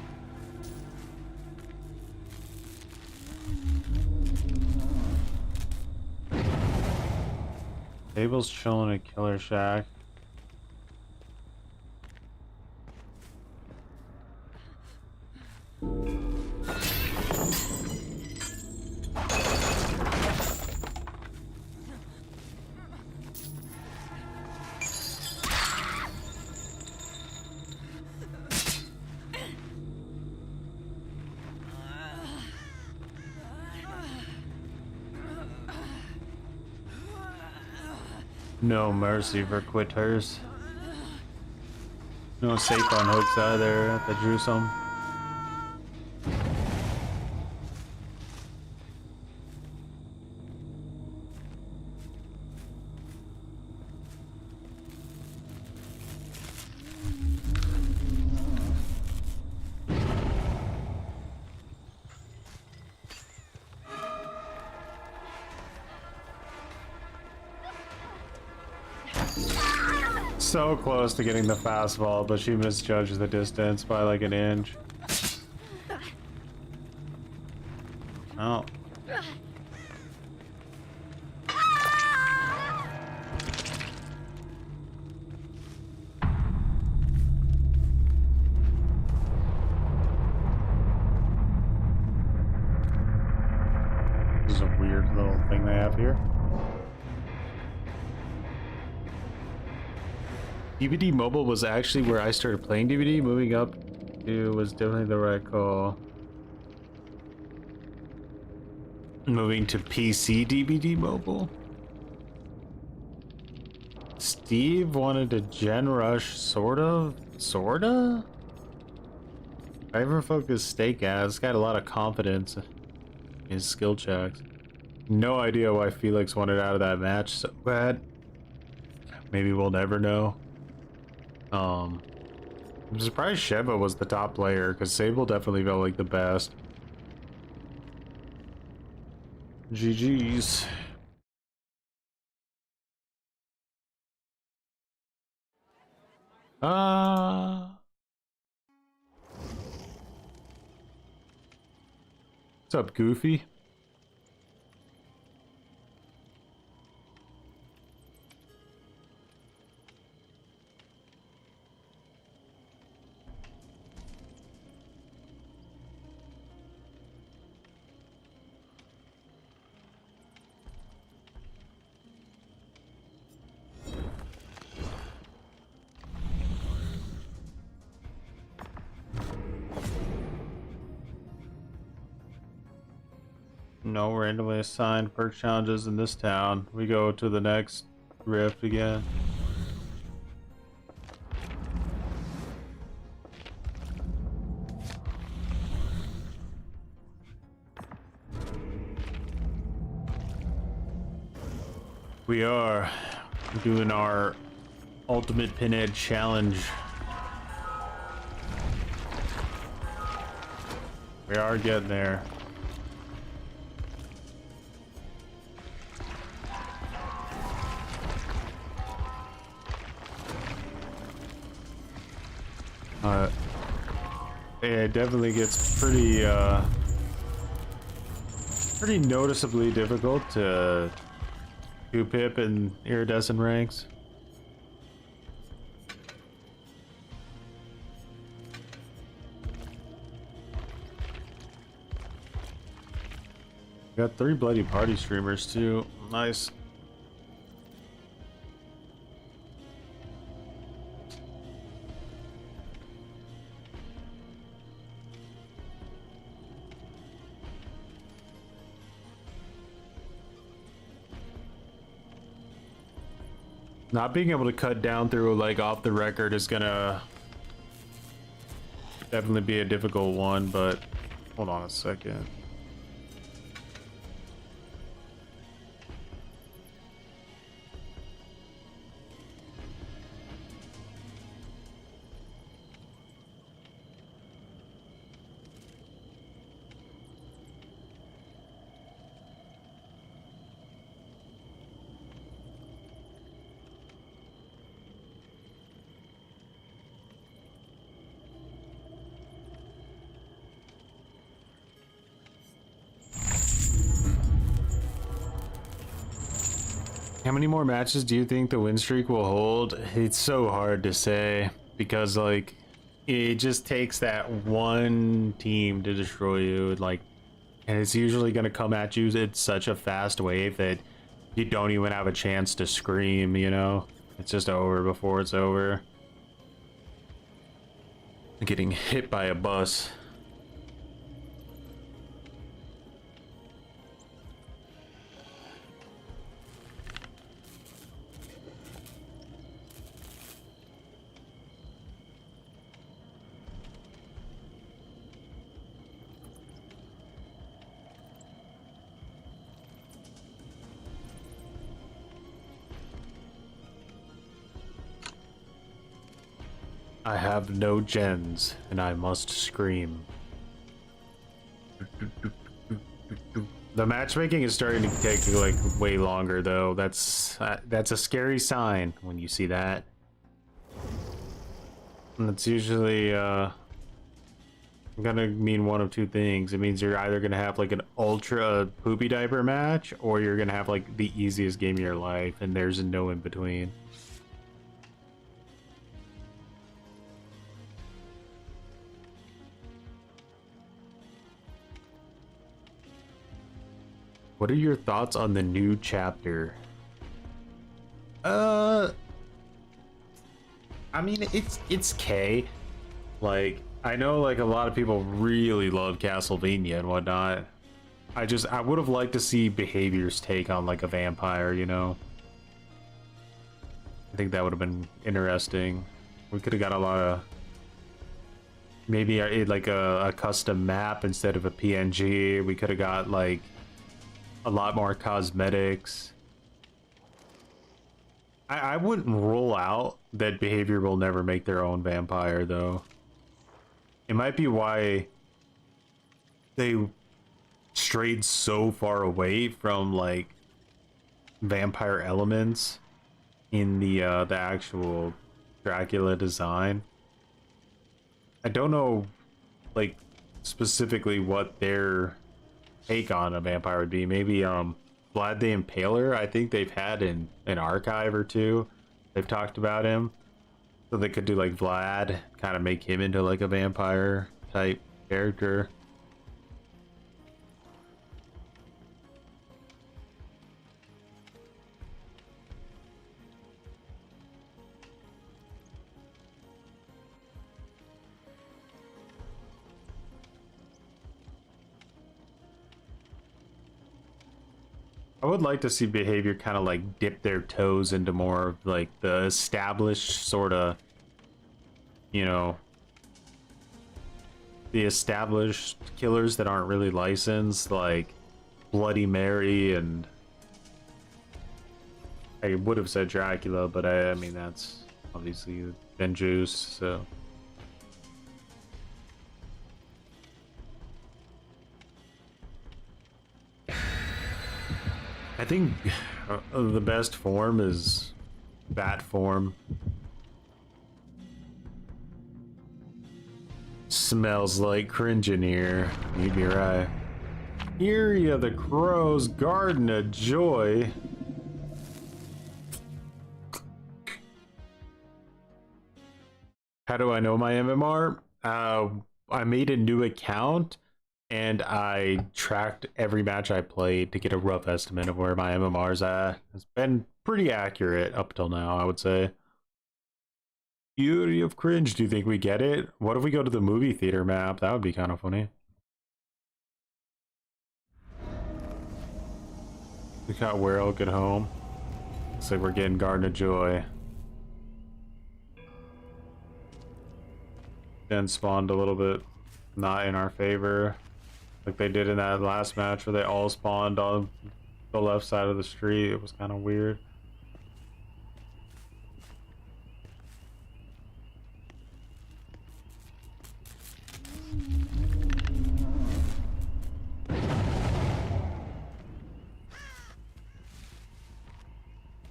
Abel's chilling at Killer Shack. No mercy for quitters. No safe on hooks either at the Jerusalem. So close to getting the fastball, but she misjudged the distance by like an inch. Oh. This is a weird little thing they have here. DVD mobile was actually where I started playing DVD. Moving up to was definitely the right call. Moving to PC DVD mobile. Steve wanted a gen rush, sorta? Hyper focus steak ass, got a lot of confidence. his skill checks. No idea why Felix wanted out of that match so bad. Maybe we'll never know. I'm surprised Sheva was the top player, because Sable definitely felt like the best. GG's. What's up, Goofy? No randomly assigned perk challenges in this town. We go to the next rift again. We are doing our ultimate Pinhead challenge. We are getting there. Yeah, it definitely gets pretty noticeably difficult to do pip in iridescent ranks. Got 3 bloody party streamers too. Nice. Not being able to cut down through like off the record is gonna definitely be a difficult one, but hold on a second. How many more matches do you think the win streak will hold? It's so hard to say because like it just takes that one team to destroy you, like, and it's usually going to come at you at such a fast wave that you don't even have a chance to scream, you know? It's just over before it's over. Getting hit by a bus. I have no gens, and I must scream. The matchmaking is starting to take like way longer, though. That's a scary sign when you see that. And it's usually gonna mean one of two things. It means you're either gonna have like an ultra poopy diaper match, or you're gonna have like the easiest game of your life, and there's no in between. What are your thoughts on the new chapter? I mean, it's K. Like, I know like a lot of people really love Castlevania and whatnot. I would have liked to see Behavior's take on like a vampire, you know? I think that would have been interesting. We could have got a lot of maybe like a custom map instead of a PNG. We could have got like a lot more cosmetics. I wouldn't rule out that Behavior will never make their own vampire, though. It might be why they strayed so far away from like vampire elements in the actual Dracula design. I don't know, like, specifically what their take on a vampire would be. Maybe Vlad the Impaler. I think they've had in an archive or two. They've talked about him, so they could do like Vlad, kind of make him into like a vampire type character. I would like to see Behavior kind of like dip their toes into more of like the established sort of, you know, the established killers that aren't really licensed, like Bloody Mary, and I would have said Dracula, but I mean that's obviously been juiced, so. I think the best form is bat form. Smells like cringe in here. You'd be right. Area the Crow's Garden of Joy. How do I know my MMR? I made a new account and I tracked every match I played to get a rough estimate of where my MMR's at. It's been pretty accurate up till now, I would say. Beauty of cringe, do you think we get it? What if we go to the movie theater map? That would be kind of funny. We got Werewolf at home. Looks like we're getting Garden of Joy. Then spawned a little bit not in our favor, like they did in that last match where they all spawned on the left side of the street. It was kind of weird.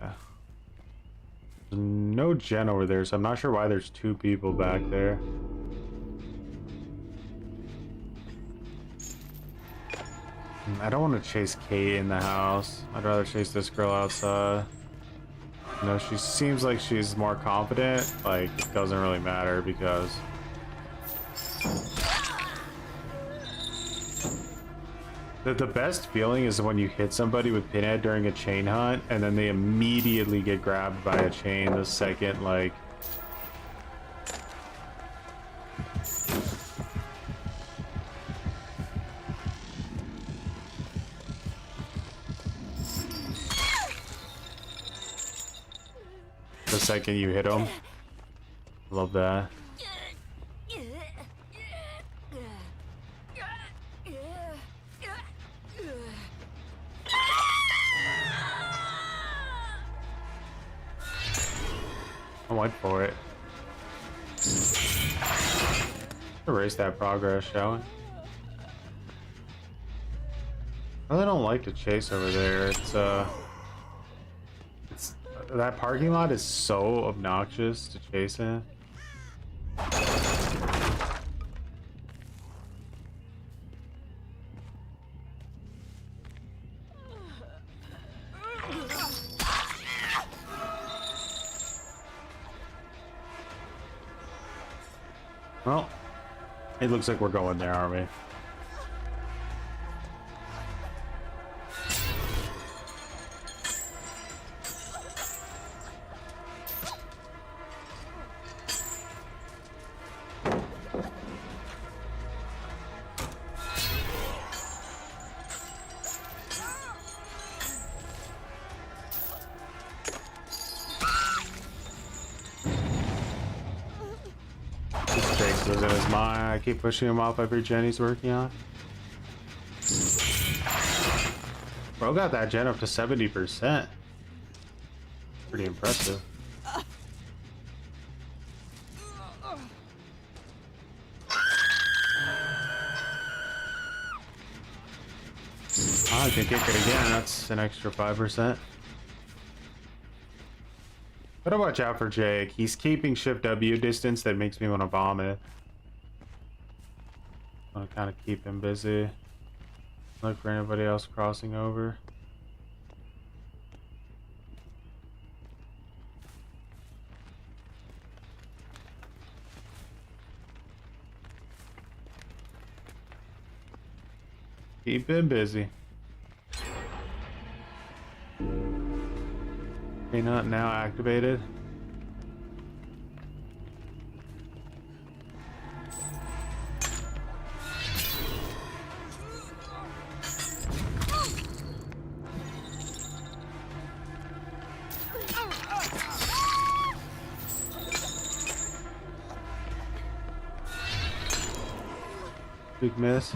Yeah. There's no gen over there, so I'm not sure why there's two people back there. I don't want to chase Kate in the house. I'd rather chase this girl outside. You know, she seems like she's more confident. Like, it doesn't really matter because... The best feeling is when you hit somebody with Pinhead during a chain hunt and then they immediately get grabbed by a chain the second, like... the second you hit them. Love that. I went for it. Erase that progress, shall we? I really don't like to chase over there. It's that parking lot is so obnoxious to chase in. Well, it looks like we're going there, aren't we? why I keep pushing him off every gen he's working on. Bro got that gen up to 70%. Pretty impressive. I can kick it again. That's an extra 5%. Gotta watch out for Jake. He's keeping shift W distance that makes me want to vomit. I want to kind of keep him busy. Look for anybody else crossing over. Keep him busy. Okay, not now activated. Big miss.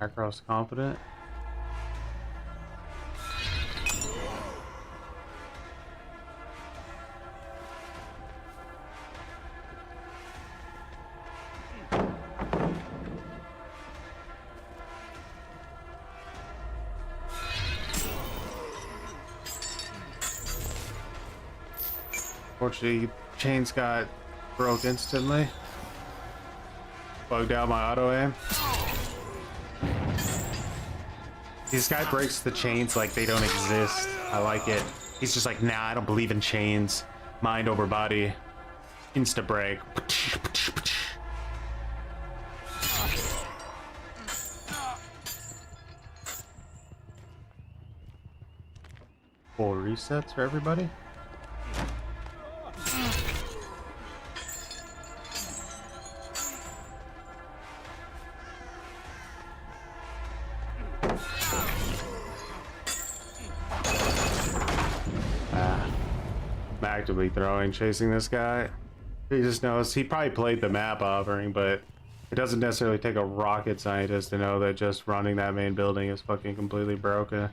Across confident. Unfortunately, chains got broke instantly. Bugged out my auto aim. This guy breaks the chains like they don't exist. I like it. He's just like, nah, I don't believe in chains. Mind over body. Insta break. Full resets for everybody. Actively throwing, chasing this guy. He just knows, he probably played the map offering, but it doesn't necessarily take a rocket scientist to know that just running that main building is fucking completely broken.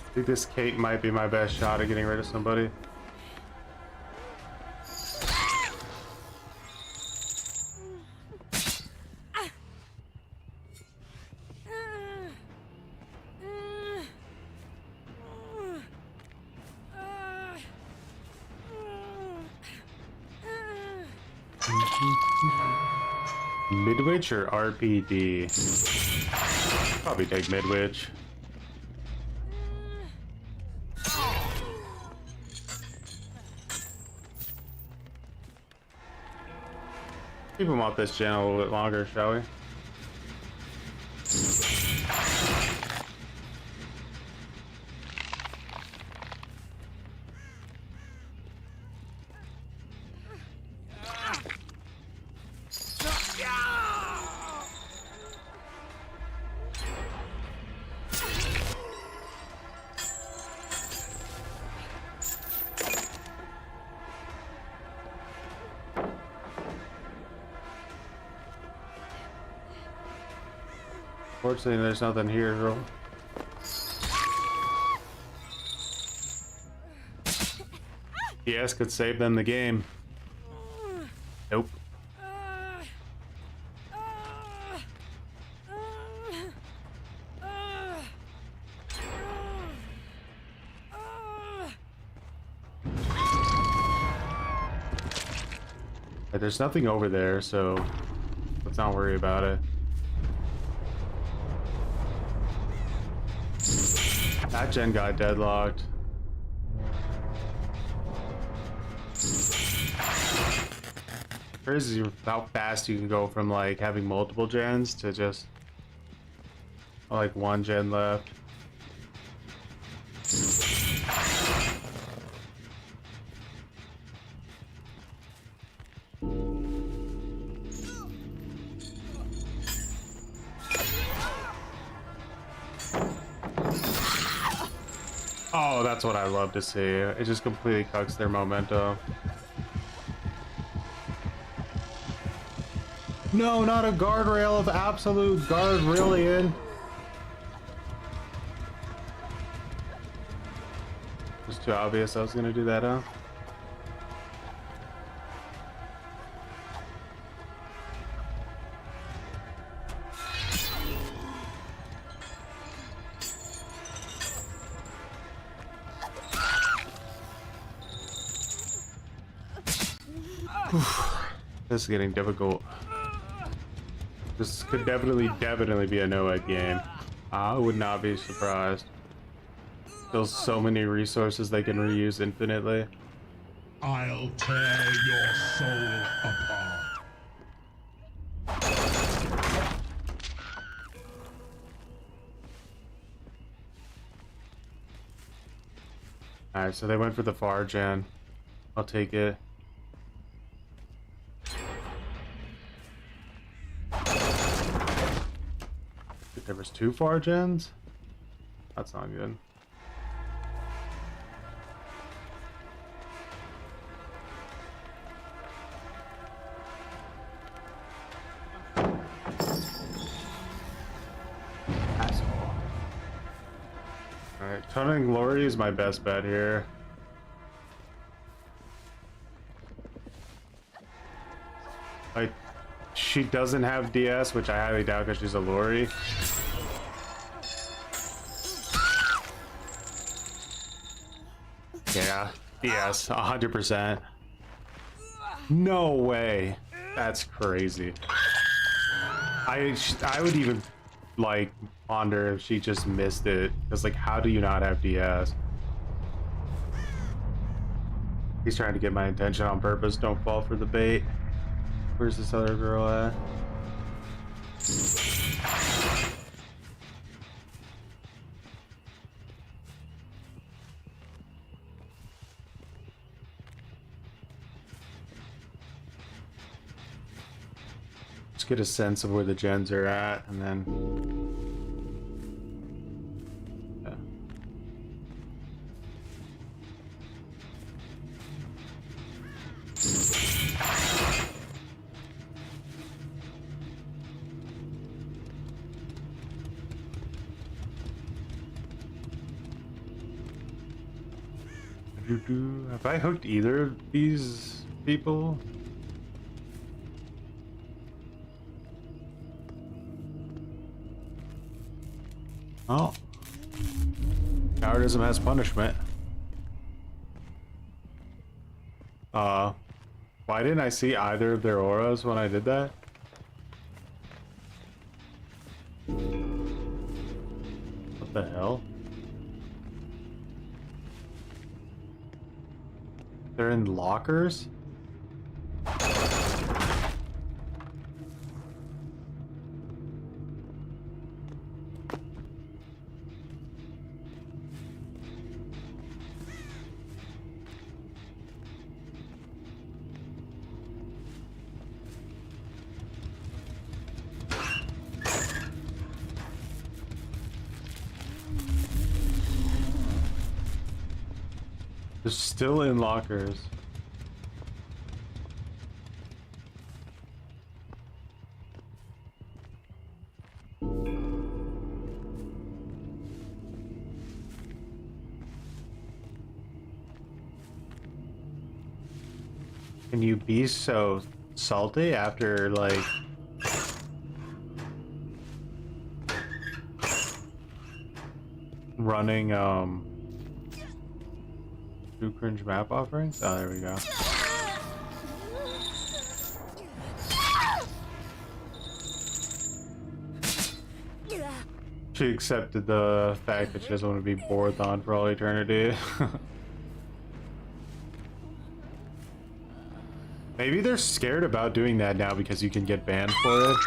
I think this Kate might be my best shot at getting rid of somebody. Midwich or RPD? Probably take Midwich. Keep him off this channel a little bit longer, shall we? Fortunately, there's nothing here, girl. PS could save them the game. Nope. There's nothing over there, so let's not worry about it. That gen got deadlocked. Crazy how fast you can go from like having multiple gens to just like one gen left. Oh, that's what I love to see. It just completely cucks their momentum. No, not a guardrail of absolute guardrailian. It was too obvious I was gonna do that, huh? This is getting difficult. This could definitely be a no-ed game. I would not be surprised. Still so many resources they can reuse infinitely. I'll tear your soul apart. Alright, so they went for the far gen. I'll take it. There was 2 far gens? That's not good. Asshole. Alright, Tunneling Glory is my best bet here. Like, she doesn't have DS, which I highly doubt because she's a Lori. Yeah, DS, 100%. No way. That's crazy. I would even like wonder if she just missed it, because like, how do you not have DS? He's trying to get my attention on purpose. Don't fall for the bait. Where's this other girl at? Just get a sense of where the gens are at, and then yeah. Have I hooked either of these people? Oh. Cowardice has punishment. Why didn't I see either of their auras when I did that? What the hell? They're in lockers? They're still in lockers. Can you be so salty after, like, running, two cringe map offerings? Oh, there we go. She accepted the fact that she doesn't want to be Borthon for all eternity. Maybe they're scared about doing that now because you can get banned for it.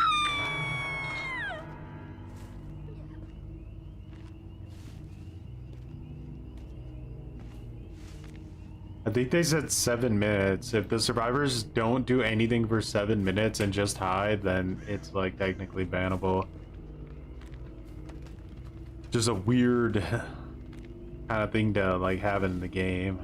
I think they said 7 minutes. If the survivors don't do anything for 7 minutes and just hide, then it's like technically bannable. Just a weird kind of thing to like have in the game.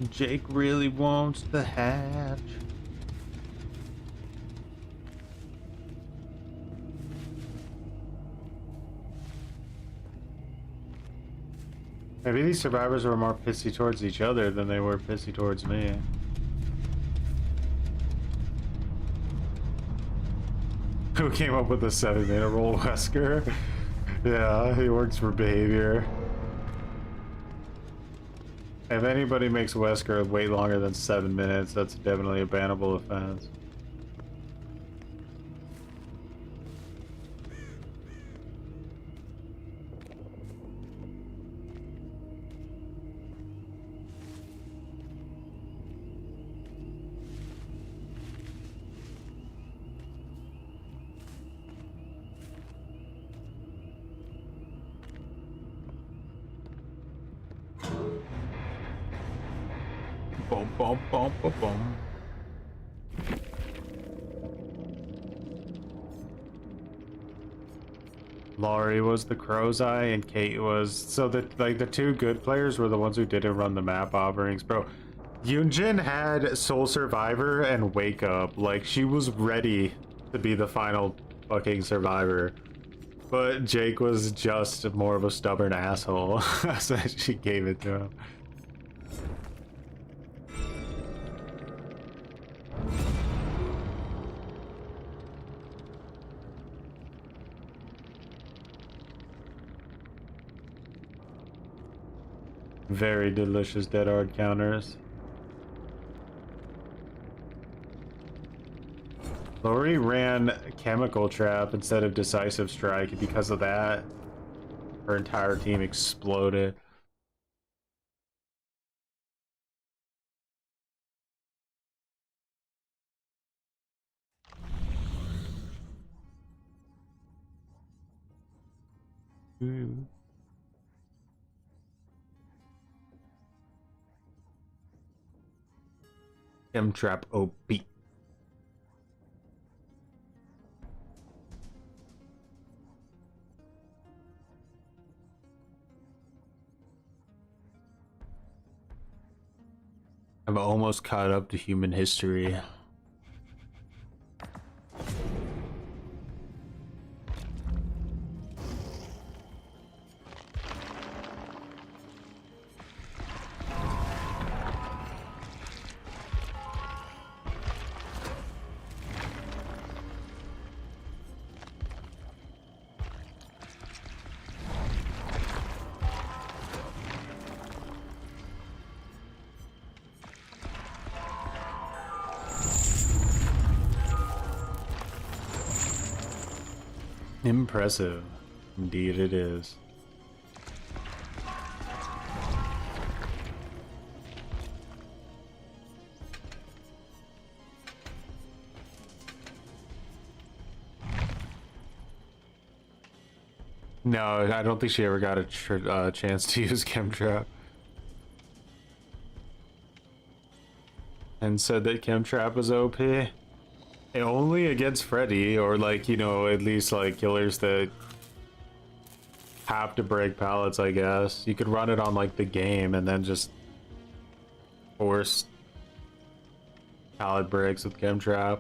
Jake really wants the hatch. Maybe these survivors were more pissy towards each other than they were pissy towards me. Who came up with the 7-minute rule, Wesker? Yeah, he works for behavior. If anybody makes Wesker wait longer than 7 minutes, that's definitely a bannable offense. Boom, boom, boom, boom, boom. Laurie was the crow's eye and Kate was... So the two good players were the ones who didn't run the map offerings. Bro, Yunjin had Soul Survivor and Wake Up. Like, she was ready to be the final fucking survivor. But Jake was just more of a stubborn asshole. So she gave it to him. Very delicious dead hard counters. Lori ran Chemical Trap instead of Decisive Strike, and because of that, her entire team exploded. Ooh. Trap OP. I'm almost caught up to human history. Impressive. Indeed it is. No, I don't think she ever got a chance to use Chemtrap. And said that Chemtrap was OP. Only against Freddy, or like, you know, at least like killers that have to break pallets, I guess. You could run it on like the game and then just Forced pallet bricks with chemtrap.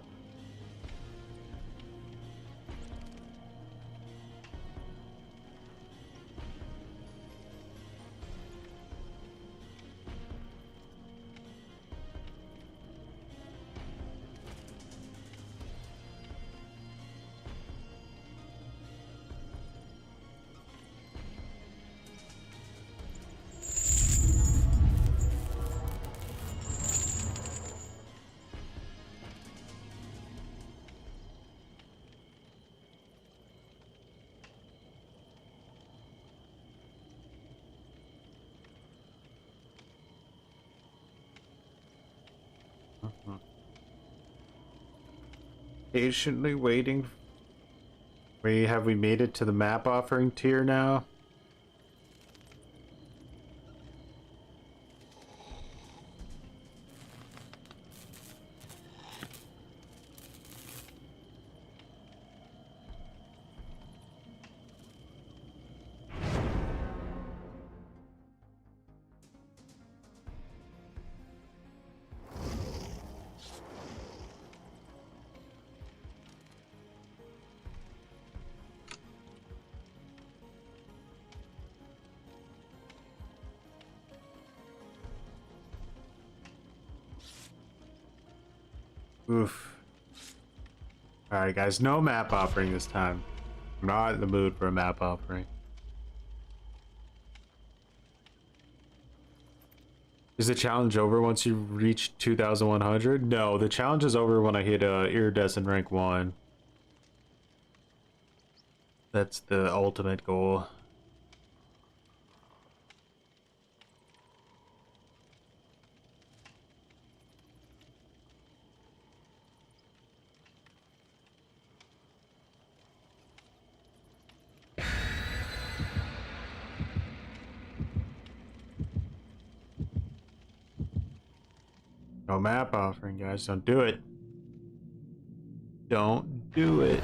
Patiently waiting. Have we made it to the map offering tier now? Oof. Alright guys, no map offering this time. I'm not in the mood for a map offering. Is the challenge over once you reach 2,100? No, the challenge is over when I hit iridescent rank 1. That's the ultimate goal. No map offering, guys. Don't do it. Don't do it.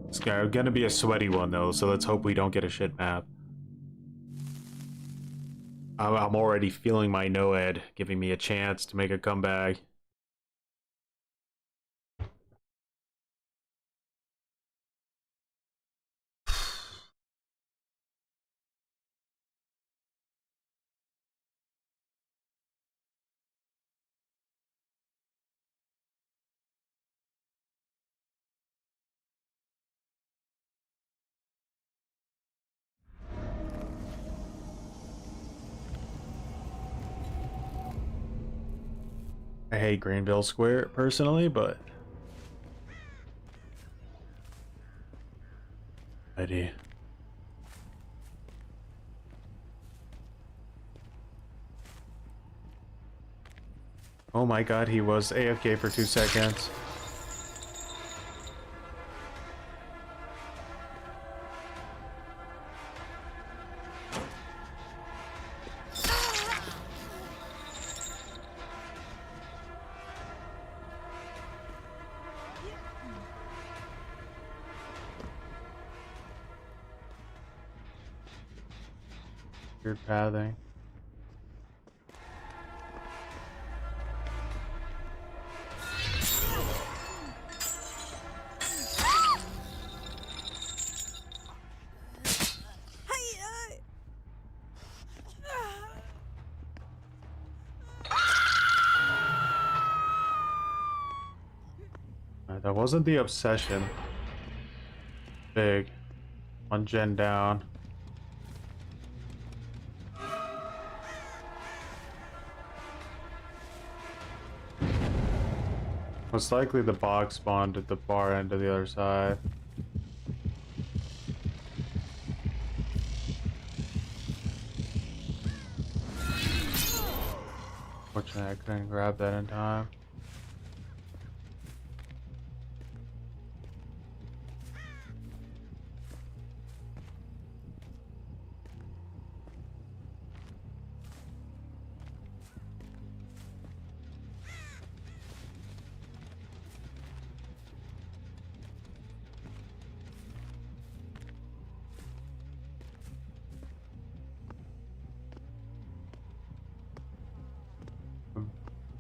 It's gonna be a sweaty one, though, so let's hope we don't get a shit map. I'm already feeling my Noed giving me a chance to make a comeback. I hate Greenville Square personally, but I do. Oh my god, he was AFK for 2 seconds. Weird pathing. That wasn't the obsession. Big. One gen down. Most likely the box spawned at the far end of the other side. Fortunately, I couldn't grab that in time.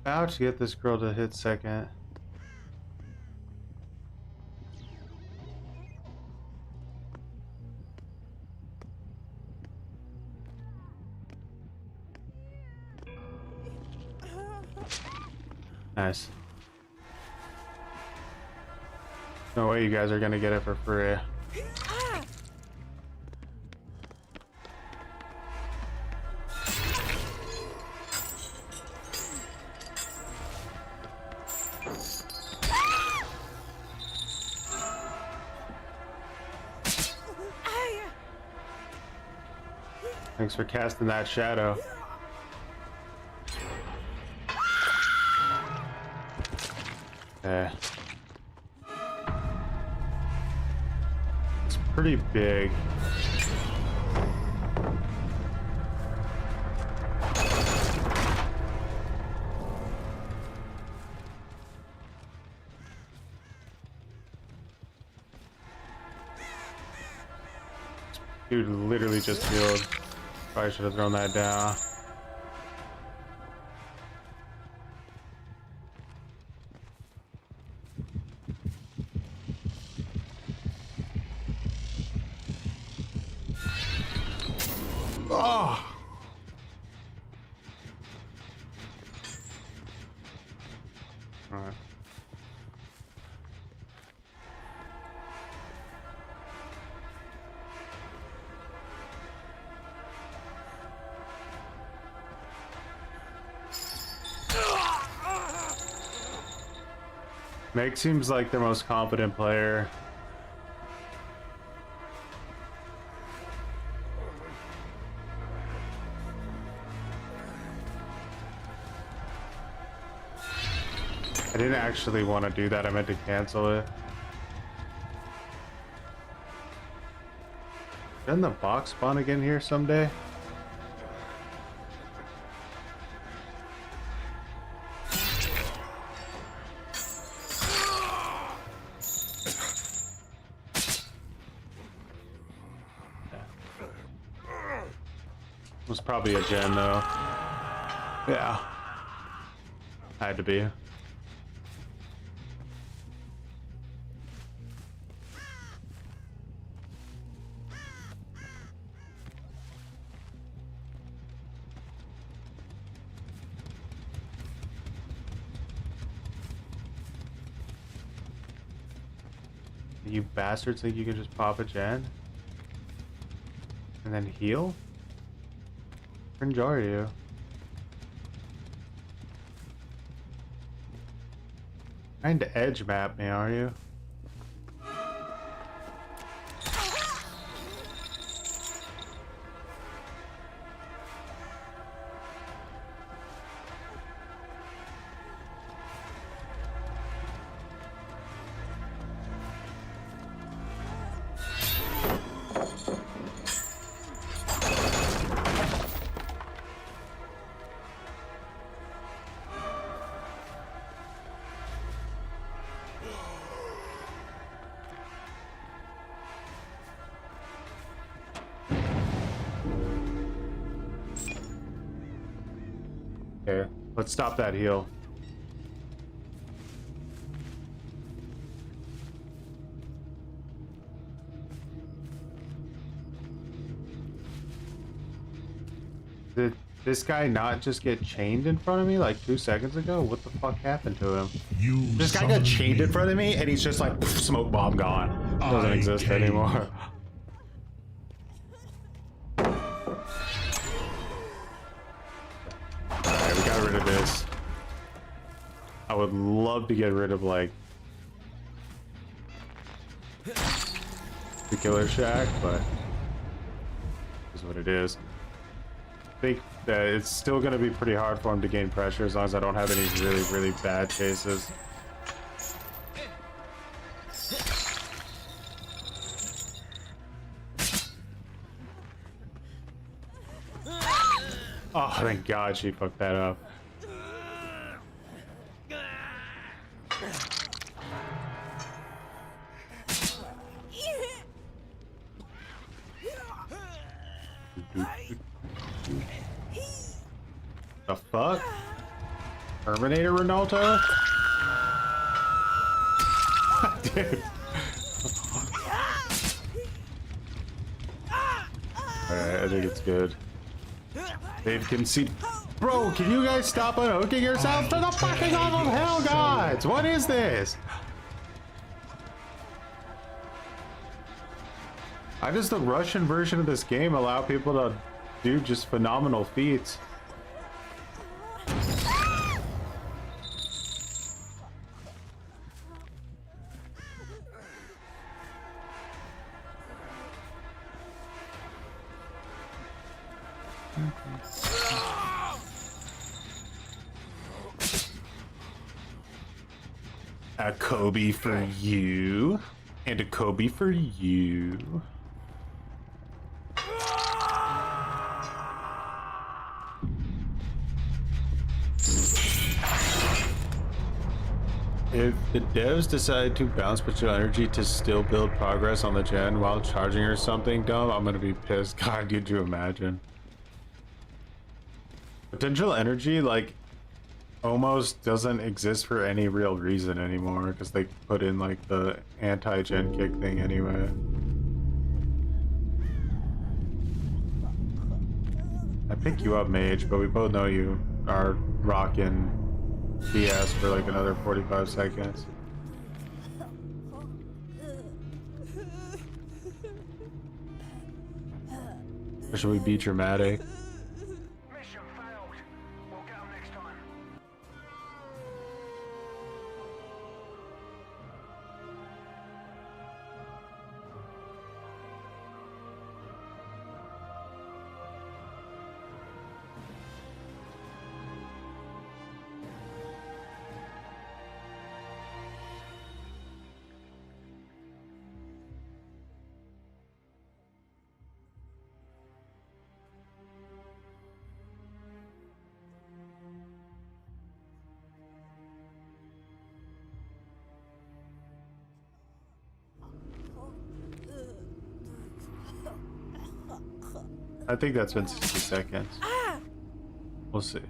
About to get this girl to hit second. Nice. No way you guys are gonna get it for free. Thanks for casting that shadow. Okay. It's pretty big. Dude literally just healed. Probably should have thrown that down. Oh! Alright. Meg seems like the most competent player. I didn't actually want to do that, I meant to cancel it. Doesn't the box spawn again here someday? Was probably a gen though. Yeah. Had to be. You bastards think you can just pop a gen? And then heal? Cringe are you? Trying to edge map me, are you? Okay, let's stop that heal. Did this guy not just get chained in front of me like 2 seconds ago? What the fuck happened to him? This guy got chained in front of me and he's just like, smoke bomb gone. Doesn't exist anymore. Alright, we got rid of this. I would love to get rid of like the killer shack, but is what it is. I think that it's still going to be pretty hard for him to gain pressure as long as I don't have any really bad chases. Oh, thank God she fucked that up. The fuck? Terminator Ronaldo? Dude. Alright, I think it's good. They've conceded. Bro, can you guys stop unhooking yourselves to the fucking awful hell gods? What is this? Why does the Russian version of this game allow people to do just phenomenal feats? A Kobe for you, and a Kobe for you. If the devs decide to bounce potential energy to still build progress on the gen while charging or something dumb, I'm gonna be pissed. God, could you imagine? Potential energy, like, almost doesn't exist for any real reason anymore because they put in like the anti-gen kick thing anyway. I pick you up, mage, but we both know you are rocking DS for like another 45 seconds. Or should we be dramatic? Mission failed. We'll get 'em next time. I think that's been 60 seconds. We'll see.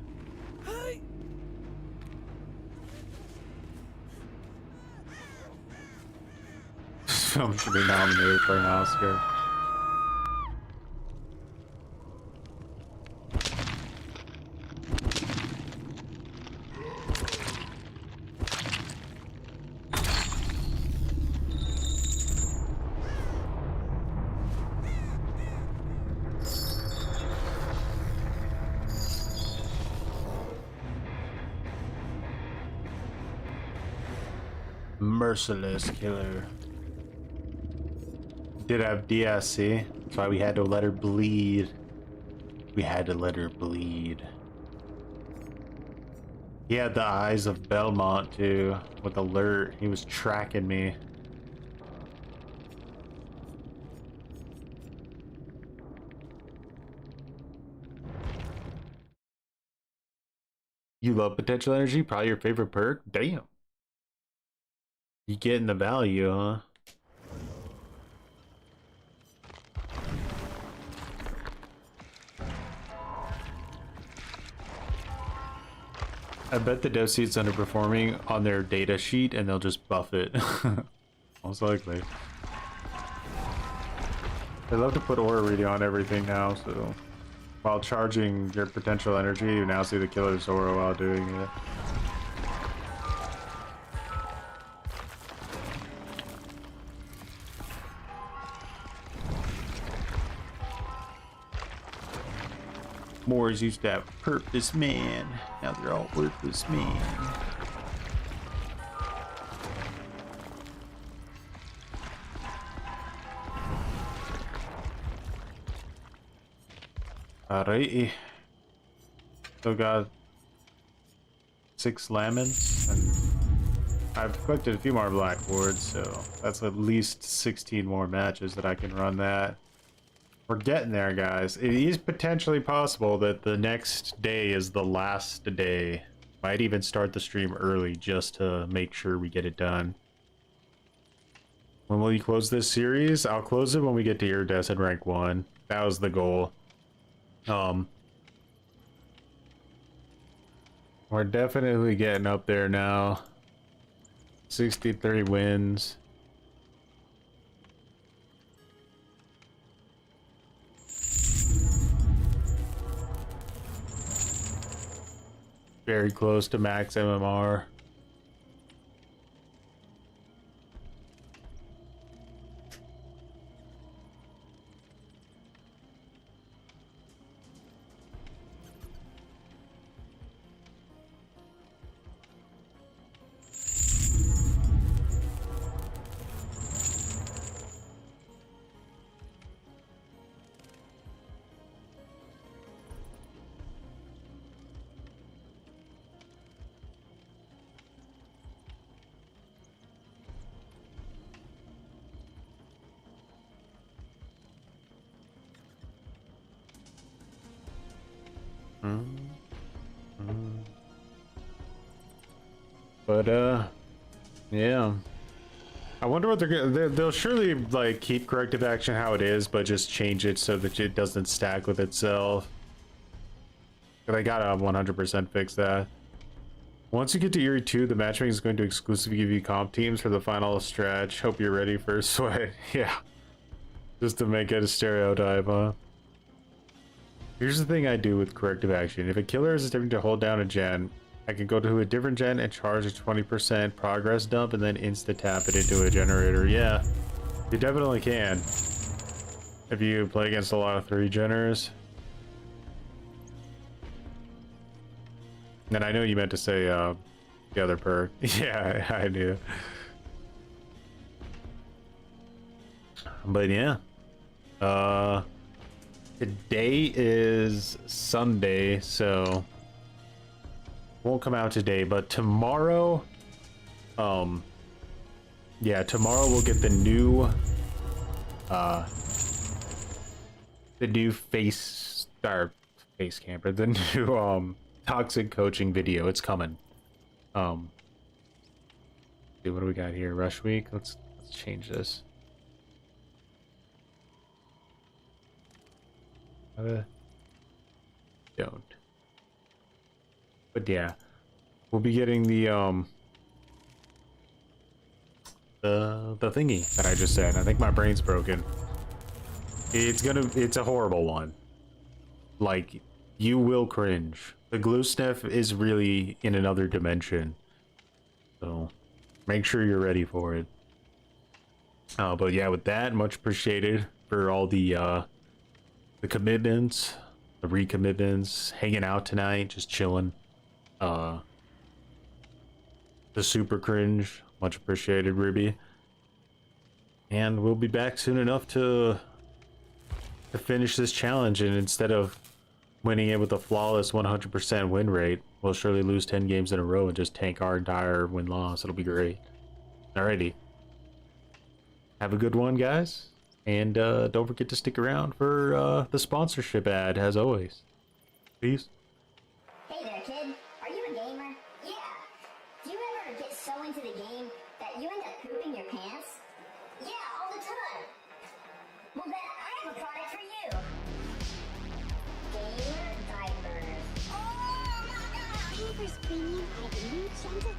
This film should be nominated for an Oscar. Merciless killer. Did have DSC, that's why we had to let her bleed. We had to let her bleed. He had the eyes of Belmont too, with alert. He was tracking me. You love potential energy? Probably your favorite perk? Damn. You getting the value, huh? I bet the dev seat's underperforming on their data sheet and they'll just buff it. Most likely. They love to put aura reading on everything now, so while charging your potential energy, you now see the killer's aura while doing it. Moors used to have purpose, man. Now they're all worthless, man. Alrighty. Still got 6 lemons, and I've collected a few more blackboards, so that's at least 16 more matches that I can run that. We're getting there, guys. It is potentially possible that the next day is the last day. Might even start the stream early just to make sure we get it done. When will you close this series? I'll close it when we get to Iridescent and rank 1. That was the goal. We're definitely getting up there now. 63 wins. Very close to max MMR. But yeah, I wonder what they're gonna. They'll surely like keep corrective action how it is, but just change it so that it doesn't stack with itself. But I gotta 100% fix that. Once you get to Eerie 2, the matchmaking is going to exclusively give you comp teams for the final stretch. Hope you're ready for a sweat. Yeah, just to make it a stereotype, huh? Here's the thing I do with corrective action. If a killer is attempting to hold down a gen, I can go to a different gen and charge a 20% progress dump and then insta-tap it into a generator. Yeah, you definitely can. If you play against a lot of 3-geners. And I know you meant to say the other perk. Yeah, I do. But yeah. Today is Sunday, so won't come out today, but tomorrow, yeah, tomorrow we'll get the new face camper, the new toxic coaching video. It's coming. See, what do we got here? Rush week. Let's change this. Don't. But yeah, we'll be getting the thingy that I just said. I think my brain's broken. It's a horrible one. Like, you will cringe. The glue sniff is really in another dimension. So make sure you're ready for it. But yeah, with that, much appreciated for all the commitments, the recommitments, hanging out tonight, just chilling. The super cringe, much appreciated, Ruby. And we'll be back soon enough to finish this challenge, and instead of winning it with a flawless 100% win rate, we'll surely lose 10 games in a row and just tank our entire win-loss. It'll be great. Alrighty. Have a good one, guys. And don't forget to stick around for the sponsorship ad, as always. Peace. Hey there, kid. Are you a gamer? Yeah. Do you ever get so into the game that you end up pooping your pants? Yeah, all the time. Well, then I have a product for you. Gamer diapers. Oh my god! Pampers Premium added new gentle